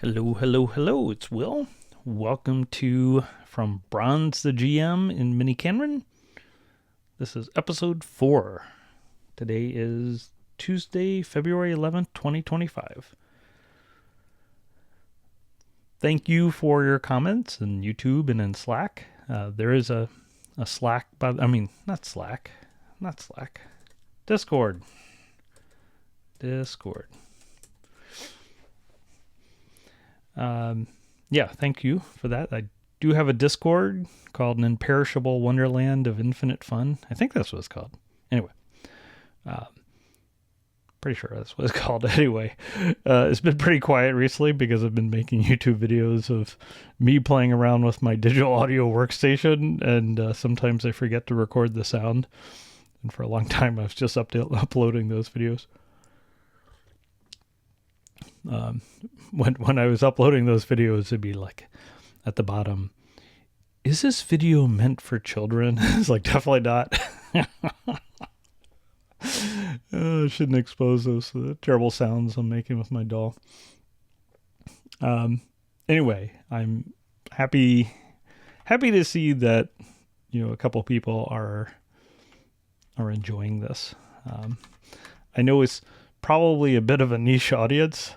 Hello, hello, hello, it's Will. Welcome to From Bronze the GM in miniKanren. This is episode 4. Today is Tuesday, February 11th, 2025. Thank you for your comments in YouTube and in Slack. There is a Slack, not Slack. Discord. Thank you for that. I do have a Discord called An Imperishable Wonderland of Infinite Fun. I think that's what it's called. Anyway, pretty sure that's what it's called. Anyway, it's been pretty quiet recently because I've been making YouTube videos of me playing around with my digital audio workstation, and sometimes I forget to record the sound. And for a long time, I was just uploading those videos. When I was uploading those videos, it'd be like at the bottom, is this video meant for children? It's like, definitely not. I shouldn't expose those terrible sounds I'm making with my doll. Anyway, I'm happy to see that, a couple people are enjoying this. I know it's probably a bit of a niche audience.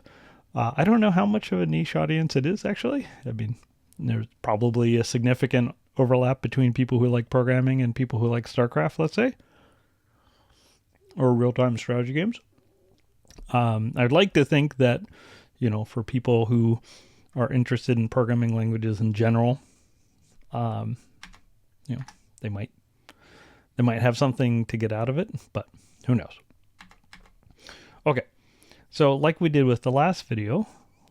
I don't know how much of a niche audience it is, actually. I mean, there's probably a significant overlap between people who like programming and people who like StarCraft, let's say, or real-time strategy games. I'd like to think that, for people who are interested in programming languages in general, they might have something to get out of it, but who knows? Okay. So like we did with the last video,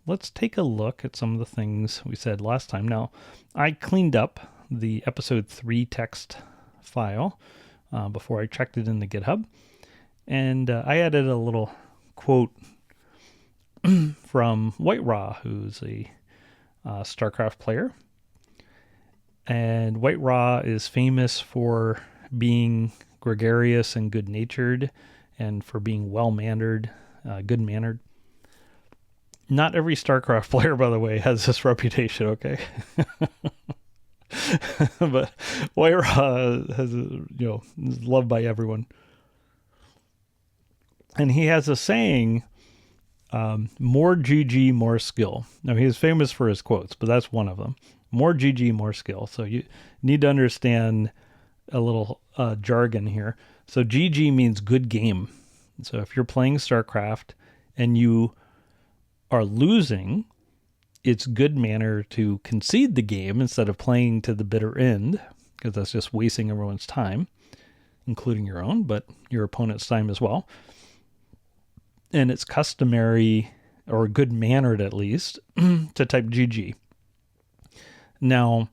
let's take a look at some of the things we said last time. Now, I cleaned up the episode 3 text file before I checked it into GitHub. And I added a little quote from White Raw, who's a StarCraft player. And White Raw is famous for being gregarious and good-natured, and for being well-mannered, good-mannered. Not every StarCraft player, by the way, has this reputation, okay? But White Raw is loved by everyone. And he has a saying, more GG, more skill. Now, he is famous for his quotes, but that's one of them. More GG, more skill. So you need to understand a little jargon here. So GG means good game. So if you're playing StarCraft and you are losing, it's good manner to concede the game instead of playing to the bitter end, because that's just wasting everyone's time, including your own, but your opponent's time as well. And it's customary, or good-mannered at least, to type GG. Now,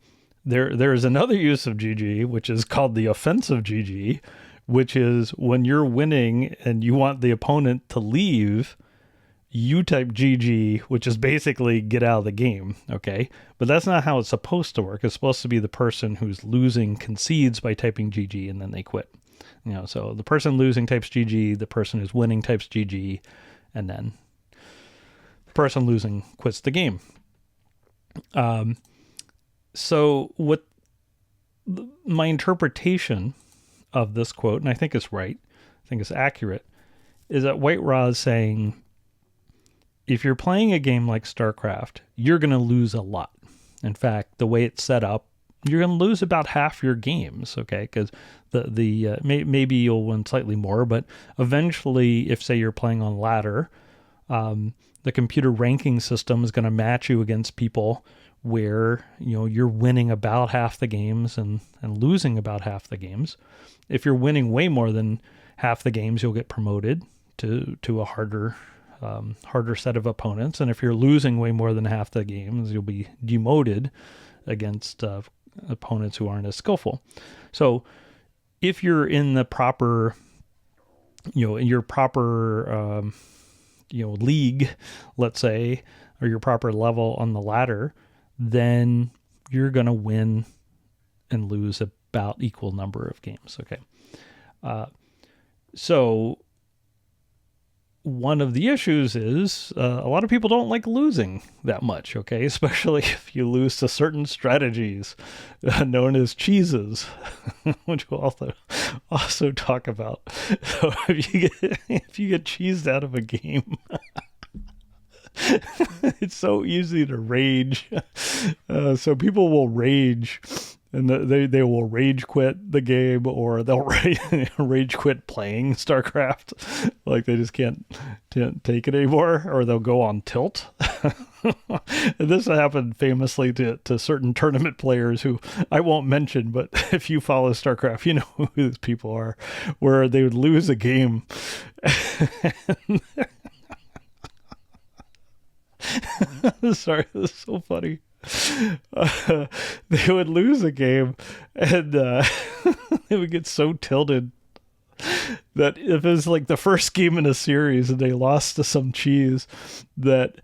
there's another use of GG, which is called the offensive GG, which is when you're winning and you want the opponent to leave, you type GG, which is basically get out of the game, okay? But that's not how it's supposed to work. It's supposed to be the person who's losing concedes by typing GG, and then they quit. So the person losing types GG, the person who's winning types GG, and then the person losing quits the game. So what my interpretation of this quote, and I think it's right, I think it's accurate, is that White Raw is saying, if you're playing a game like StarCraft, you're going to lose a lot. In fact, the way it's set up, you're going to lose about half your games, okay? Because maybe you'll win slightly more, but eventually, if say you're playing on ladder, the computer ranking system is going to match you against people where you're winning about half the games and losing about half the games. If you're winning way more than half the games, you'll get promoted to a harder set of opponents. And if you're losing way more than half the games, you'll be demoted against opponents who aren't as skillful. So if you're in the proper, in your proper, league, let's say, or your proper level on the ladder, then you're going to win and lose about equal number of games. Okay. So one of the issues is a lot of people don't like losing that much, okay? Especially if you lose to certain strategies known as cheeses, which we'll also talk about. So if you get cheesed out of a game, it's so easy to rage. So people will rage, and they will rage quit the game, or they'll rage quit playing StarCraft. Like they just can't take it anymore, or they'll go on tilt. And this happened famously to certain tournament players who I won't mention, but if you follow StarCraft, you know who these people are, where they would lose a game. Sorry, this is so funny. They would lose a game, and they would get so tilted that if it was like the first game in a series and they lost to some cheese, that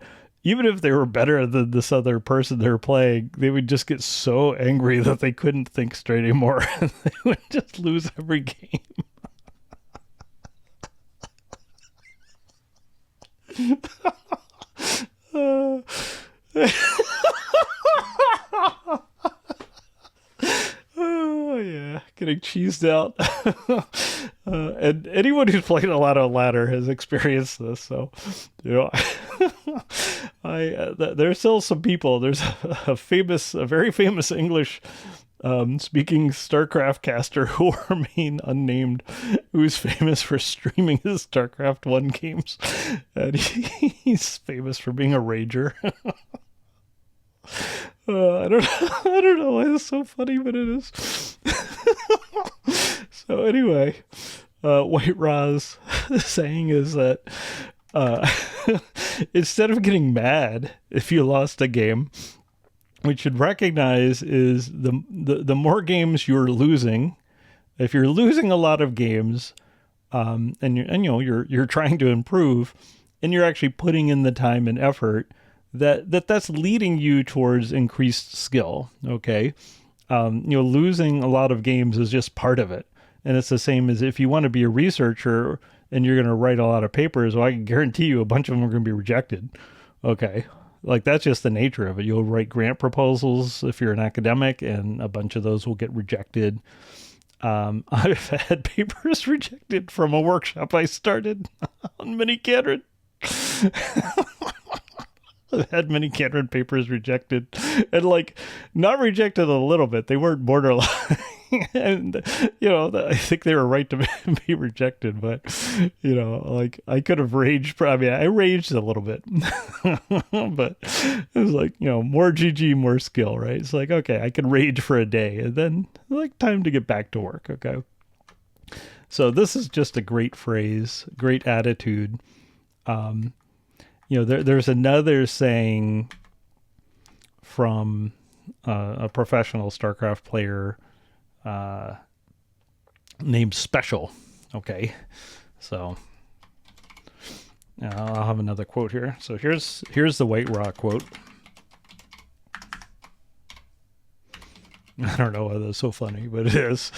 even if they were better than this other person they were playing, they would just get so angry that they couldn't think straight anymore, and they would just lose every game. Oh yeah, getting cheesed out. And anyone who's played a lot of ladder has experienced this. So, you know, there's still some people. There's a very famous English speaking StarCraft caster who will remain unnamed, who's famous for streaming his StarCraft 1 games, and he's famous for being a rager. I don't know why it's so funny, but it is. So anyway, White Ra's saying is that instead of getting mad if you lost a game, what you should recognize is the more games you're losing. If you're losing a lot of games, and you're trying to improve, and you're actually putting in the time and effort, that's leading you towards increased skill. Okay, losing a lot of games is just part of it, and it's the same as if you want to be a researcher and you're going to write a lot of papers. Well, I can guarantee you a bunch of them are going to be rejected. Okay. Like that's just the nature of it. You'll write grant proposals if you're an academic, and a bunch of those will get rejected. I've had papers rejected from a workshop I started on miniKanren. I've had miniKanren papers rejected, and like not rejected a little bit. They weren't borderline. And I think they were right to be rejected, but like I could have raged. I mean, I raged a little bit, but it was like, more GG, more skill, right? It's like, okay, I could rage for a day, and then like time to get back to work. Okay. So this is just a great phrase, great attitude. There's another saying from a professional StarCraft player named Special. Okay, so I'll have another quote here. So here's the White Ra quote. I don't know why that's so funny, but it is.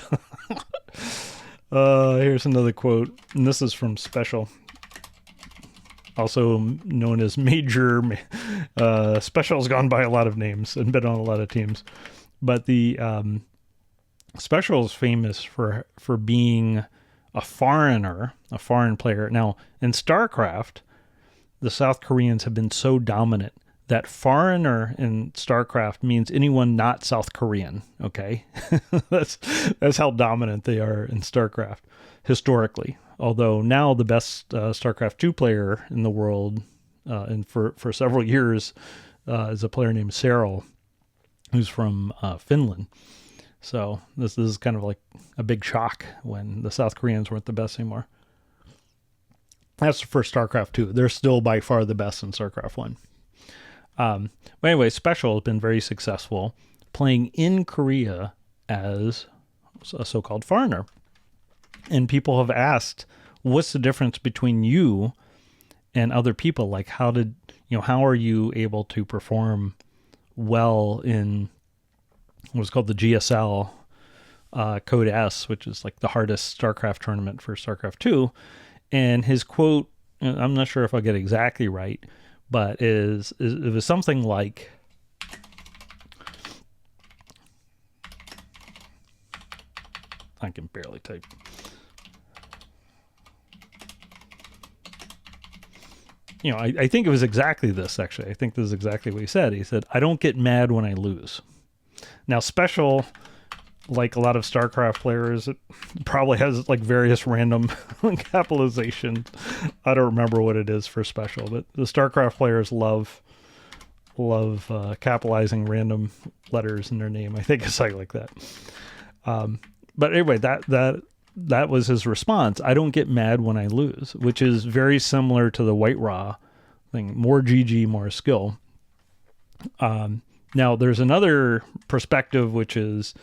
Here's another quote, and this is from Special, also known as Major. Special's gone by a lot of names and been on a lot of teams, but the Special is famous for being a foreign player. Now, in StarCraft, the South Koreans have been so dominant that foreigner in StarCraft means anyone not South Korean. Okay, that's how dominant they are in StarCraft historically. Although now the best StarCraft 2 player in the world, and for several years, is a player named Cyril, who's from Finland. So this is kind of like a big shock when the South Koreans weren't the best anymore. That's for StarCraft 2. They're still by far the best in StarCraft 1. But anyway, Special has been very successful playing in Korea as a so-called foreigner. And people have asked, what's the difference between you and other people? Like how are you able to perform well in what's called the GSL Code S, which is like the hardest StarCraft tournament for StarCraft 2. And his quote I'm not sure if I'll get it exactly right, but it was something like, I can barely type. I think it was exactly this, actually. I think this is exactly what he said. He said, I don't get mad when I lose. Now, special, like a lot of StarCraft players, it probably has like various random capitalization. I don't remember what it is for special, but the StarCraft players love capitalizing random letters in their name. I think it's like that. But anyway, that was his response. I don't get mad when I lose, which is very similar to the White Raw thing. More GG, more skill. Now there's another perspective, which is,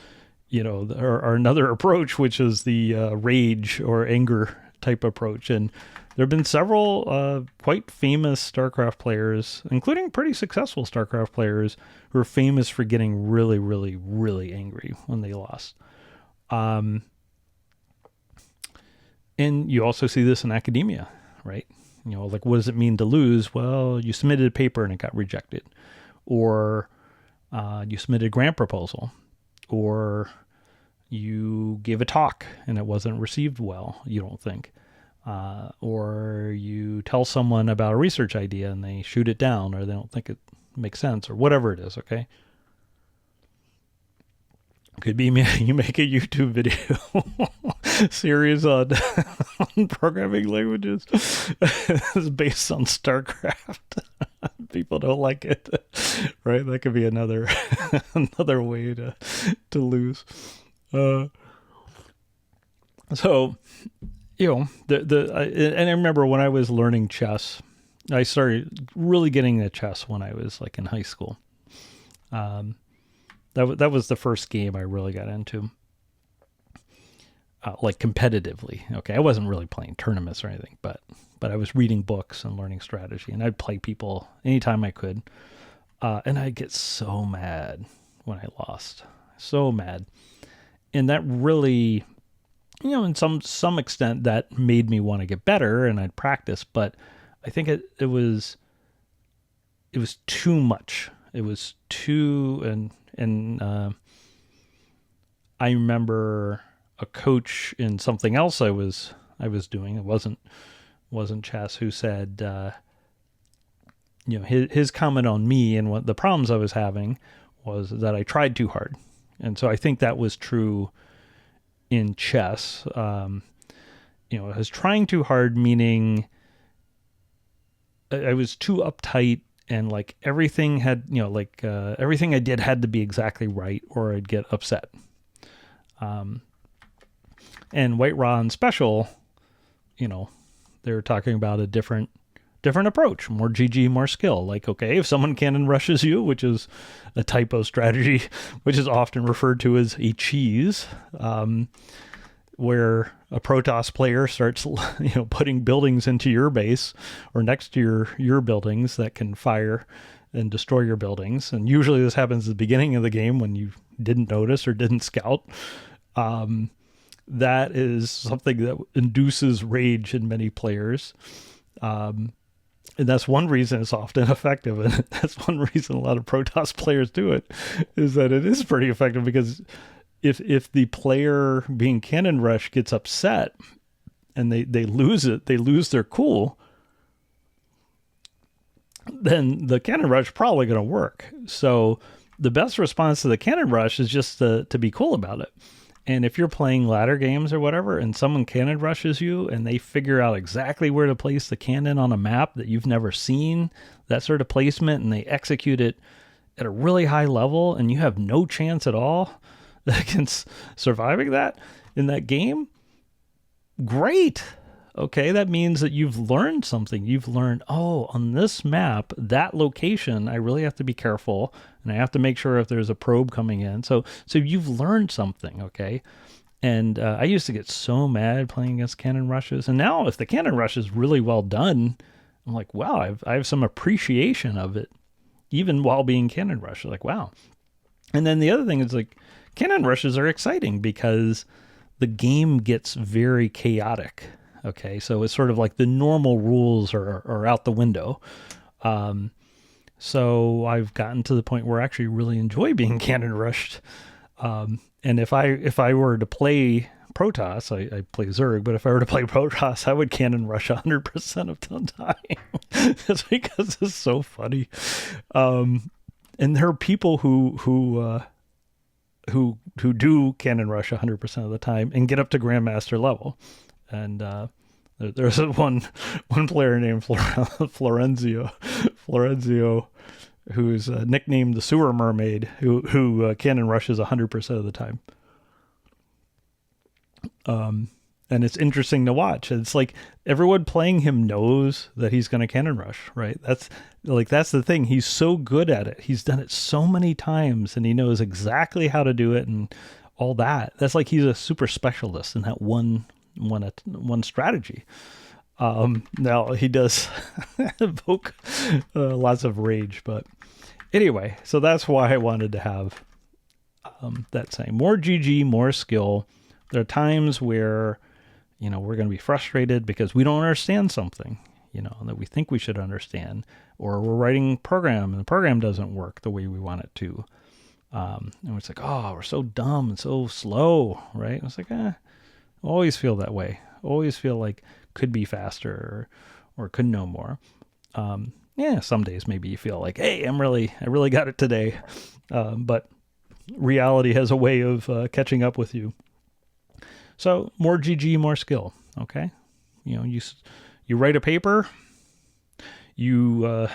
or another approach, which is the rage or anger type approach. And there have been several quite famous StarCraft players, including pretty successful StarCraft players, who are famous for getting really, really, really angry when they lost. And you also see this in academia, right? Like, what does it mean to lose? Well, you submitted a paper and it got rejected. Or you submitted a grant proposal. Or you gave a talk and it wasn't received well, you don't think. Or you tell someone about a research idea and they shoot it down, or they don't think it makes sense, or whatever it is, okay? Could be you make a YouTube video series on programming languages is based on StarCraft. People don't like it, right? That could be another way to lose. And I remember when I was learning chess, I started really getting into chess when I was like in high school. That was the first game I really got into, like competitively. Okay, I wasn't really playing tournaments or anything, but I was reading books and learning strategy, and I'd play people anytime I could. And I'd get so mad when I lost, so mad, and that really, in some extent, that made me want to get better, and I'd practice. But I think it was too much. It was too and I remember a coach in something else I was doing. It wasn't chess, who said, his comment on me and what the problems I was having was that I tried too hard. And so I think that was true in chess. I was trying too hard, meaning I was too uptight. And like everything had, everything I did had to be exactly right, or I'd get upset. And White Raw and Special, they were talking about a different approach, more GG, more skill. Like, okay, if someone cannon rushes you, which is a typo strategy, which is often referred to as a cheese, where a Protoss player starts, putting buildings into your base or next to your buildings that can fire and destroy your buildings. And usually this happens at the beginning of the game when you didn't notice or didn't scout. That is something that induces rage in many players. And that's one reason it's often effective. And that's one reason a lot of Protoss players do it, is that it is pretty effective, because if the player being cannon rush gets upset and they lose it, they lose their cool, then the cannon rush is probably going to work. So the best response to the cannon rush is just to be cool about it. And if you're playing ladder games or whatever, and someone cannon rushes you and they figure out exactly where to place the cannon on a map that you've never seen, that sort of placement, and they execute it at a really high level, and you have no chance at all against surviving that in that game, great. Okay, that means that you've learned something. You've learned, on this map, that location, I really have to be careful, and I have to make sure if there's a probe coming in. So you've learned something, okay? And I used to get so mad playing against cannon rushes, and now if the cannon rush is really well done, I'm like, wow, I have some appreciation of it, even while being cannon rushed. Like, wow. And then the other thing is, like, cannon rushes are exciting because the game gets very chaotic. Okay, so it's sort of like the normal rules are out the window. So I've gotten to the point where I actually really enjoy being cannon rushed. And if I were to play Protoss, I play Zerg, but if I were to play Protoss, I would cannon rush 100% of the time. Just because it's so funny. And there are people who do cannon rush 100% of the time and get up to Grandmaster level. And there's one player named Florenzio, who's nicknamed the Sewer Mermaid, who cannon rushes 100% of the time. And it's interesting to watch. It's like everyone playing him knows that he's going to cannon rush, right? That's the thing. He's so good at it. He's done it so many times and he knows exactly how to do it and all that. That's like he's a super specialist in that one strategy. Now he does evoke lots of rage, but anyway, so that's why I wanted to have that saying. More GG, more skill. There are times where, we're going to be frustrated because we don't understand something, that we think we should understand, or we're writing a program and the program doesn't work the way we want it to. And it's like, oh, we're so dumb and so slow, right? It's like, always feel that way. Always feel like could be faster or could know more. Some days maybe you feel like, hey, I really got it today. But reality has a way of catching up with you. So more GG, more skill. Okay. You write a paper, you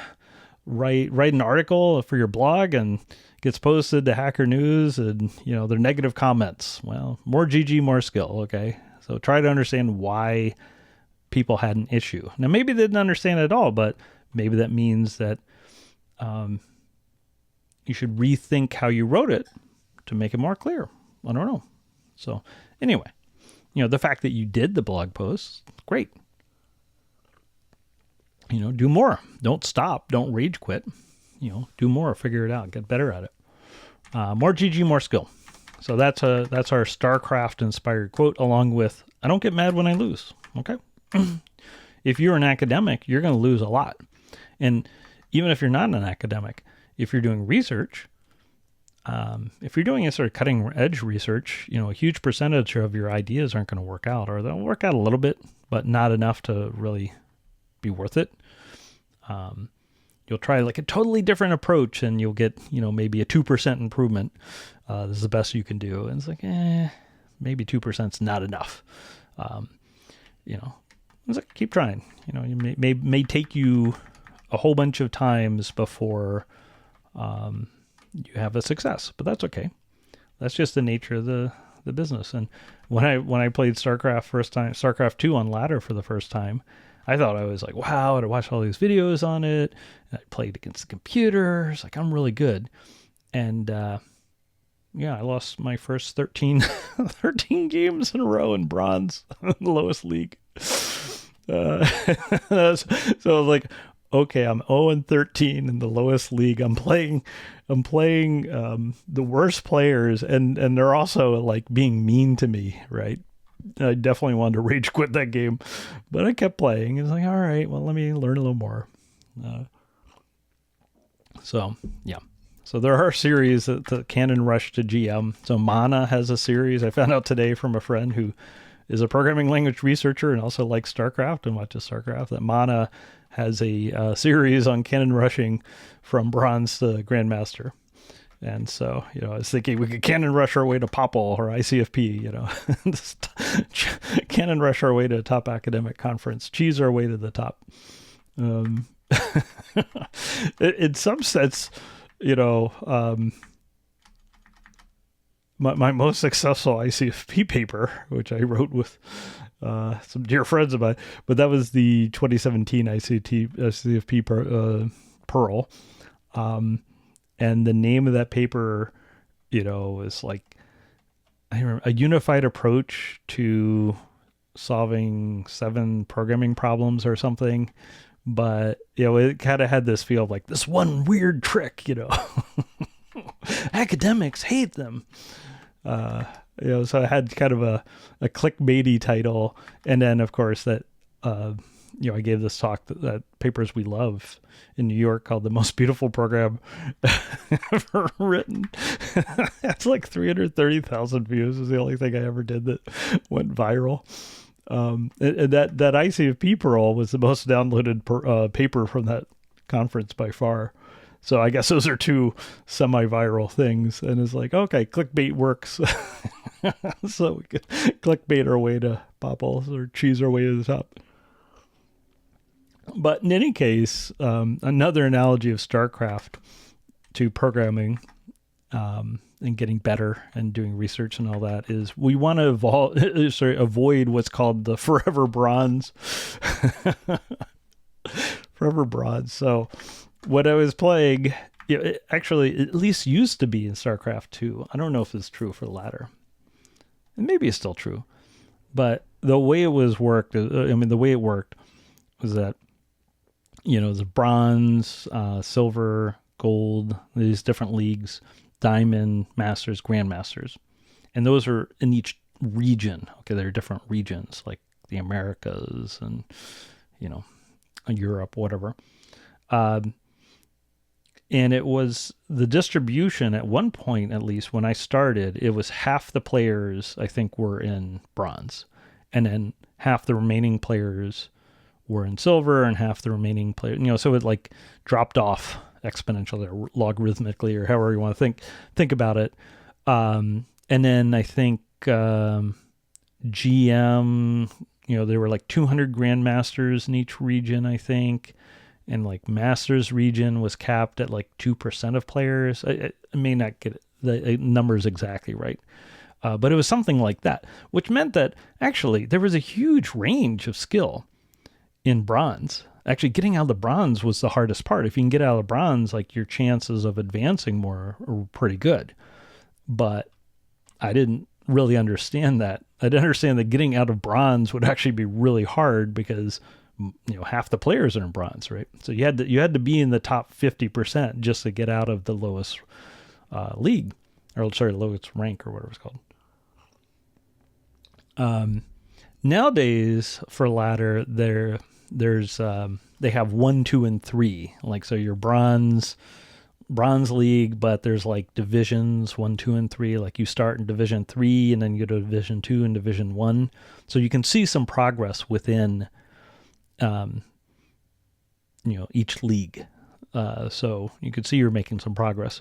write an article for your blog and gets posted to Hacker News and, they're negative comments. Well, more GG, more skill. Okay. So try to understand why people had an issue. Now, maybe they didn't understand it at all, but maybe that means that you should rethink how you wrote it to make it more clear. I don't know. So anyway, the fact that you did the blog post, great. Do more. Don't stop. Don't rage quit. Do more. Figure it out. Get better at it. More GG, more skill. So that's our StarCraft inspired quote, along with, I don't get mad when I lose. Okay. If you're an academic, you're going to lose a lot. And even if you're not an academic, if you're doing research, if you're doing a sort of cutting edge research, a huge percentage of your ideas aren't going to work out, or they'll work out a little bit, but not enough to really be worth it. You'll try like a totally different approach and you'll get, maybe a 2% improvement. This is the best you can do. And it's like, maybe 2% is not enough. It's like, keep trying. You may take you a whole bunch of times before you have a success, but that's okay. That's just the nature of the business. And when I played StarCraft 2 on ladder for the first time, I thought I was like, wow, I watched all these videos on it. And I played against the computer. It's like, I'm really good. And I lost my first 13 games in a row in bronze, the lowest league. So I was like, okay, I'm 0-13 in the lowest league. I'm playing the worst players, and they're also like being mean to me, right? I definitely wanted to rage quit that game, but I kept playing. It's like, all right, well, let me learn a little more. So there are series that the Cannon Rush to GM. So Mana has a series. I found out today from a friend who is a programming language researcher and also likes StarCraft and watches StarCraft, that Mana has a series on cannon rushing from bronze to Grandmaster. And so, I was thinking we could cannon rush our way to POPL or ICFP, just cannon rush our way to a top academic conference, cheese our way to the top. In some sense, my most successful ICFP paper, which I wrote with some dear friends of mine, but that was the 2017 ICFP Pearl. And the name of that paper, is like, I remember, a unified approach to solving 7 programming problems or something. But, it kind of had this feel of like this one weird trick, academics hate them. So I had kind of a clickbaity title. And then, of course, that, I gave this talk that Papers We Love in New York called The Most Beautiful Program Ever Written. That's like 330,000 views is the only thing I ever did that went viral. And that ICFP parole was the most downloaded paper from that conference by far. So I guess those are two semi-viral things. And it's like, okay, clickbait works. So we could clickbait our way to POPL or cheese our way to the top. But in any case, another analogy of StarCraft to programming and getting better and doing research and all that is we want to avoid what's called the forever bronze. Forever bronze. So what I was playing, it actually at least used to be in StarCraft 2. I don't know if it's true for the latter. And maybe it's still true. But the way it was worked, the way it worked was that, the bronze, silver, gold, these different leagues, diamond, masters, grandmasters. And those are in each region. Okay, there are different regions like the Americas and, Europe, whatever. And it was the distribution at one point, at least when I started, it was half the players, I think, were in bronze. And then half the remaining players were in silver and half the remaining players, so it like dropped off exponentially or logarithmically or however you want to think about it. And then I think GM, there were like 200 grandmasters in each region, I think. And like Masters region was capped at like 2% of players. I may not get the numbers exactly right. But it was something like that, which meant that actually there was a huge range of skill in bronze. Actually, getting out of the bronze was the hardest part. If you can get out of the bronze, like your chances of advancing more are pretty good. But I didn't really understand that. I didn't understand that getting out of bronze would actually be really hard because half the players are in bronze, right? So you had to be in the top 50% just to get out of the lowest league, lowest rank or whatever it's called. Nowadays for ladder, there's they have 1, 2, and 3. Like, so your bronze league, but there's like divisions 1, 2, and 3. Like you start in division 3 and then you go to division 2 and division 1. So you can see some progress within each league. So you could see you're making some progress.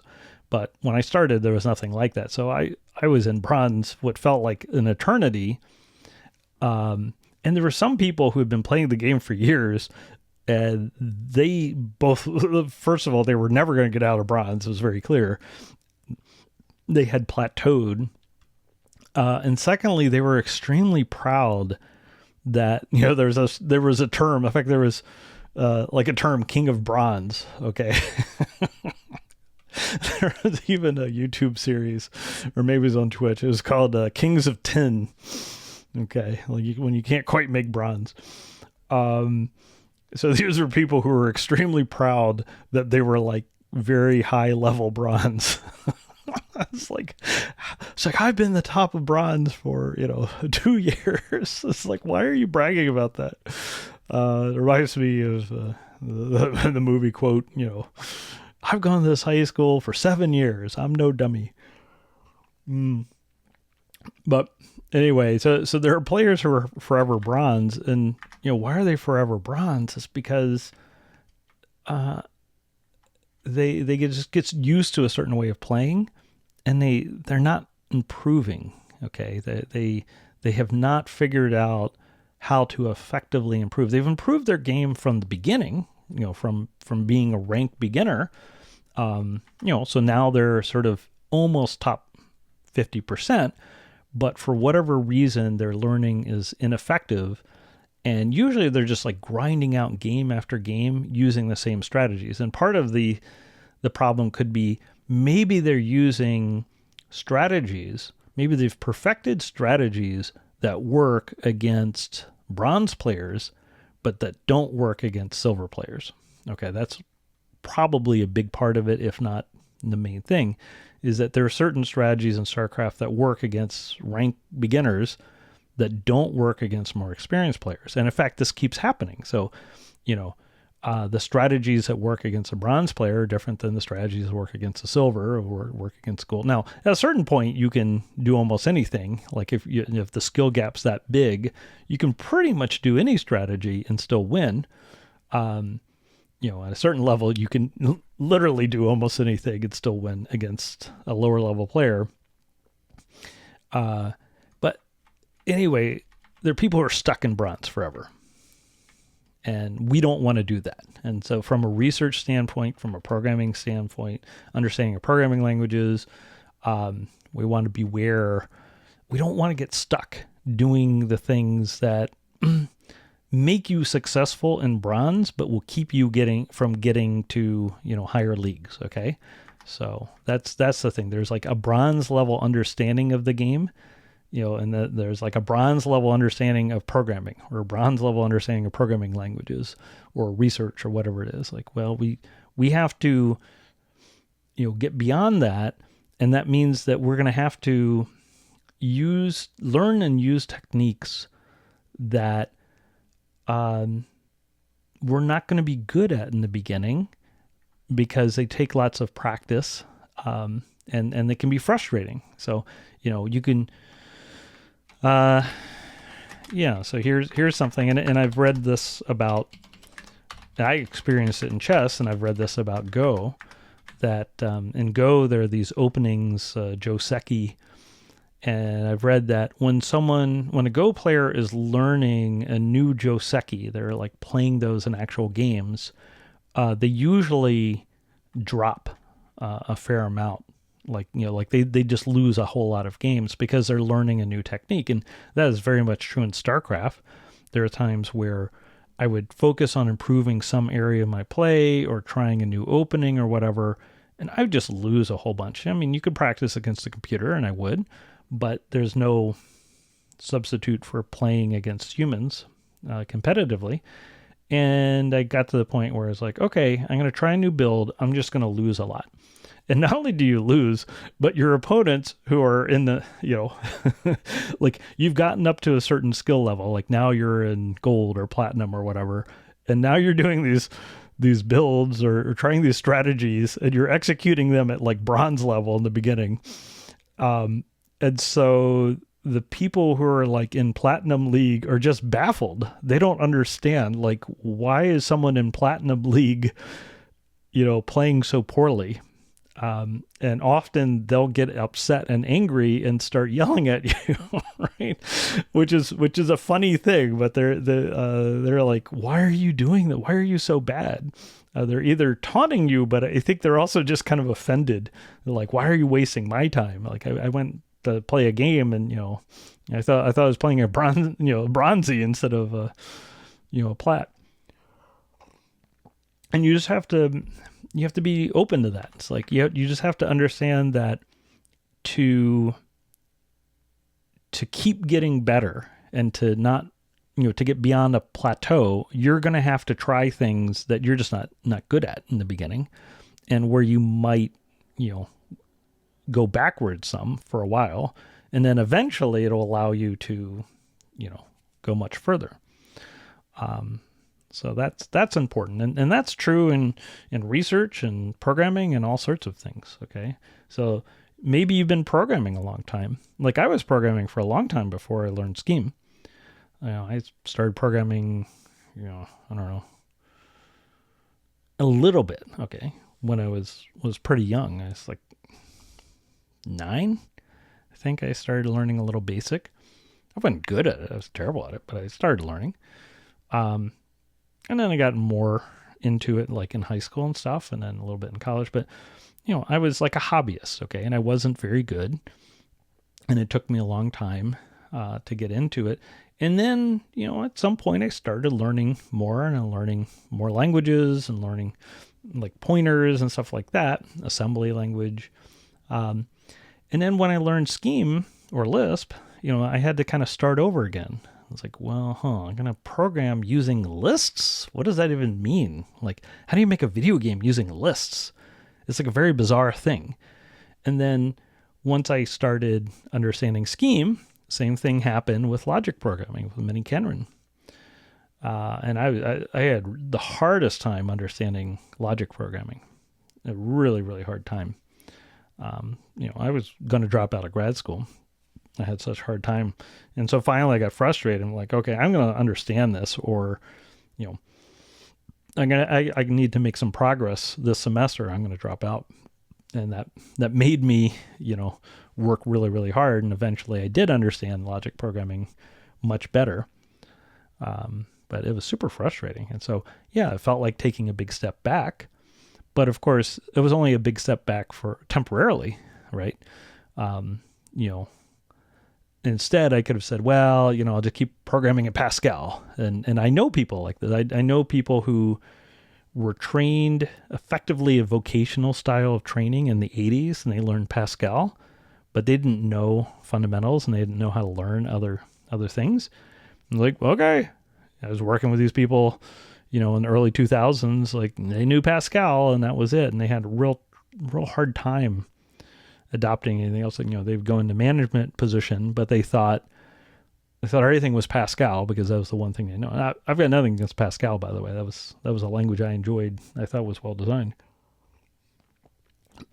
But when I started, there was nothing like that. So I was in bronze, what felt like an eternity. And there were some people who had been playing the game for years, and they both, first of all, they were never going to get out of bronze. It was very clear. They had plateaued. And secondly, they were extremely proud that, there was a term, in fact, there was like a term, King of Bronze. Okay. There was even a YouTube series, or maybe it was on Twitch. It was called Kings of Tin. Okay, when you can't quite make bronze. So these were people who were extremely proud that they were like very high level bronze. It's like I've been the top of bronze for 2 years. It's like, why are you bragging about that? It reminds me of the movie quote. I've gone to this high school for 7 years. I'm no dummy. But anyway, so there are players who are forever bronze, and why are they forever bronze? It's because they just get used to a certain way of playing, and they're not improving. Okay, they have not figured out how to effectively improve. They've improved their game from the beginning, from being a ranked beginner. So now they're sort of almost top 50%. But for whatever reason, their learning is ineffective. And usually they're just like grinding out game after game using the same strategies. And part of the problem could be maybe they're using strategies. Maybe they've perfected strategies that work against bronze players, but that don't work against silver players. Okay, that's probably a big part of it, if not the main thing is that there are certain strategies in StarCraft that work against ranked beginners that don't work against more experienced players. And in fact, this keeps happening. So, the strategies that work against a bronze player are different than the strategies that work against a silver or work against gold. Now, at a certain point, you can do almost anything. Like if the skill gap's that big, you can pretty much do any strategy and still win. At a certain level, you can literally do almost anything and still win against a lower level player. But anyway, there are people who are stuck in bronze forever. And we don't want to do that. And so from a research standpoint, from a programming standpoint, understanding of programming languages, we want to beware. We don't want to get stuck doing the things that make you successful in bronze, but will keep you getting to, higher leagues. Okay. So that's the thing. There's like a bronze level understanding of the game, and there's like a bronze level understanding of programming or a bronze level understanding of programming languages or research or whatever it is. Like, well, we have to, get beyond that. And that means that we're going to have to learn and use techniques that we're not going to be good at in the beginning because they take lots of practice, and they can be frustrating. So, you can, so here's something, and I've read this about, I experienced it in chess, and I've read this about Go, that in Go there are these openings, joseki, and I've read that when a Go player is learning a new joseki, they're like playing those in actual games, they usually drop a fair amount. They just lose a whole lot of games because they're learning a new technique. And that is very much true in StarCraft. There are times where I would focus on improving some area of my play or trying a new opening or whatever, and I would just lose a whole bunch. I mean, you could practice against the computer, and I would, but there's no substitute for playing against humans competitively. And I got to the point where I was like, okay, I'm going to try a new build. I'm just going to lose a lot. And not only do you lose, but your opponents who are in the, like you've gotten up to a certain skill level, like now you're in gold or platinum or whatever. And now you're doing these builds or trying these strategies and you're executing them at like bronze level in the beginning. And so the people who are like in platinum league are just baffled. They don't understand, like, why is someone in platinum league, playing so poorly? And often they'll get upset and angry and start yelling at you, right? Which is a funny thing, but they're like, why are you doing that? Why are you so bad? They're either taunting you, but I think they're also just kind of offended. They're like, why are you wasting my time? Like I went to play a game and, I thought I was playing a bronzy instead of a plat. And you just have to be open to that. It's like you just have to understand that to keep getting better and to not, to get beyond a plateau, you're going to have to try things that you're just not good at in the beginning, and where you might, go backwards some for a while, and then eventually it'll allow you to, go much further. So that's important. And that's true in research and programming and all sorts of things. Okay. So maybe you've been programming a long time. Like I was programming for a long time before I learned Scheme. I started programming, I don't know, a little bit. Okay. When I was pretty young. I was like 9. I think I started learning a little basic. I wasn't good at it. I was terrible at it, but I started learning. And then I got more into it like in high school and stuff, and then a little bit in college. But, I was like a hobbyist, okay? And I wasn't very good. And it took me a long time to get into it. And then, at some point I started learning more and learning more languages and learning like pointers and stuff like that, assembly language. And then when I learned Scheme or Lisp, I had to kind of start over again. I was like, well, I'm going to program using lists? What does that even mean? Like, how do you make a video game using lists? It's like a very bizarre thing. And then once I started understanding scheme, same thing happened with logic programming with miniKanren. And I had the hardest time understanding logic programming, a really, really hard time. I was going to drop out of grad school. I had such a hard time. And so finally I got frustrated. I'm like, okay, I'm going to understand this, or, I need to make some progress this semester. I'm going to drop out. And that made me, work really, really hard. And eventually I did understand logic programming much better. But it was super frustrating. And so, yeah, it felt like taking a big step back. But of course, it was only a big step back for temporarily, right? Instead, I could have said, well, I'll just keep programming in Pascal. And I know people like this. I know people who were trained effectively a vocational style of training in the 80s, and they learned Pascal, but they didn't know fundamentals and they didn't know how to learn other things. I'm like, okay, I was working with these people, in the early 2000s, like they knew Pascal and that was it. And they had a real hard time adopting anything else. They'd go into management position, but they thought everything was Pascal because that was the one thing they know. And I've got nothing against Pascal, by the way. That was a language I enjoyed. I thought was well designed.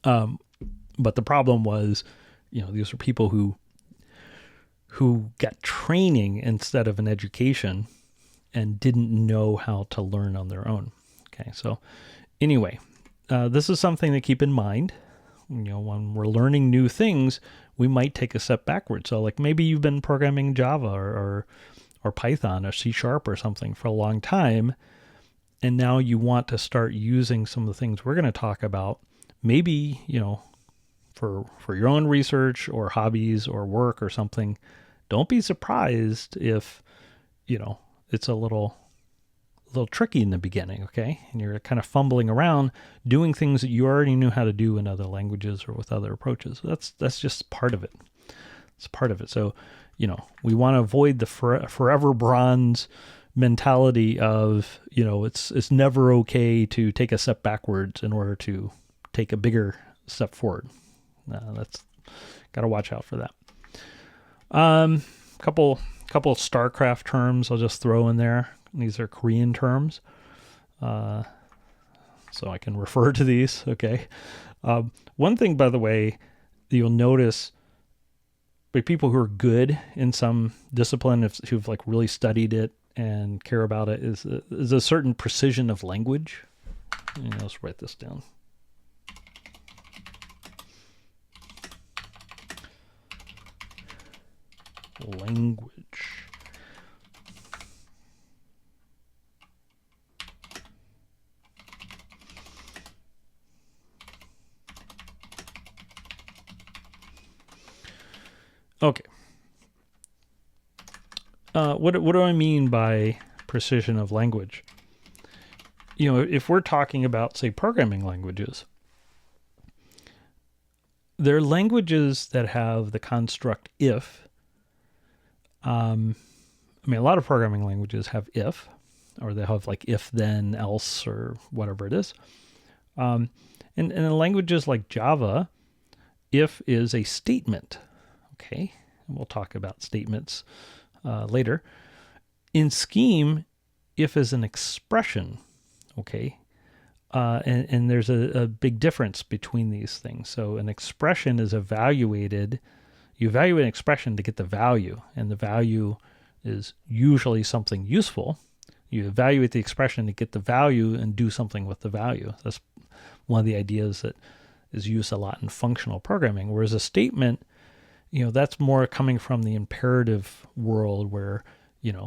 But the problem was, these are people who got training instead of an education and didn't know how to learn on their own. Okay, so anyway, this is something to keep in mind. When we're learning new things, we might take a step backwards. So like maybe you've been programming Java or Python or C# or something for a long time, and now you want to start using some of the things we're going to talk about, maybe, for your own research or hobbies or work or something. Don't be surprised if, it's a little tricky in the beginning, okay? And you're kind of fumbling around doing things that you already knew how to do in other languages or with other approaches. That's just part of it. It's part of it. So, we want to avoid the forever bronze mentality of, it's never okay to take a step backwards in order to take a bigger step forward. That's got to watch out for that. Couple of StarCraft terms I'll just throw in there. These are Korean terms, so I can refer to these. Okay. One thing, by the way, you'll notice by people who are good in some discipline, who've like really studied it and care about it, is a certain precision of language. Let's write this down. Language. Okay. What do I mean by precision of language? If we're talking about, say, programming languages, they're languages that have the construct if. A lot of programming languages have if, or they have like if, then, else, or whatever it is. And in languages like Java, if is a statement. Okay, and we'll talk about statements later. In Scheme, if is an expression. Okay, and there's a big difference between these things. So an expression is evaluated. You evaluate an expression to get the value, and the value is usually something useful. You evaluate the expression to get the value and do something with the value. That's one of the ideas that is used a lot in functional programming. Whereas a statement, that's more coming from the imperative world where,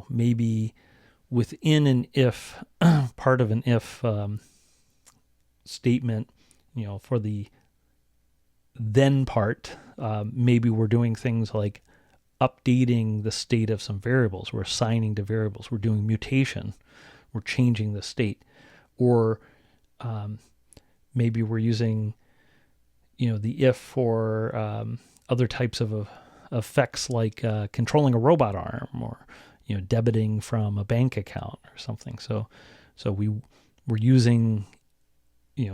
maybe within an if, part of an if statement, for the then part, maybe we're doing things like updating the state of some variables. We're assigning to variables. We're doing mutation. We're changing the state. Or maybe we're using, the if for other types of effects like controlling a robot arm, or debiting from a bank account or something. So we're using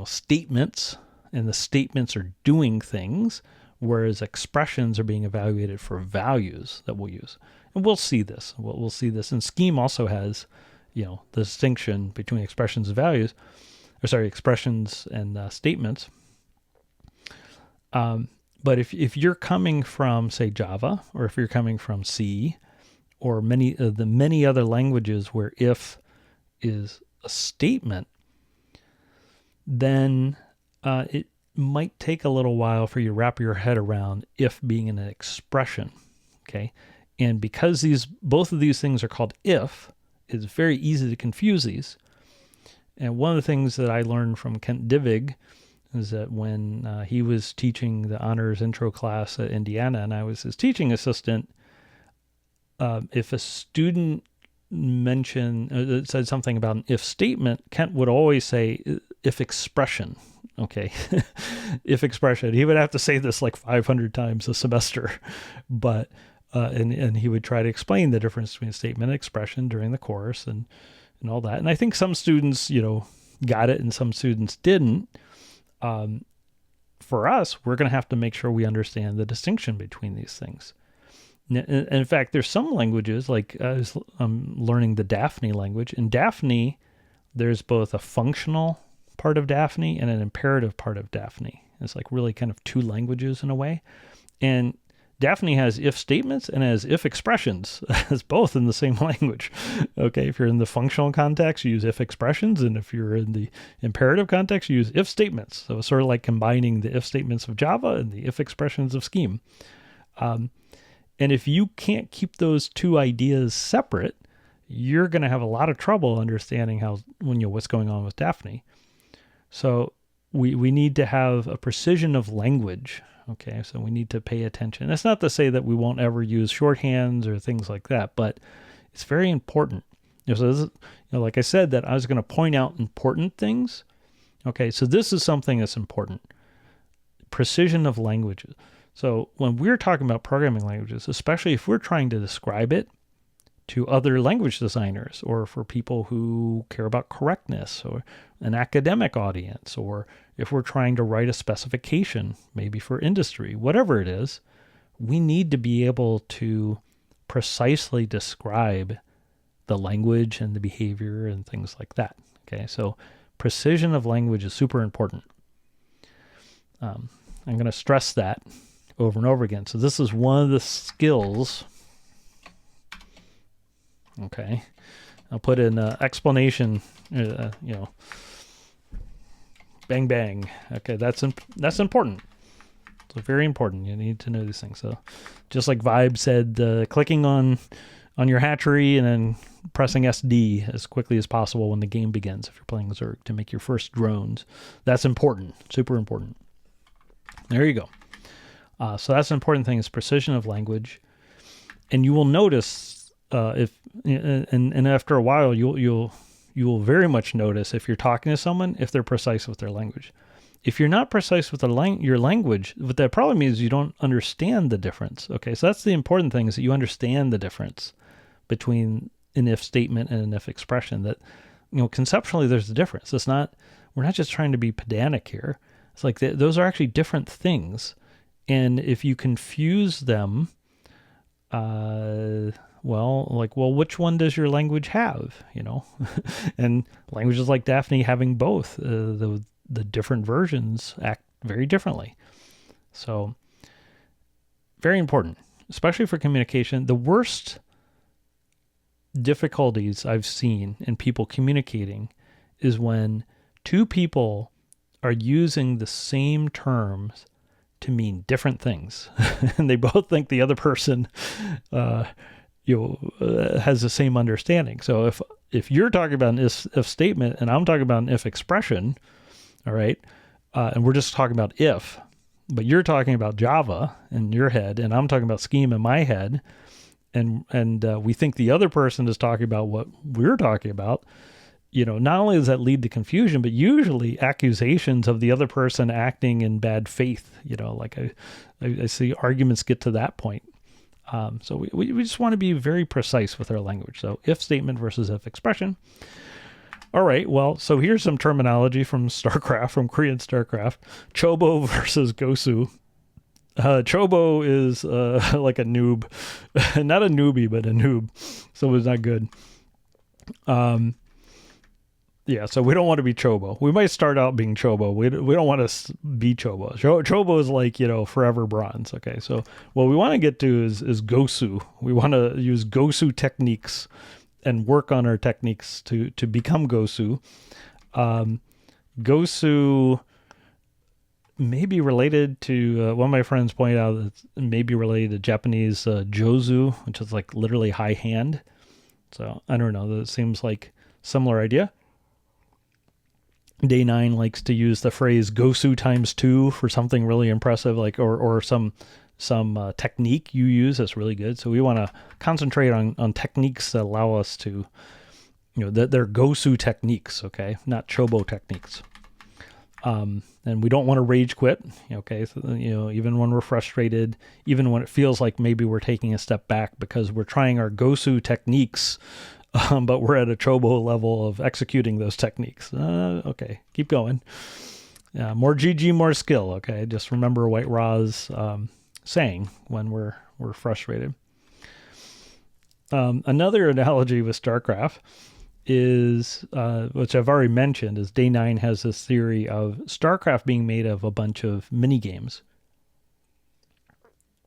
statements and the statements are doing things, whereas expressions are being evaluated for values that we'll use. And we'll see this. We'll see this. And scheme also has, the distinction between expressions and values, expressions and statements. But if you're coming from, say, Java, or if you're coming from C, or many other languages where if is a statement, then it might take a little while for you to wrap your head around if being an expression, okay? And because both of these things are called if, it's very easy to confuse these. And one of the things that I learned from Kent Divig is that when he was teaching the honors intro class at Indiana and I was his teaching assistant, if a student said something about an if statement, Kent would always say if expression. Okay. If expression. He would have to say this like 500 times a semester, but and he would try to explain the difference between statement and expression during the course and all that. And I think some students, got it and some students didn't. For us, we're going to have to make sure we understand the distinction between these things. And in fact, there's some languages, like I'm learning the Daphne language. In Daphne, there's both a functional part of Daphne and an imperative part of Daphne. It's like really kind of two languages in a way. And Daphne has if statements and has if expressions as both in the same language. Okay, if you're in the functional context, you use if expressions, and if you're in the imperative context, you use if statements. So it's sort of like combining the if statements of Java and the if expressions of Scheme. And if you can't keep those two ideas separate, you're going to have a lot of trouble understanding what's going on with Daphne. So we need to have a precision of language. Okay, so we need to pay attention. That's not to say that we won't ever use shorthands or things like that, but it's very important. So this is, like I said, that I was going to point out important things. Okay, so this is something that's important. Precision of languages. So when we're talking about programming languages, especially if we're trying to describe it to other language designers or for people who care about correctness or an academic audience, or if we're trying to write a specification, maybe for industry, whatever it is, we need to be able to precisely describe the language and the behavior and things like that. Okay, so precision of language is super important. I'm going to stress that over and over again. So this is one of the skills. Okay, I'll put in explanation, bang, bang. Okay, that's important. So very important. You need to know these things. So just like Vibe said, clicking on your hatchery and then pressing SD as quickly as possible when the game begins, if you're playing Zerg, to make your first drones. That's important, super important. There you go. So that's an important thing, is precision of language. And you will notice and after a while, you will very much notice if you're talking to someone, if they're precise with their language. If you're not precise with your language, what that probably means is you don't understand the difference. Okay, so that's the important thing, is that you understand the difference between an if statement and an if expression. That, conceptually there's a difference. We're not just trying to be pedantic here. It's like those are actually different things. And if you confuse them, which one does your language have, and languages like Daphne having both, the different versions act very differently. So very important, especially for communication. The worst difficulties I've seen in people communicating is when two people are using the same terms to mean different things, and they both think the other person has the same understanding. So if you're talking about an if statement and I'm talking about an if expression, all right, and we're just talking about if, but you're talking about Java in your head and I'm talking about Scheme in my head, and we think the other person is talking about what we're talking about, not only does that lead to confusion, but usually accusations of the other person acting in bad faith. Like I see arguments get to that point. So we just want to be very precise with our language. So if statement versus if expression. All right, well, so here's some terminology from StarCraft, from Korean StarCraft. Chobo versus Gosu. Chobo is like a noob. Not a newbie, but a noob. So it's not good. Yeah, so we don't want to be Chobo. We might start out being Chobo. We don't want to be Chobo. Chobo is like, forever bronze. Okay, so what we want to get to is Gosu. We want to use Gosu techniques and work on our techniques to become Gosu. Gosu may be related to, one of my friends pointed out that it may be related to Japanese Jozu, which is like literally high hand. So I don't know. That seems like similar idea. Day 9 likes to use the phrase Gosu times 2 for something really impressive, like or some technique you use that's really good. So we want to concentrate on techniques that allow us to, that they're Gosu techniques, okay, not Chobo techniques. And we don't want to rage quit, okay? So, even when we're frustrated, even when it feels like maybe we're taking a step back because we're trying our Gosu techniques, but we're at a Chobo level of executing those techniques. Okay, keep going. More GG, more skill, okay? Just remember White Ra's saying when we're frustrated. Another analogy with StarCraft is, which I've already mentioned, is Day 9 has this theory of StarCraft being made of a bunch of mini games.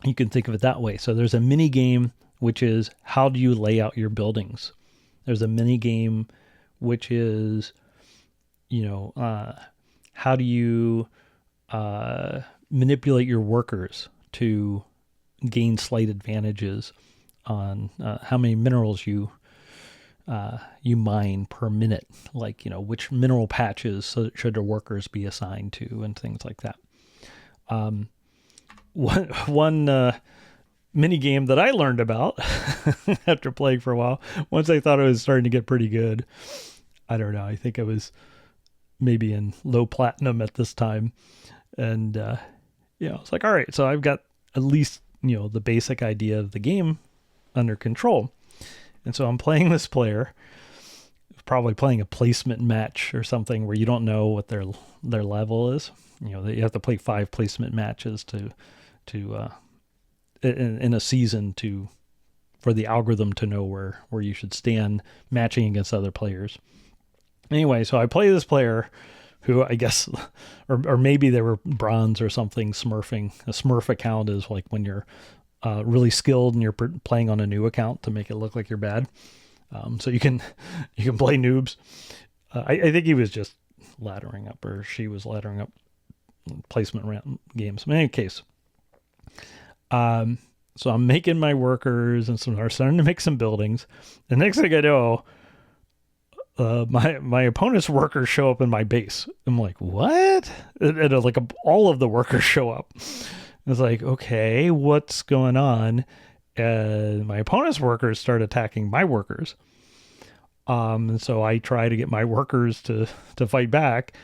You can think of it that way. So there's a mini game, which is how do you lay out your buildings? There's a mini game, which is, how do you manipulate your workers to gain slight advantages on how many minerals you mine per minute, like, which mineral patches should the workers be assigned to and things like that. One mini game that I learned about after playing for a while, once I thought I was starting to get pretty good. I don't know. I think I was maybe in low platinum at this time. And, it's like, all right, so I've got at least, the basic idea of the game under control. And so I'm playing this player, probably playing a placement match or something where you don't know what their level is. You have to play 5 placement matches to in a season for the algorithm to know where you should stand matching against other players. Anyway, so I play this player who I guess, or maybe they were bronze or something, smurfing. A smurf account is like when you're really skilled and you're playing on a new account to make it look like you're bad. So you can play noobs. I think he was just laddering up, or she was laddering up placement games. In any case, so I'm making my workers and are starting to make some buildings. The next thing I know, my opponent's workers show up in my base. I'm like, what? And like all of the workers show up. It's like, okay, what's going on? And my opponent's workers start attacking my workers. And so I try to get my workers to fight back,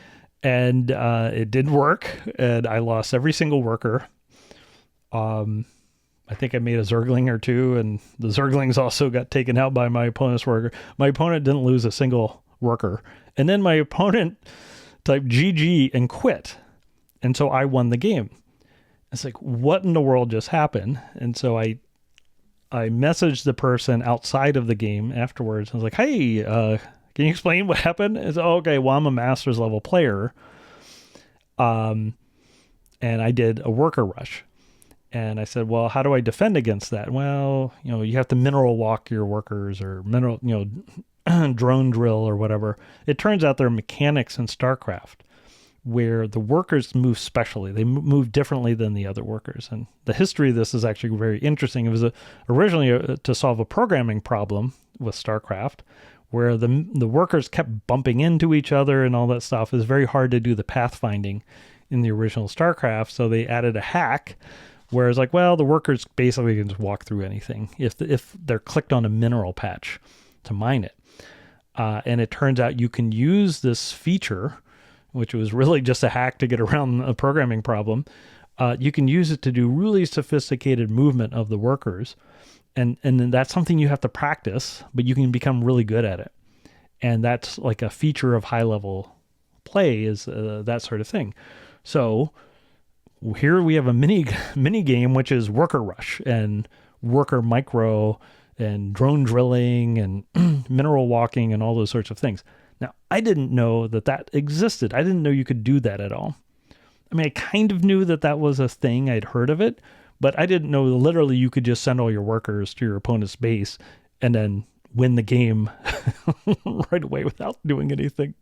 and it didn't work, and I lost every single worker. I think I made a Zergling or 2, and the Zerglings also got taken out by my opponent's worker. My opponent didn't lose a single worker. And then my opponent typed GG and quit. And so I won the game. It's like, what in the world just happened? And so I messaged the person outside of the game afterwards. I was like, hey, can you explain what happened? It's okay, well, I'm a master's level player. And I did a worker rush. And I said, well, how do I defend against that? Well, you have to mineral walk your workers, or mineral, drone drill or whatever. It turns out there are mechanics in StarCraft where the workers move specially. They move differently than the other workers. And the history of this is actually very interesting. It was originally to solve a programming problem with StarCraft, where the workers kept bumping into each other and all that stuff. It was very hard to do the pathfinding in the original StarCraft. So they added a hack where it's like, well, the workers basically can just walk through anything if they're clicked on a mineral patch to mine it. And it turns out you can use this feature, which was really just a hack to get around a programming problem. You can use it to do really sophisticated movement of the workers. And then that's something you have to practice, but you can become really good at it. And that's like a feature of high level play is that sort of thing. So here we have a mini game, which is worker rush and worker micro and drone drilling and mineral walking and all those sorts of things. Now, I didn't know that that existed. I didn't know you could do that at all. I mean, I kind of knew that that was a thing. I'd heard of it, but I didn't know literally you could just send all your workers to your opponent's base and then win the game right away without doing anything.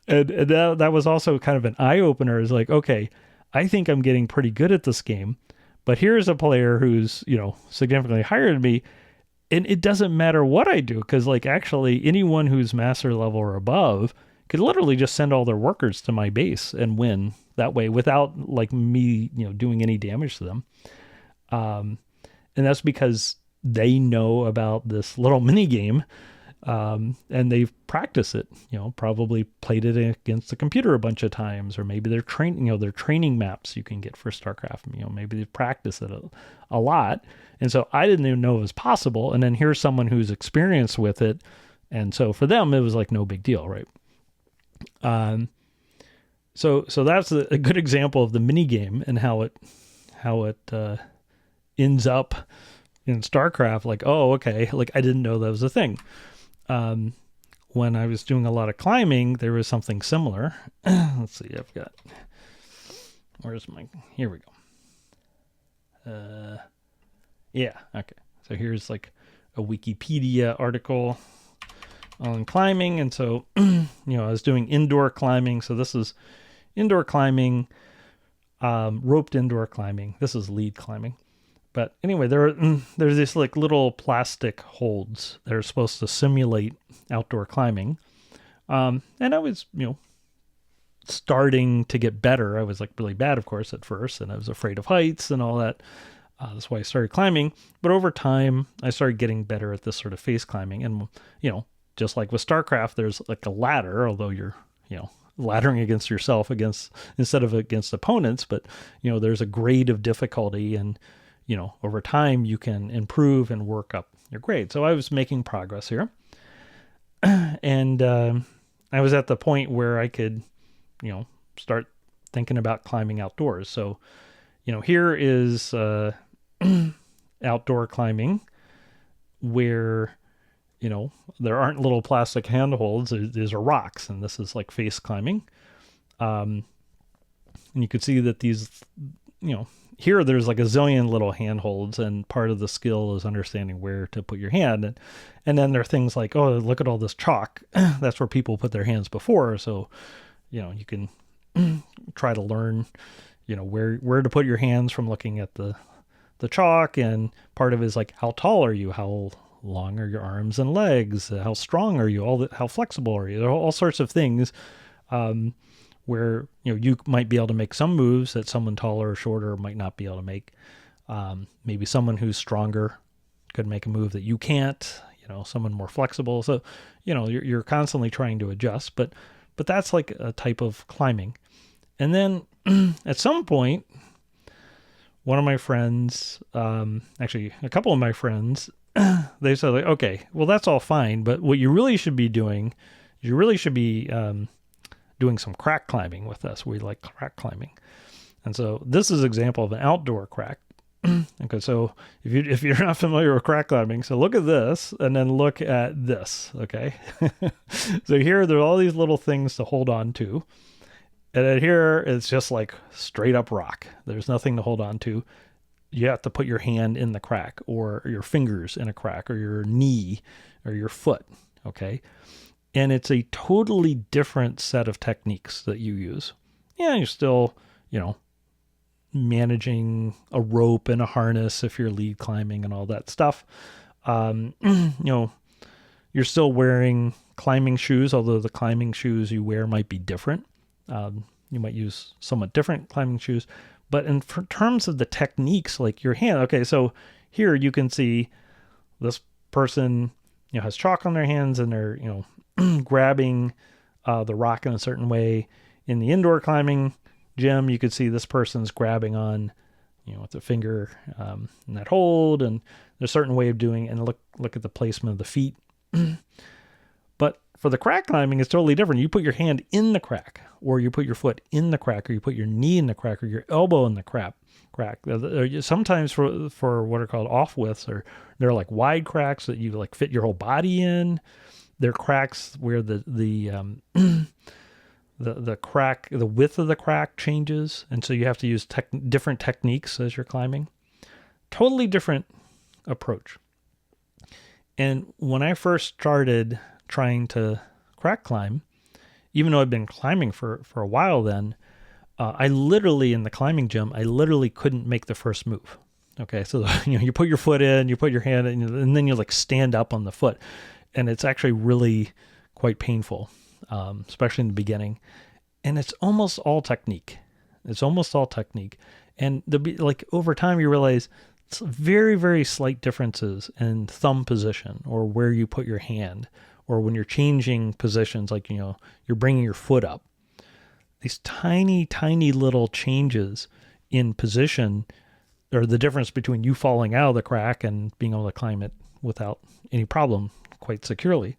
And that was also kind of an eye opener. Is like, okay, I think I'm getting pretty good at this game, but here's a player who's, significantly higher than me. And it doesn't matter what I do, because like actually anyone who's master level or above could literally just send all their workers to my base and win that way without like me, doing any damage to them. And that's because they know about this little mini game. And they've practiced it, probably played it against the computer a bunch of times, or maybe they're training maps you can get for StarCraft. Maybe they've practiced it a lot. And so I didn't even know it was possible. And then here's someone who's experienced with it. And so for them, it was like no big deal. Right. So that's a good example of the mini game and how it ends up in StarCraft. Like, oh, okay. Like I didn't know that was a thing. When I was doing a lot of climbing, there was something similar. Let's see, here we go. Yeah, okay. So here's like a Wikipedia article on climbing. And so, I was doing indoor climbing. So this is indoor climbing, roped indoor climbing. This is lead climbing. But anyway, there's these like little plastic holds that are supposed to simulate outdoor climbing. And I was, starting to get better. I was like really bad, of course, at first, and I was afraid of heights and all that. That's why I started climbing. But over time, I started getting better at this sort of face climbing. And, just like with StarCraft, there's like a ladder, although you're, laddering against yourself instead of against opponents. But, there's a grade of difficulty, and, over time you can improve and work up your grade. So I was making progress here. And I was at the point where I could, start thinking about climbing outdoors. So, here is outdoor climbing where, there aren't little plastic handholds. These are rocks, and this is like face climbing. And you could see that these, here there's like a zillion little handholds, and part of the skill is understanding where to put your hand. And then there are things like, oh, look at all this chalk. That's where people put their hands before. So, you can try to learn, where to put your hands from looking at the chalk. And part of it is like, how tall are you? How long are your arms and legs? How strong are you? How flexible are you? There are all sorts of things where you might be able to make some moves that someone taller or shorter might not be able to make. Maybe someone who's stronger could make a move that you can't. Someone more flexible. So you're constantly trying to adjust. But that's like a type of climbing. And then at some point, one of my friends, actually a couple of my friends, they said like, okay, well, that's all fine, but what you really should be doing, doing some crack climbing with us. We like crack climbing. And so this is an example of an outdoor crack. Okay, so if you're not familiar with crack climbing, so look at this and then look at this, okay? So here there are all these little things to hold on to. And then here it's just like straight up rock. There's nothing to hold on to. You have to put your hand in the crack, or your fingers in a crack, or your knee or your foot, okay? And it's a totally different set of techniques that you use. Yeah, you're still, managing a rope and a harness if you're lead climbing and all that stuff. You're still wearing climbing shoes, although the climbing shoes you wear might be different. You might use somewhat different climbing shoes. But in terms of the techniques, like your hand, okay, so here you can see this person, has chalk on their hands, and they're, grabbing the rock in a certain way. In the indoor climbing gym, you could see this person's grabbing on, with the finger in that hold, and there's a certain way of doing it, and look at the placement of the feet. But For the crack climbing, it's totally different. You put your hand in the crack, or you put your foot in the crack, or you put your knee in the crack, or your elbow in the crack. Sometimes for what are called off widths, or they're like wide cracks that you like fit your whole body in. They're cracks where the crack, the width of the crack changes, and so you have to use different techniques as you're climbing. Totally different approach. And when I first started trying to crack climb, even though I'd been climbing for a while then, I literally, in the climbing gym, I literally couldn't make the first move. Okay, so you put your foot in, you put your hand in, and then you like stand up on the foot. And it's actually really quite painful, especially in the beginning. And it's almost all technique. And like over time, you realize it's very, very slight differences in thumb position, or where you put your hand, or when you're changing positions, like, you're bringing your foot up. These tiny, tiny little changes in position are the difference between you falling out of the crack and being able to climb it without any problem quite securely.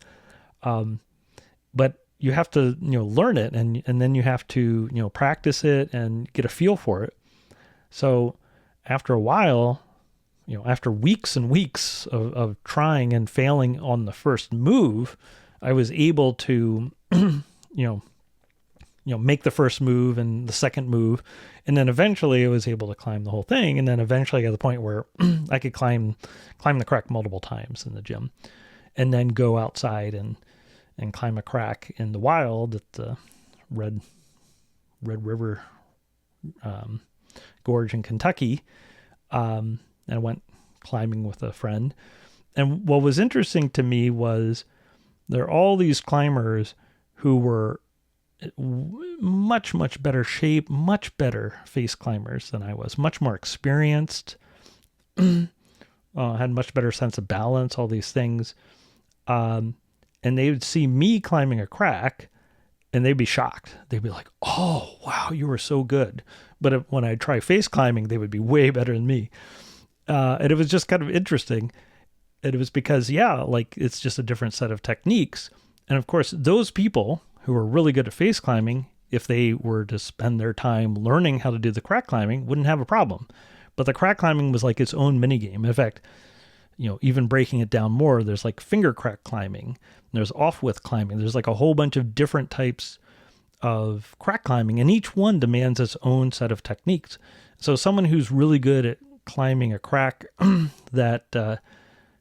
But you have to, learn it, and then you have to, practice it and get a feel for it. So after a while, after weeks and weeks of trying and failing on the first move, I was able to, make the first move and the second move. And then eventually I was able to climb the whole thing. And then eventually I got to the point where I could climb the crack multiple times in the gym, and then go outside and climb a crack in the wild at the Red River Gorge in Kentucky. And I went climbing with a friend. And what was interesting to me was there are all these climbers who were much, much better shape, much better face climbers than I was, much more experienced, had much better sense of balance, all these things. And they would see me climbing a crack and they'd be shocked. They'd be like, "Oh, wow, you were so good." But when I try face climbing, they would be way better than me. And it was just kind of interesting. And it was because, it's just a different set of techniques. And of course, those people who were really good at face climbing, if they were to spend their time learning how to do the crack climbing, wouldn't have a problem. But the crack climbing was like its own mini game. In fact, even breaking it down more, there's like finger crack climbing, there's off width climbing, there's like a whole bunch of different types of crack climbing, and each one demands its own set of techniques. So someone who's really good at climbing a crack that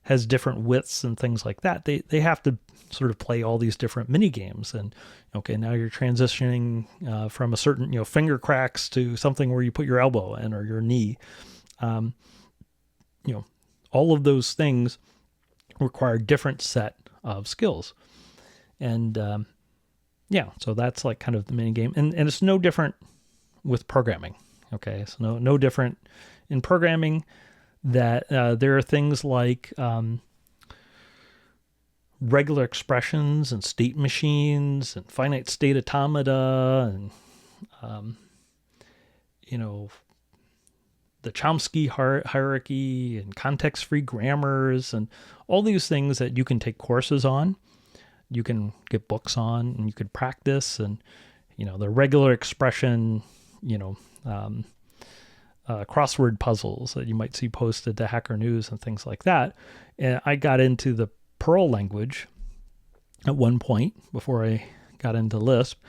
has different widths and things like that, they have to sort of play all these different mini games. And okay, now you're transitioning from a certain finger cracks to something where you put your elbow in, or your knee. All of those things require different set of skills. And so that's like kind of the mini game. And it's no different with programming. Okay, so no different in programming. That there are things like regular expressions and state machines and finite state automata and the Chomsky hierarchy and context-free grammars and all these things that you can take courses on, you can get books on, and you could practice. And the regular expression, crossword puzzles that you might see posted to Hacker News and things like that. And I got into the Perl language at one point before I got into Lisp,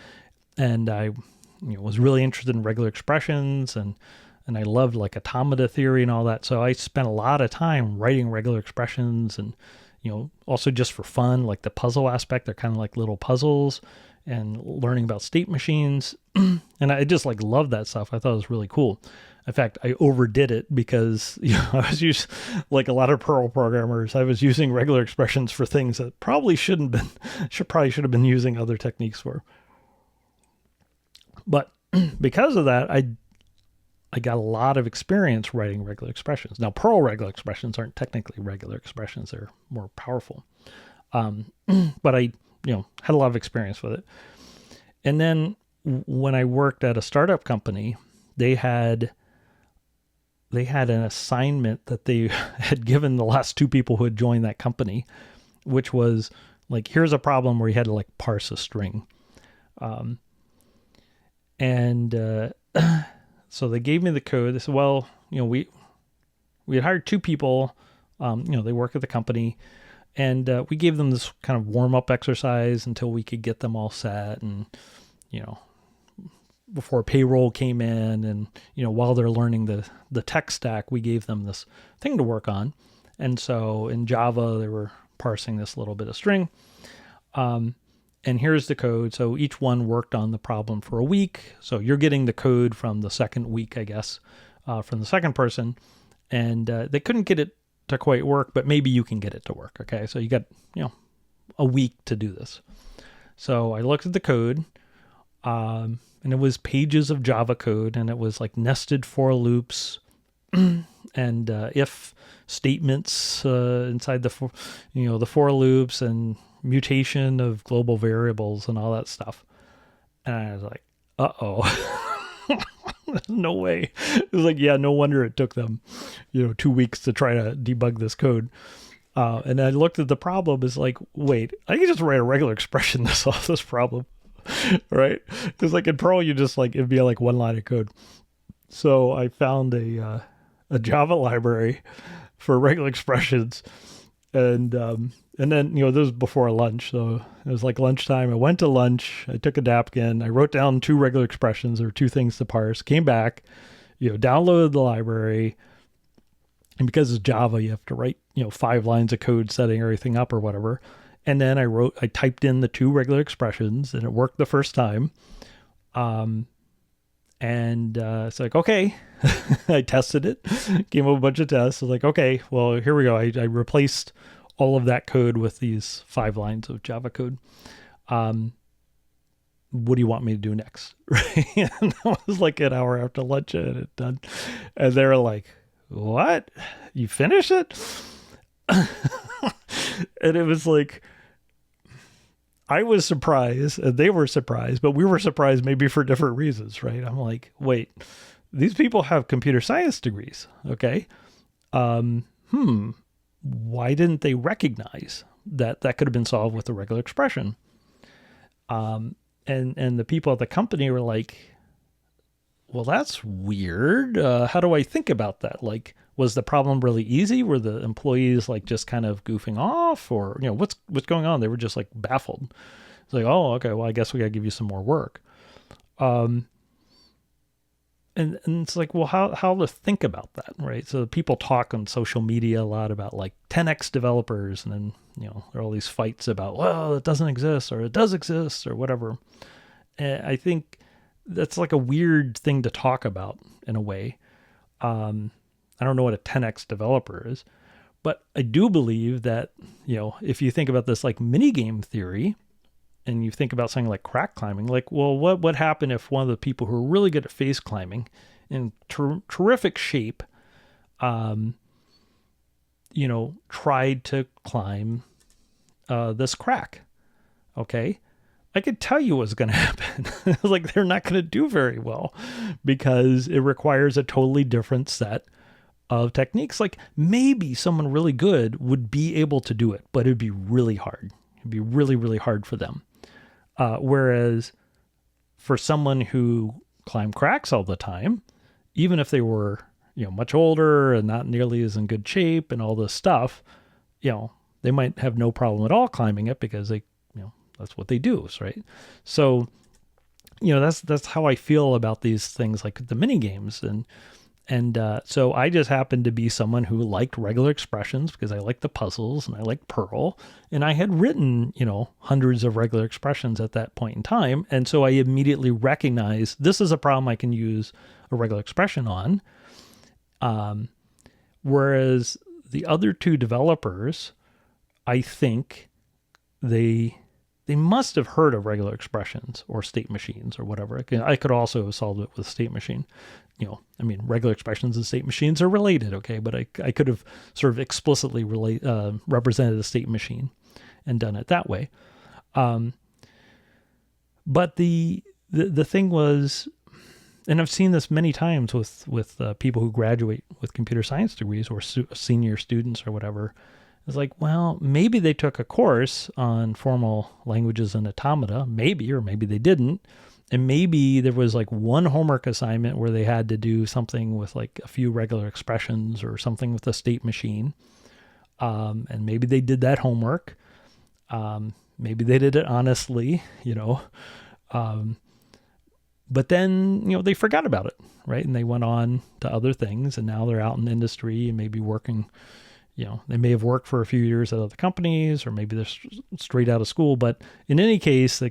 and I was really interested in regular expressions, and I loved like automata theory and all that. So I spent a lot of time writing regular expressions, and also just for fun, like the puzzle aspect. They're kind of like little puzzles, and learning about state machines. And I just like loved that stuff. I thought it was really cool. In fact, I overdid it because I was using, like a lot of Perl programmers, I was using regular expressions for things that probably should have been using other techniques for. But because of that, I got a lot of experience writing regular expressions. Now, Perl regular expressions aren't technically regular expressions; they're more powerful. But I, had a lot of experience with it. And then when I worked at a startup company, they had an assignment that they had given the last two people who had joined that company, which was Like, here's a problem where you had to like parse a string. Um, and so they gave me the code. They said, well, we had hired 2 people. They work at the company, and we gave them this kind of warm up exercise until we could get them all set, and before payroll came in, and while they're learning the tech stack, we gave them this thing to work on. And so in Java, they were parsing this little bit of string. And here's the code. So each one worked on the problem for a week. So you're getting the code from the second week, I guess, from the second person. And they couldn't get it to quite work, but maybe you can get it to work. Okay, so you got a week to do this. So I looked at the code, and it was pages of Java code, and it was like nested for loops and if statements inside the for loops, and mutation of global variables and all that stuff. And I was like, uh-oh. No way. It was like, yeah, no wonder it took them 2 weeks to try to debug this code. And I looked at the problem as like, wait, I can just write a regular expression to solve this problem. Right? Because like in Perl, you just like, it'd be like one line of code. So I found a Java library for regular expressions, and then this was before lunch, so it was like lunchtime. I went to lunch, I took a napkin, I wrote down 2 regular expressions, or 2 things to parse, came back, downloaded the library, and because it's Java, you have to write 5 lines of code setting everything up or whatever. And then I typed in the 2 regular expressions, and it worked the first time. And it's like, okay, I tested it, came up with a bunch of tests. I was like, okay, well, here we go. I replaced all of that code with these 5 lines of Java code. What do you want me to do next? Right? And that was like an hour after lunch, and it done. And they were like, what? You finished it? And it was like, I was surprised, and they were surprised, but we were surprised maybe for different reasons, right? I'm like, wait, these people have computer science degrees, okay? Why didn't they recognize that could have been solved with a regular expression? And the people at the company were like, well, that's weird. How do I think about that? Like, was the problem really easy? Were the employees like just kind of goofing off, or what's going on? They were just like baffled. It's like, oh, okay, well, I guess we gotta give you some more work. And it's like, well, how to think about that, right? So people talk on social media a lot about like 10x developers, and then there are all these fights about, well, it doesn't exist, or it does exist, or whatever. And I think that's like a weird thing to talk about in a way. I don't know what a 10x developer is, but I do believe that, if you think about this like mini game theory, and you think about something like crack climbing, like, well, what would happen if one of the people who are really good at face climbing in terrific shape, tried to climb this crack? Okay. I could tell you what's going to happen. Like, they're not going to do very well, because it requires a totally different set of techniques. Like, maybe someone really good would be able to do it, but it'd be really hard. It'd be really, really hard for them. Whereas for someone who climbed cracks all the time, even if they were, much older and not nearly as in good shape and all this stuff, they might have no problem at all climbing it, because they, that's what they do, right? So, that's how I feel about these things, like the mini games. And so I just happened to be someone who liked regular expressions, because I liked the puzzles and I liked Perl, and I had written, hundreds of regular expressions at that point in time. And so I immediately recognized this is a problem I can use a regular expression on. Whereas the other 2 developers, I think they must have heard of regular expressions or state machines or whatever. I could also have solved it with state machine. Regular expressions and state machines are related, okay? But I could have sort of explicitly represented a state machine and done it that way. But the thing was, and I've seen this many times with people who graduate with computer science degrees, or senior students or whatever, It's like, well, maybe they took a course on formal languages and automata, maybe, or maybe they didn't. And maybe there was like one homework assignment where they had to do something with like a few regular expressions or something with a state machine. And maybe they did that homework. Maybe they did it honestly, but then, they forgot about it, right? And they went on to other things, and now they're out in industry and maybe working, they may have worked for a few years at other companies, or maybe they're straight out of school. But in any case,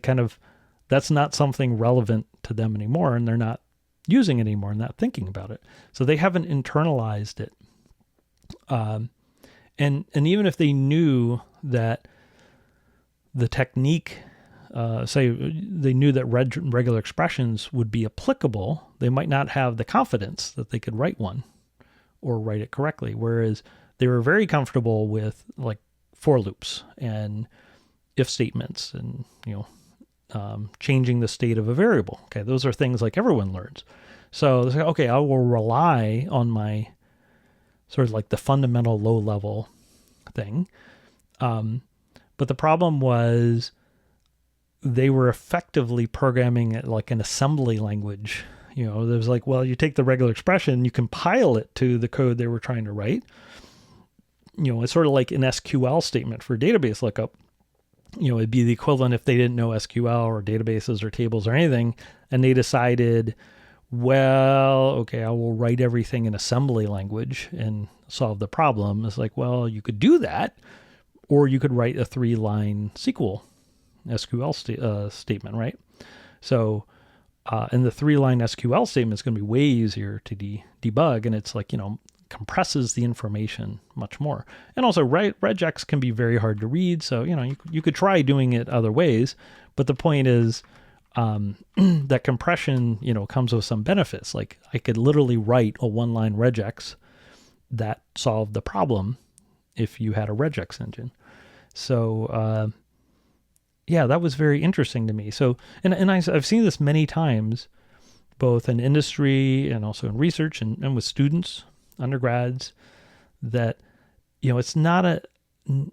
that's not something relevant to them anymore, and they're not using it anymore and not thinking about it. So they haven't internalized it. And even if they knew that the technique, say they knew that regular expressions would be applicable, they might not have the confidence that they could write one or write it correctly. Whereas they were very comfortable with like for loops and if statements and, changing the state of a variable. Okay, those are things like everyone learns. So they say, okay, I will rely on my sort of like the fundamental low level thing. But the problem was they were effectively programming it like an assembly language. There's like, well, you take the regular expression, you compile it to the code they were trying to write. It's sort of like an SQL statement for database lookup. It'd be the equivalent if they didn't know SQL or databases or tables or anything, and they decided, well, okay, I will write everything in assembly language and solve the problem. It's like, well, you could do that, or you could write a 3-line SQL statement, right? So, and the 3-line SQL statement is going to be way easier to debug, and it's like, compresses the information much more. And also regex can be very hard to read. So, you could try doing it other ways, but the point is, that compression, comes with some benefits. Like I could literally write a 1-line regex that solved the problem if you had a regex engine. So, that was very interesting to me. So, and I've seen this many times, both in industry and also in research and with students, undergrads, that, it's not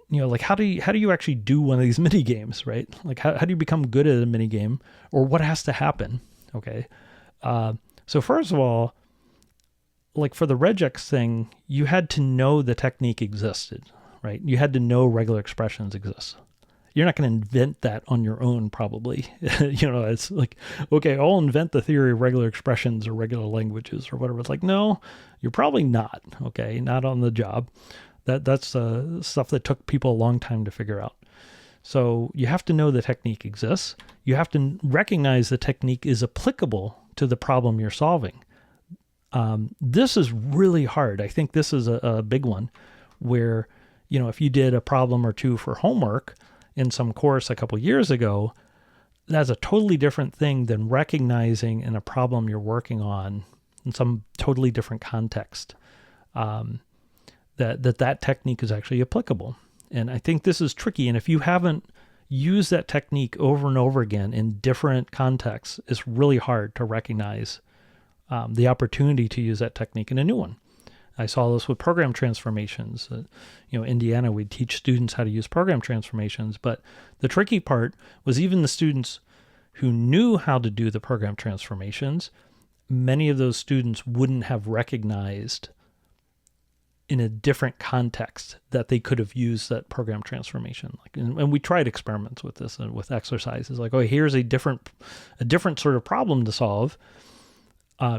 like how do you actually do one of these mini games, right? Like how do you become good at a mini game, or what has to happen? Okay. So first of all, like for the regex thing, you had to know the technique existed, right? You had to know regular expressions exist. You're not going to invent that on your own, probably. It's like, okay, I'll invent the theory of regular expressions or regular languages or whatever. It's like, no, you're probably not. Okay, not on the job. That's stuff that took people a long time to figure out. So you have to know the technique exists. You have to recognize the technique is applicable to the problem you're solving. This is really hard. I think this is a big one where, if you did a problem or two for homework in some course a couple years ago, that's a totally different thing than recognizing in a problem you're working on in some totally different context, that technique is actually applicable. And I think this is tricky. And if you haven't used that technique over and over again in different contexts, it's really hard to recognize the opportunity to use that technique in a new one. I saw this with program transformations. Indiana, we'd teach students how to use program transformations, but the tricky part was even the students who knew how to do the program transformations, many of those students wouldn't have recognized in a different context that they could have used that program transformation. And we tried experiments with this and with exercises like, oh, here's a different sort of problem to solve.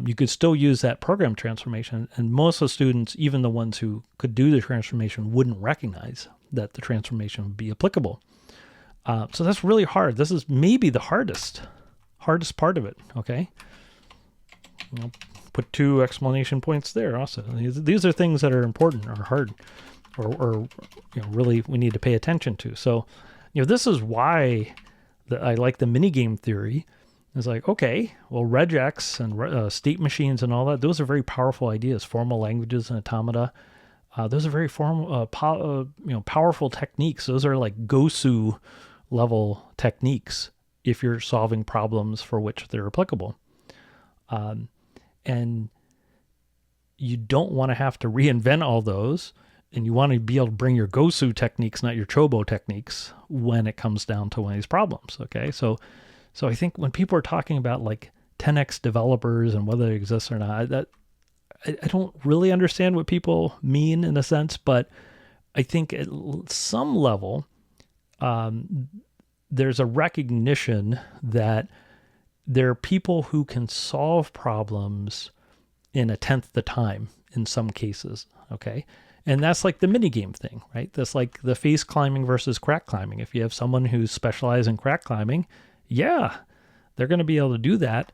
You could still use that program transformation, and most of the students, even the ones who could do the transformation, wouldn't recognize that the transformation would be applicable. So that's really hard. This is maybe the hardest part of it. Okay, I'll put 2 exclamation points there. Also, these are things that are important or hard, or really we need to pay attention to. So, this is why I like the minigame theory. It's like, okay, well, regex and state machines and all that, those are very powerful ideas. Formal languages and automata, those are very powerful techniques. Those are like Gosu level techniques if you're solving problems for which they're applicable. And you don't want to have to reinvent all those. and you want to be able to bring your Gosu techniques, not your Chobo techniques, when it comes down to one of these problems. Okay, so I think when people are talking about like 10x developers and whether they exist or not, that I don't really understand what people mean in a sense, but I think at some level, there's a recognition that there are people who can solve problems in a tenth the time in some cases. Okay. And that's like the minigame thing, right? That's like the face climbing versus crack climbing. If you have someone who's specialized in crack climbing, yeah, they're going to be able to do that.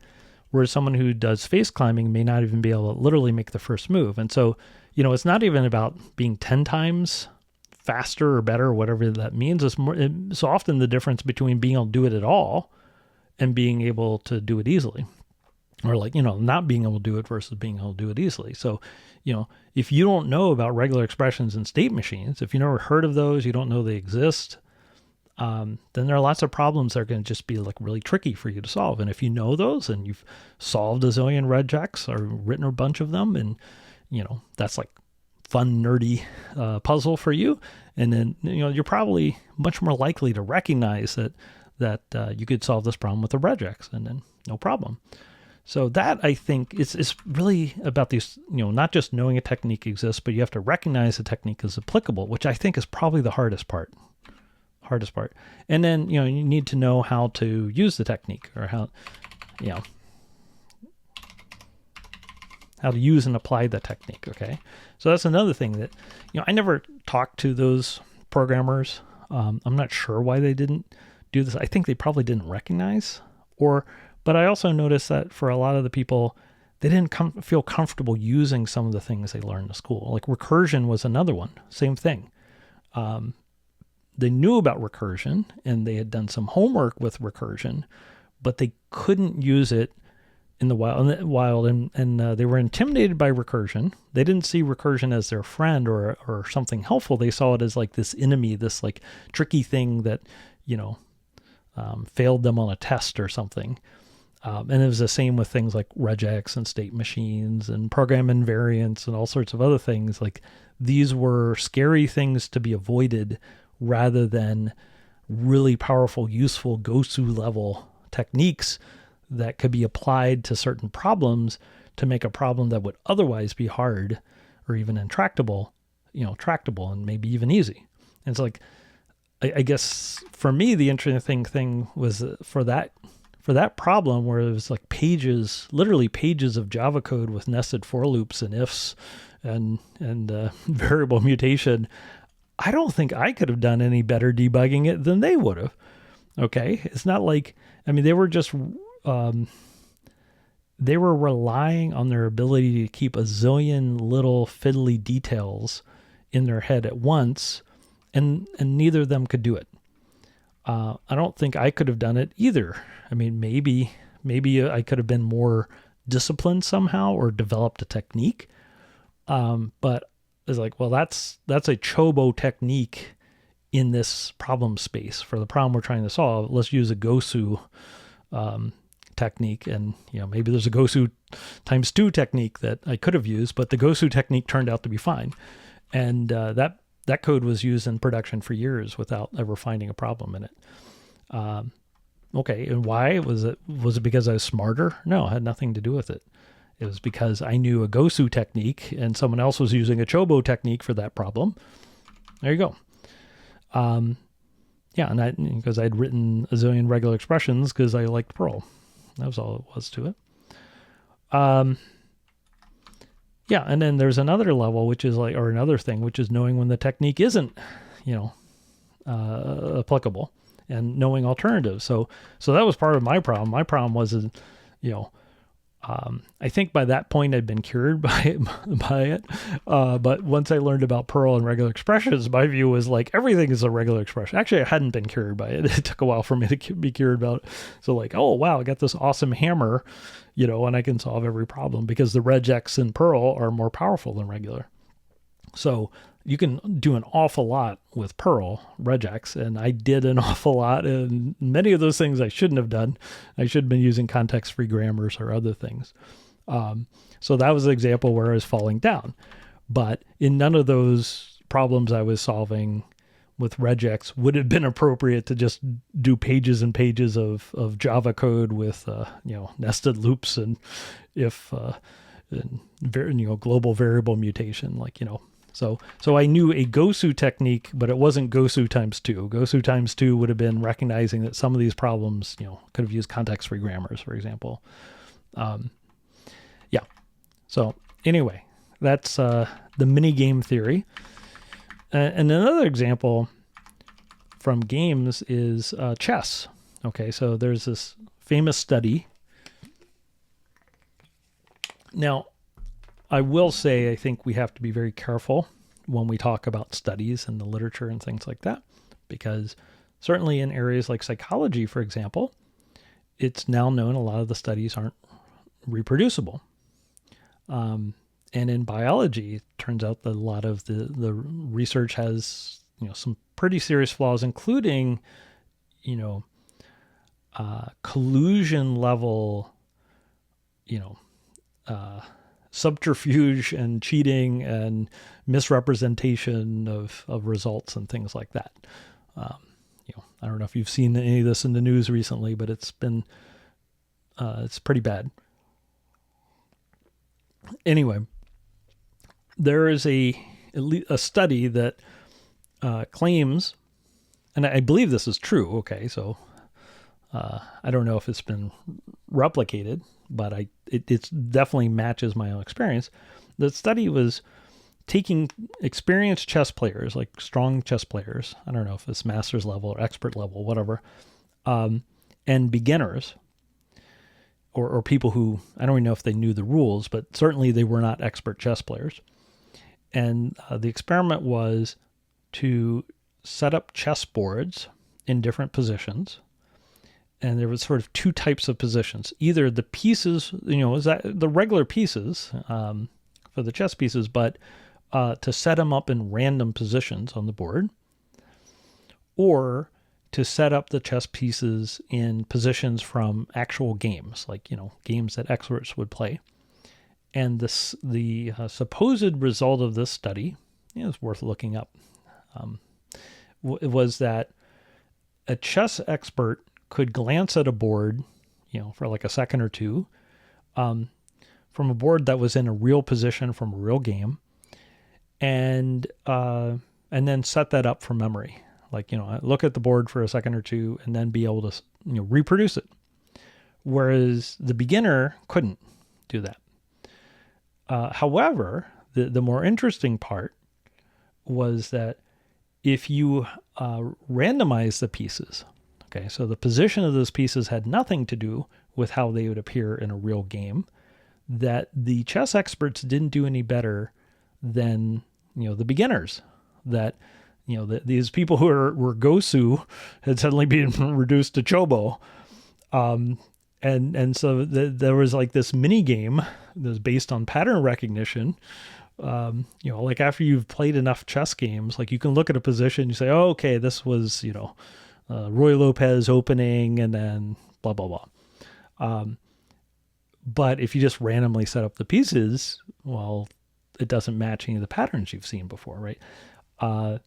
Whereas someone who does face climbing may not even be able to literally make the first move. And so, it's not even about being 10 times faster or better or whatever that means. It's often the difference between being able to do it at all and being able to do it easily. Or like, not being able to do it versus being able to do it easily. So, if you don't know about regular expressions and state machines, if you never heard of those, you don't know they exist, then there are lots of problems that are going to just be like really tricky for you to solve. And if you know those and you've solved a zillion regex or written a bunch of them, and, that's like fun, nerdy puzzle for you. And then, you're probably much more likely to recognize that you could solve this problem with a regex, and then no problem. So that, I think, is really about these, not just knowing a technique exists, but you have to recognize the technique is applicable, which I think is probably the hardest part. And then, you need to know how to use the technique, or how to use and apply the technique. Okay. So that's another thing that, I never talked to those programmers. I'm not sure why they didn't do this. I think they probably didn't recognize, but I also noticed that for a lot of the people, they didn't feel comfortable using some of the things they learned in school. Like recursion was another one, same thing. They knew about recursion and they had done some homework with recursion, but they couldn't use it in the wild, and they were intimidated by recursion. They didn't see recursion as their friend or something helpful. They saw it as like this enemy, this like tricky thing that, failed them on a test or something. And it was the same with things like regex and state machines and program invariants and all sorts of other things. Like these were scary things to be avoided rather than really powerful, useful Gosu level techniques that could be applied to certain problems to make a problem that would otherwise be hard or even intractable, tractable and maybe even easy. And it's like, I guess for me, the interesting thing was for that problem where it was like literally pages of Java code with nested for loops and ifs and variable mutation. I don't think I could have done any better debugging it than they would have. Okay. It's not like, they were just, they were relying on their ability to keep a zillion little fiddly details in their head at once, and neither of them could do it. I don't think I could have done it either. Maybe I could have been more disciplined somehow or developed a technique. But it's like, well, that's a Chobo technique in this problem space. For the problem we're trying to solve, let's use a Gosu technique. And, maybe there's a Gosu times 2 technique that I could have used, but the Gosu technique turned out to be fine. And that code was used in production for years without ever finding a problem in it. Okay, and why? Was it because I was smarter? No, it had nothing to do with it. It was because I knew a Gosu technique and someone else was using a Chobo technique for that problem. There you go. And because I'd written a zillion regular expressions because I liked Perl. That was all it was to it. And then there's another level, which is another thing, which is knowing when the technique isn't, applicable and knowing alternatives. So that was part of my problem. My problem was, I think by that point I'd been cured by it. But once I learned about Perl and regular expressions, my view was like, everything is a regular expression. Actually, I hadn't been cured by it. It took a while for me to be cured about it. So like, oh, wow, I got this awesome hammer, and I can solve every problem because the regex in Perl are more powerful than regular. So you can do an awful lot with Perl regex, and I did an awful lot, and many of those things I shouldn't have done. I should have been using context-free grammars or other things. So that was an example where I was falling down. But in none of those problems I was solving with regex would have been appropriate to just do pages and pages of Java code with nested loops and if global variable mutation, So I knew a Gosu technique, but it wasn't Gosu times 2. Gosu times 2 would have been recognizing that some of these problems, could have used context-free grammars, for example. So anyway, that's the mini game theory. And another example from games is chess. Okay, so there's this famous study. Now, I will say I think we have to be very careful when we talk about studies and the literature and things like that, because certainly in areas like psychology, for example, it's now known a lot of the studies aren't reproducible. And in biology, it turns out that a lot of the research has, some pretty serious flaws, including, collusion level, subterfuge and cheating and misrepresentation of results and things like that. I don't know if you've seen any of this in the news recently, but it's pretty bad. Anyway, there is a study that claims, and I believe this is true. Okay, so I don't know if it's been replicated, but it definitely matches my own experience. The study was taking experienced chess players, like strong chess players. I don't know if it's master's level or expert level, whatever, and beginners. Or people who, I don't even know if they knew the rules, but certainly they were not expert chess players. And the experiment was to set up chess boards in different positions. And there was sort of 2 types of positions. Either the pieces, is that the regular pieces for the chess pieces, but to set them up in random positions on the board, or to set up the chess pieces in positions from actual games, like, games that experts would play. And the supposed result of this study, is worth looking up, was that a chess expert could glance at a board, for like a second or two, from a board that was in a real position from a real game, and then set that up from memory. Like, look at the board for a second or two and then be able to, reproduce it. Whereas the beginner couldn't do that. However, the more interesting part was that if you randomize the pieces, okay, so the position of those pieces had nothing to do with how they would appear in a real game, that the chess experts didn't do any better than, the beginners. That these people who were Gosu had suddenly been reduced to Chobo. And so there was like this mini game that was based on pattern recognition. Like after you've played enough chess games, like you can look at a position, you say, oh, okay, this was, Roy Lopez opening and then blah, blah, blah. But if you just randomly set up the pieces, well, it doesn't match any of the patterns you've seen before, right?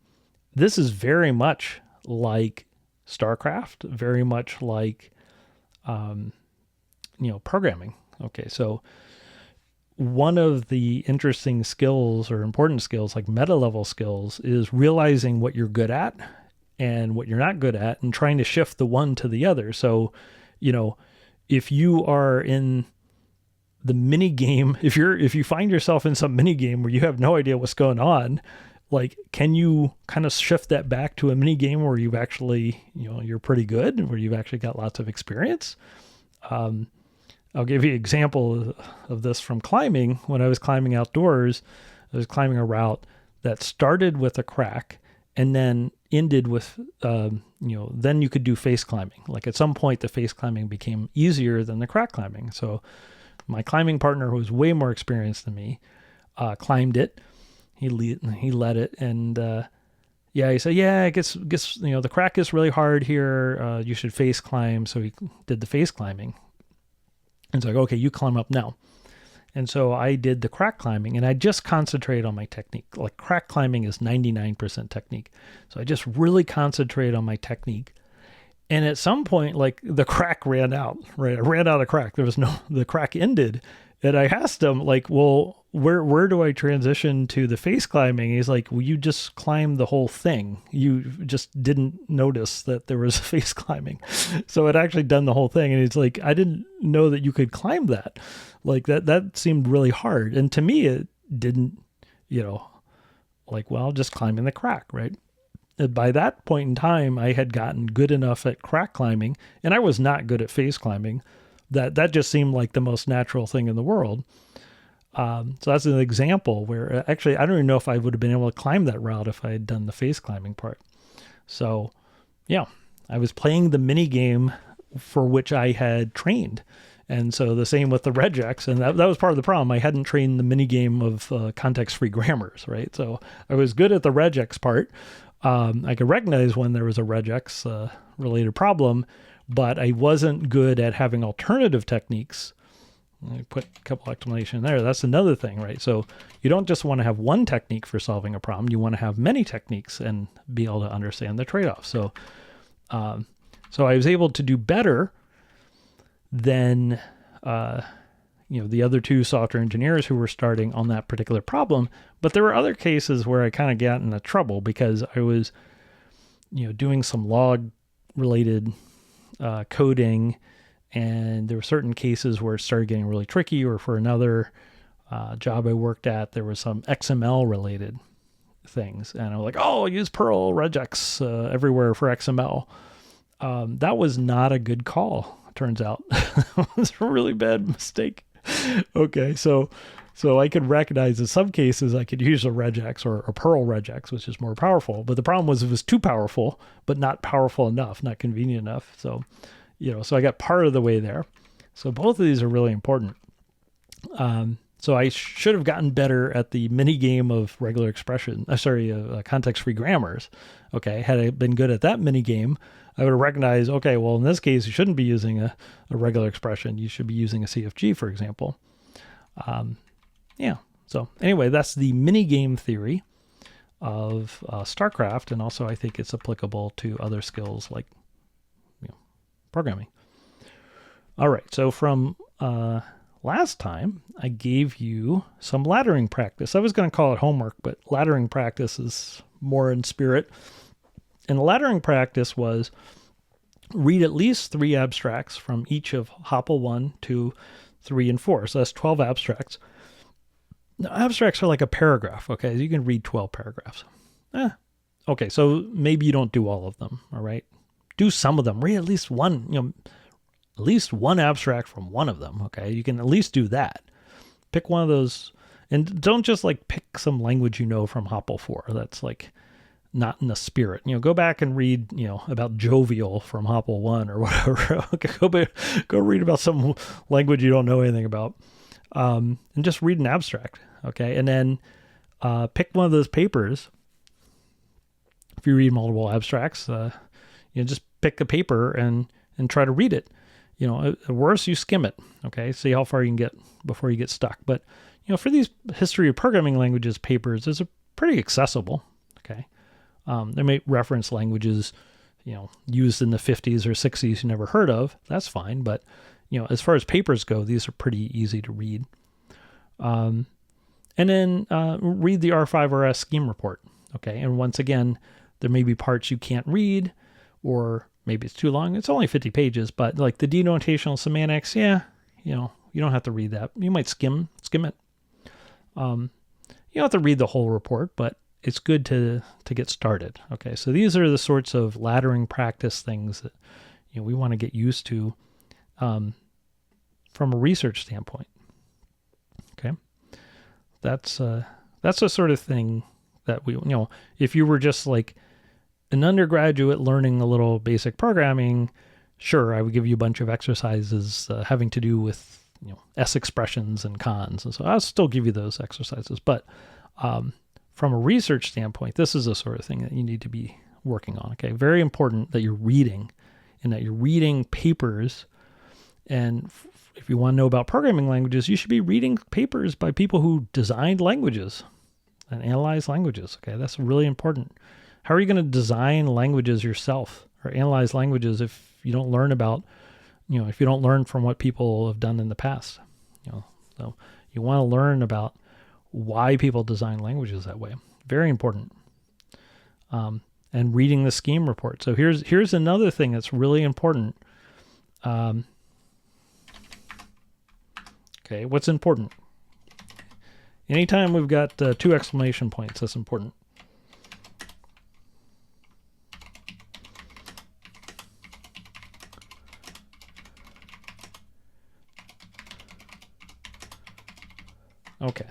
This is very much like StarCraft, very much like, programming. Okay, so one of the interesting skills or important skills, like meta-level skills, is realizing what you're good at and what you're not good at and trying to shift the one to the other. So, if you are in the mini game, if you find yourself in some mini game where you have no idea what's going on, like, can you kind of shift that back to a mini game where you've actually, you're pretty good, where you've actually got lots of experience? I'll give you an example of this from climbing. When I was climbing outdoors, I was climbing a route that started with a crack and then ended with, then you could do face climbing. Like at some point, the face climbing became easier than the crack climbing. So my climbing partner, who was way more experienced than me, climbed it. He led it, and he said, I guess the crack is really hard here. You should face climb. So he did the face climbing. And it's like, okay, you climb up now. And so I did the crack climbing, and I just concentrated on my technique. Like, crack climbing is 99% technique. So I just really concentrated on my technique. And at some point, like, the crack ran out, right? I ran out of crack. The crack ended. And I asked him, like, well, where do I transition to the face climbing? He's like, well, you just climbed the whole thing. You just didn't notice that there was face climbing. So I'd actually done the whole thing. And he's like, I didn't know that you could climb that. Like, that seemed really hard. And to me, it didn't, like, well, just climbing the crack, right? By that point in time, I had gotten good enough at crack climbing, and I was not good at face climbing. That just seemed like the most natural thing in the world. So that's an example where actually I don't even know if I would have been able to climb that route if I had done the face climbing part. So yeah, I was playing the mini game for which I had trained. And so the same with the regex, and that was part of the problem. I hadn't trained the mini game of context-free grammars, right? So I was good at the regex part. I could recognize when there was a regex related problem, but I wasn't good at having alternative techniques. I put a couple exclamation there. That's another thing, right? So you don't just want to have one technique for solving a problem. You want to have many techniques and be able to understand the trade-off. So I was able to do better than the other two software engineers who were starting on that particular problem. But there were other cases where I kind of got into trouble because I was, doing some log-related coding, and there were certain cases where it started getting really tricky. Or for another job I worked at, there was some XML-related things, and I was like, "Oh, use Perl regex everywhere for XML." That was not a good call. Turns out, it was a really bad mistake. Okay, so I could recognize in some cases I could use a regex or a Perl regex, which is more powerful. But the problem was it was too powerful, but not powerful enough, not convenient enough. So, so I got part of the way there. So both of these are really important. So I should have gotten better at the mini game of regular expression. Context-free grammars. Okay, had I been good at that mini game, I would have recognized, okay, well, in this case, you shouldn't be using a regular expression. You should be using a CFG, for example. So anyway, that's the mini game theory of StarCraft, and also I think it's applicable to other skills like programming. All right, so from last time, I gave you some laddering practice. I was going to call it homework, but laddering practice is more in spirit. And the laddering practice was read at least 3 abstracts from each of POPL 1, 2, 3, and 4. So that's 12 abstracts. Now, abstracts are like a paragraph, okay? You can read 12 paragraphs. Okay, so maybe you don't do all of them, all right? Do some of them. Read at least one, at least one abstract from one of them, okay? You can at least do that. Pick one of those, and don't just like pick some language from POPL 4. That's like not in the spirit. Go back and read, about jovial from POPL 1 or whatever. Okay, go read about some language you don't know anything about, and just read an abstract, okay? And then pick one of those papers. If you read multiple abstracts, just pick a paper and try to read it. At worst, you skim it, okay? See how far you can get before you get stuck. But, for these history of programming languages papers, it's pretty accessible, okay? They may reference languages, used in the 50s or 60s you never heard of. That's fine. But, as far as papers go, these are pretty easy to read. And then read the R5RS scheme report. Okay. And once again, there may be parts you can't read, or maybe it's too long. It's only 50 pages, but like the denotational semantics, you don't have to read that. You might skim it. You don't have to read the whole report, but it's good to get started. Okay, so these are the sorts of laddering practice things that we want to get used to from a research standpoint. Okay, that's the sort of thing that we if you were just like an undergraduate learning a little basic programming, sure, I would give you a bunch of exercises having to do with S expressions and cons, and so I'll still give you those exercises, but from a research standpoint, this is the sort of thing that you need to be working on. Okay, very important that you're reading, and that you're reading papers. And if you want to know about programming languages, you should be reading papers by people who designed languages and analyze languages. Okay, that's really important. How are you going to design languages yourself or analyze languages if you don't learn about, if you don't learn from what people have done in the past? So you want to learn about why people design languages that way. Very important. And reading the scheme report. So here's another thing that's really important. Okay, what's important? Anytime we've got 2 exclamation points, that's important. Okay.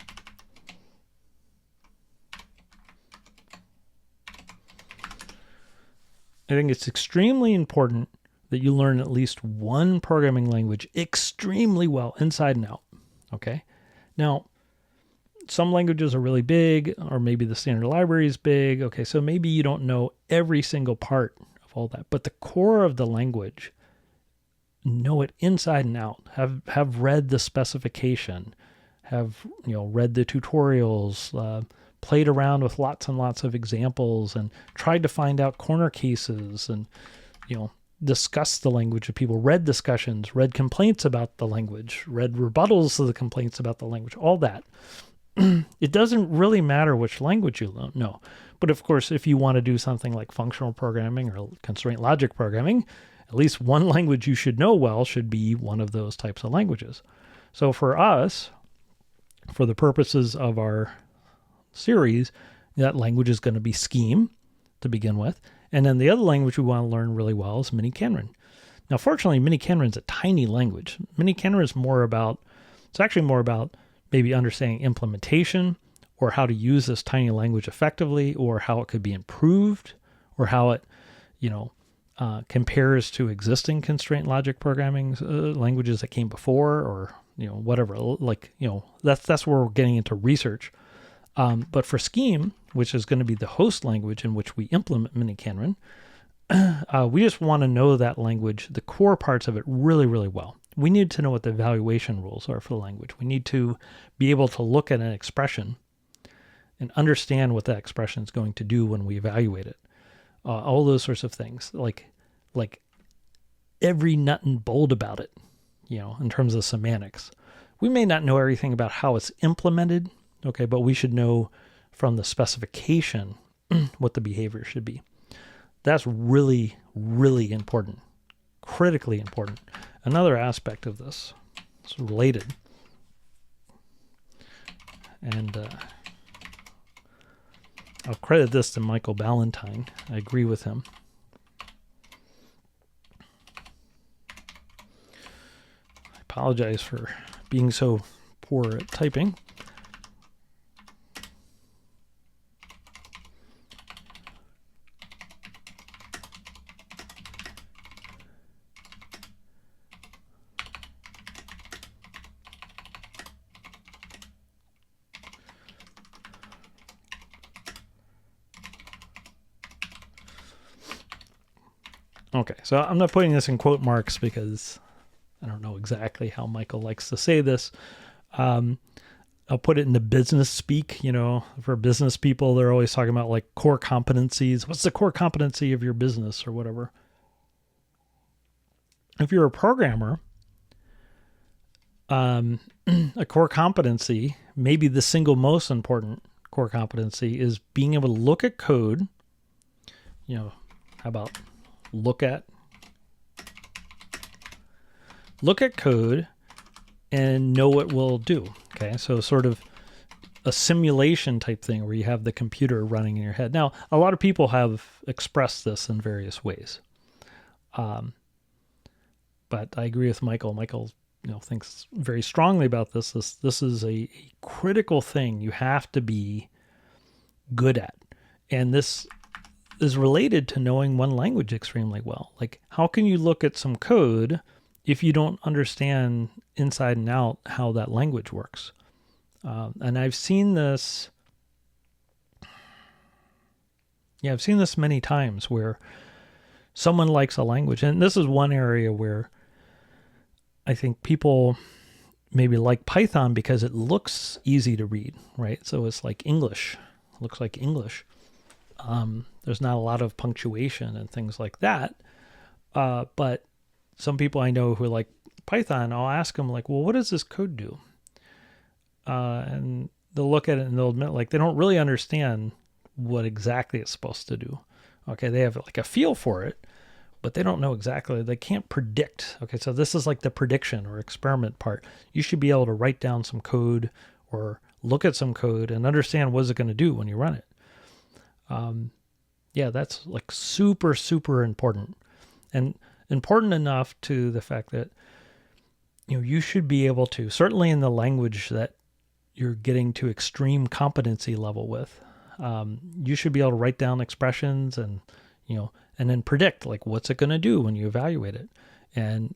I think it's extremely important that you learn at least one programming language extremely well, inside and out. Okay. Now, some languages are really big, or maybe the standard library is big. Okay, so maybe you don't know every single part of all that, but the core of the language, know it inside and out. Have read the specification, have read the tutorials, played around with lots and lots of examples, and tried to find out corner cases, and discussed the language with people, read discussions, read complaints about the language, read rebuttals to the complaints about the language, all that. It doesn't really matter which language you know. But of course, if you want to do something like functional programming or constraint logic programming, at least one language you should know well should be one of those types of languages. So for us, for the purposes of our series, that language is going to be Scheme to begin with. And then the other language we want to learn really well is miniKanren. Now, fortunately, miniKanren is a tiny language. miniKanren is it's actually more about maybe understanding implementation, or how to use this tiny language effectively, or how it could be improved, or how it, compares to existing constraint logic programming languages that came before, or whatever. That's where we're getting into research. But for Scheme, which is going to be the host language in which we implement miniKanren, we just want to know that language, the core parts of it, really, really well. We need to know what the evaluation rules are for the language. We need to be able to look at an expression and understand what that expression is going to do when we evaluate it. All those sorts of things, like every nut and bolt about it, in terms of semantics. We may not know everything about how it's implemented, okay, but we should know from the specification what the behavior should be. That's really, really important, critically important. Another aspect of this is related, and I'll credit this to Michael Ballantyne. I agree with him. I apologize for being so poor at typing. Okay, so I'm not putting this in quote marks because I don't know exactly how Michael likes to say this. I'll put it in the business speak. For business people, they're always talking about like core competencies. What's the core competency of your business or whatever? If you're a programmer, a core competency, maybe the single most important core competency, is being able to look at code. How about look at code and know what we'll do. Okay, so sort of a simulation type thing where you have the computer running in your head. Now, a lot of people have expressed this in various ways, but I agree with Michael. Michael, thinks very strongly about this. This is a critical thing you have to be good at, and this is related to knowing one language extremely well. Like, how can you look at some code if you don't understand inside and out how that language works? And I've seen this. Yeah, I've seen this many times where someone likes a language, and this is one area where I think people maybe like Python because it looks easy to read, right? So it's like English, looks like English. There's not a lot of punctuation and things like that. But some people I know who like Python, I'll ask them like, well, what does this code do? And they'll look at it and they'll admit like they don't really understand what exactly it's supposed to do. Okay, they have like a feel for it, but they don't know exactly. They can't predict. Okay, so this is like the prediction or experiment part. You should be able to write down some code or look at some code and understand what is it going to do when you run it. Yeah, that's like super, super important. And important enough to the fact that you should be able to, certainly in the language that you're getting to extreme competency level with, you should be able to write down expressions and then predict like what's it going to do when you evaluate it. And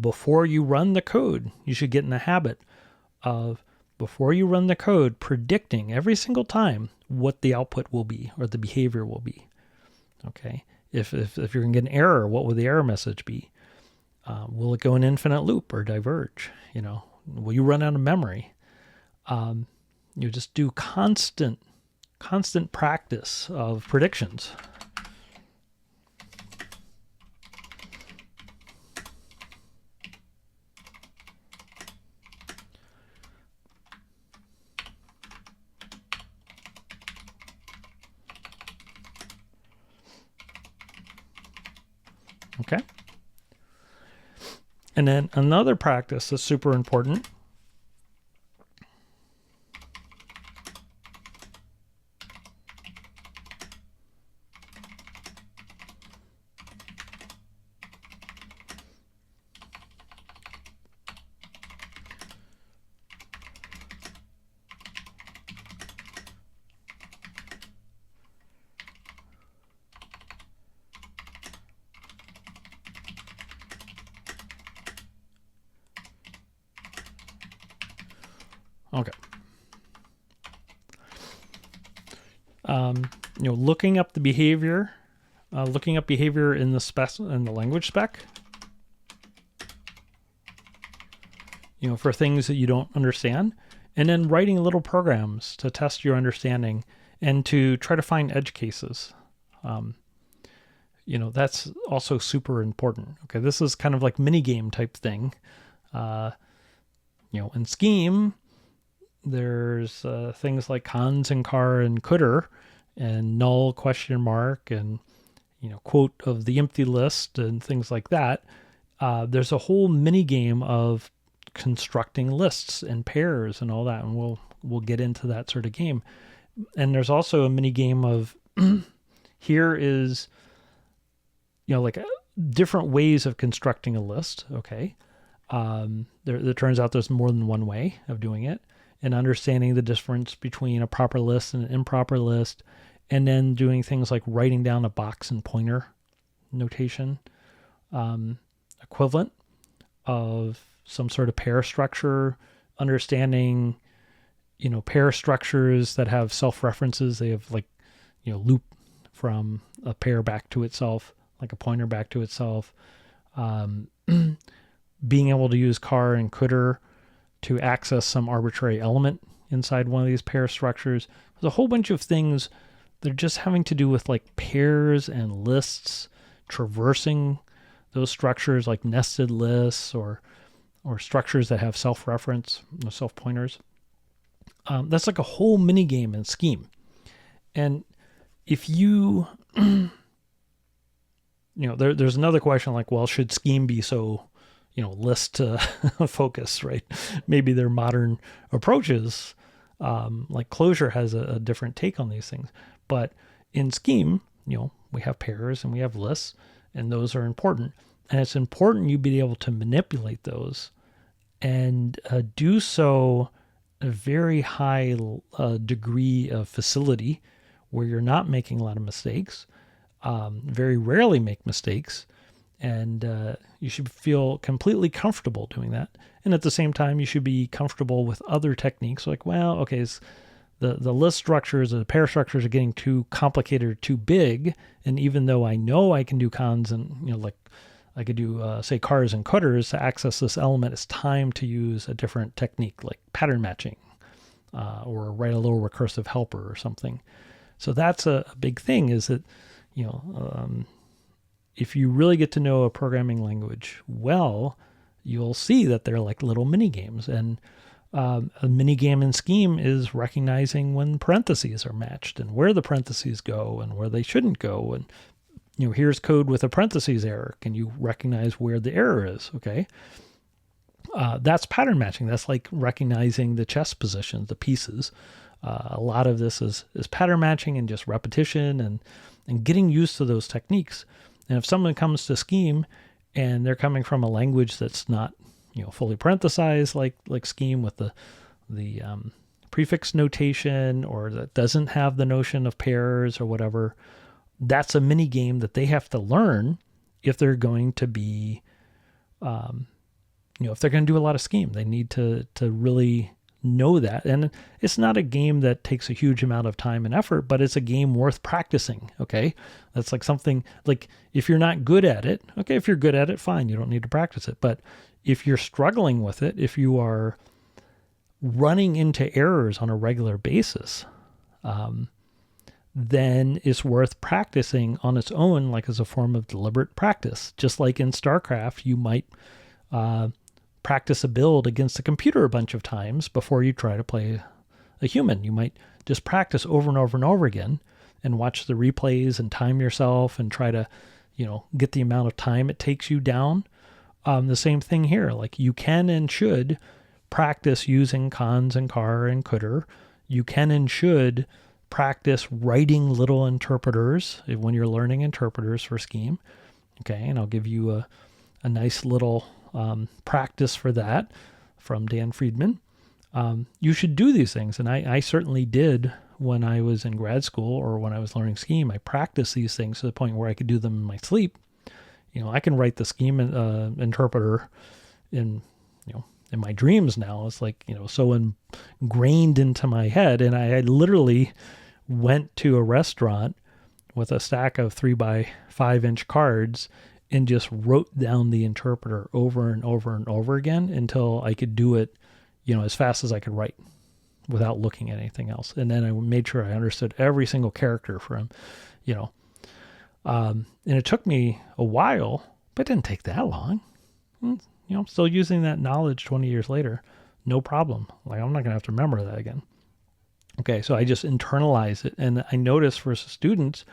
before you run the code, you should get in the habit of, before you run the code, predicting every single time what the output will be or the behavior will be. Okay, if you're going to get an error, what will the error message be? Will it go in infinite loop or diverge? Will you run out of memory? You just do constant practice of predictions. Okay. And then another practice that's super important Okay. Looking up the behavior, in the language spec. For things that you don't understand, and then writing little programs to test your understanding and to try to find edge cases. That's also super important. Okay, this is kind of like mini game type thing. In Scheme, there's things like cons and car and cooter and null question mark and quote of the empty list and things like that. There's a whole mini game of constructing lists and pairs and all that, and we'll get into that sort of game. And there's also a mini game of here is like different ways of constructing a list. Okay, there turns out there's more than one way of doing it, and understanding the difference between a proper list and an improper list, and then doing things like writing down a box and pointer notation equivalent of some sort of pair structure, understanding, pair structures that have self-references. They have like, loop from a pair back to itself, like a pointer back to itself. Being able to use car and cooter to access some arbitrary element inside one of these pair structures. There's a whole bunch of things that are just having to do with like pairs and lists, traversing those structures like nested lists or structures that have self-reference, self-pointers. That's like a whole mini game in Scheme. And if you, there's another question like, well, should Scheme be so, list focus, right? Maybe their modern approaches, like Clojure has a different take on these things. But in Scheme, we have pairs and we have lists, and those are important. And it's important you be able to manipulate those and do so a very high degree of facility where you're not making a lot of mistakes, very rarely make mistakes, and you should feel completely comfortable doing that. And at the same time, you should be comfortable with other techniques like, well, okay, the list structures, the pair structures are getting too complicated or too big, and even though I know I can do cons and like I could do, say, cars and cutters. To access this element, it's time to use a different technique like pattern matching, or write a little recursive helper or something. So that's a big thing, is that, if you really get to know a programming language well, you'll see that they're like little mini games. And a mini game in Scheme is recognizing when parentheses are matched and where the parentheses go and where they shouldn't go. And, here's code with a parentheses error. Can you recognize where the error is? Okay. That's pattern matching. That's like recognizing the chess positions, the pieces. A lot of this is pattern matching and just repetition and getting used to those techniques. And if someone comes to Scheme and they're coming from a language that's not, fully parenthesized like Scheme with the prefix notation, or that doesn't have the notion of pairs or whatever, that's a mini game that they have to learn if they're going to be, if they're going to do a lot of Scheme. They need to really know that. And it's not a game that takes a huge amount of time and effort, but it's a game worth practicing. Okay. That's like something like, if you're not good at it, okay, if you're good at it, fine, you don't need to practice it. But if you're struggling with it, if you are running into errors on a regular basis, then it's worth practicing on its own, like as a form of deliberate practice. Just like in StarCraft, you might practice a build against a computer a bunch of times before you try to play a human. You might just practice over and over and over again and watch the replays and time yourself and try to, get the amount of time it takes you down. The same thing here. Like, you can and should practice using cons and car and coulter. You can and should practice writing little interpreters when you're learning interpreters for Scheme. Okay, and I'll give you a nice little practice for that from Dan Friedman. You should do these things, and I certainly did when I was in grad school or when I was learning Scheme. I practiced these things to the point where I could do them in my sleep. I can write the Scheme interpreter in my dreams now. It's like, so ingrained into my head. And I literally went to a restaurant with a stack of 3x5 inch cards and just wrote down the interpreter over and over and over again until I could do it, as fast as I could write without looking at anything else. And then I made sure I understood every single character for him, and it took me a while, but it didn't take that long. I'm still using that knowledge 20 years later. No problem. Like, I'm not going to have to remember that again. Okay, so I just internalize it. And I notice for students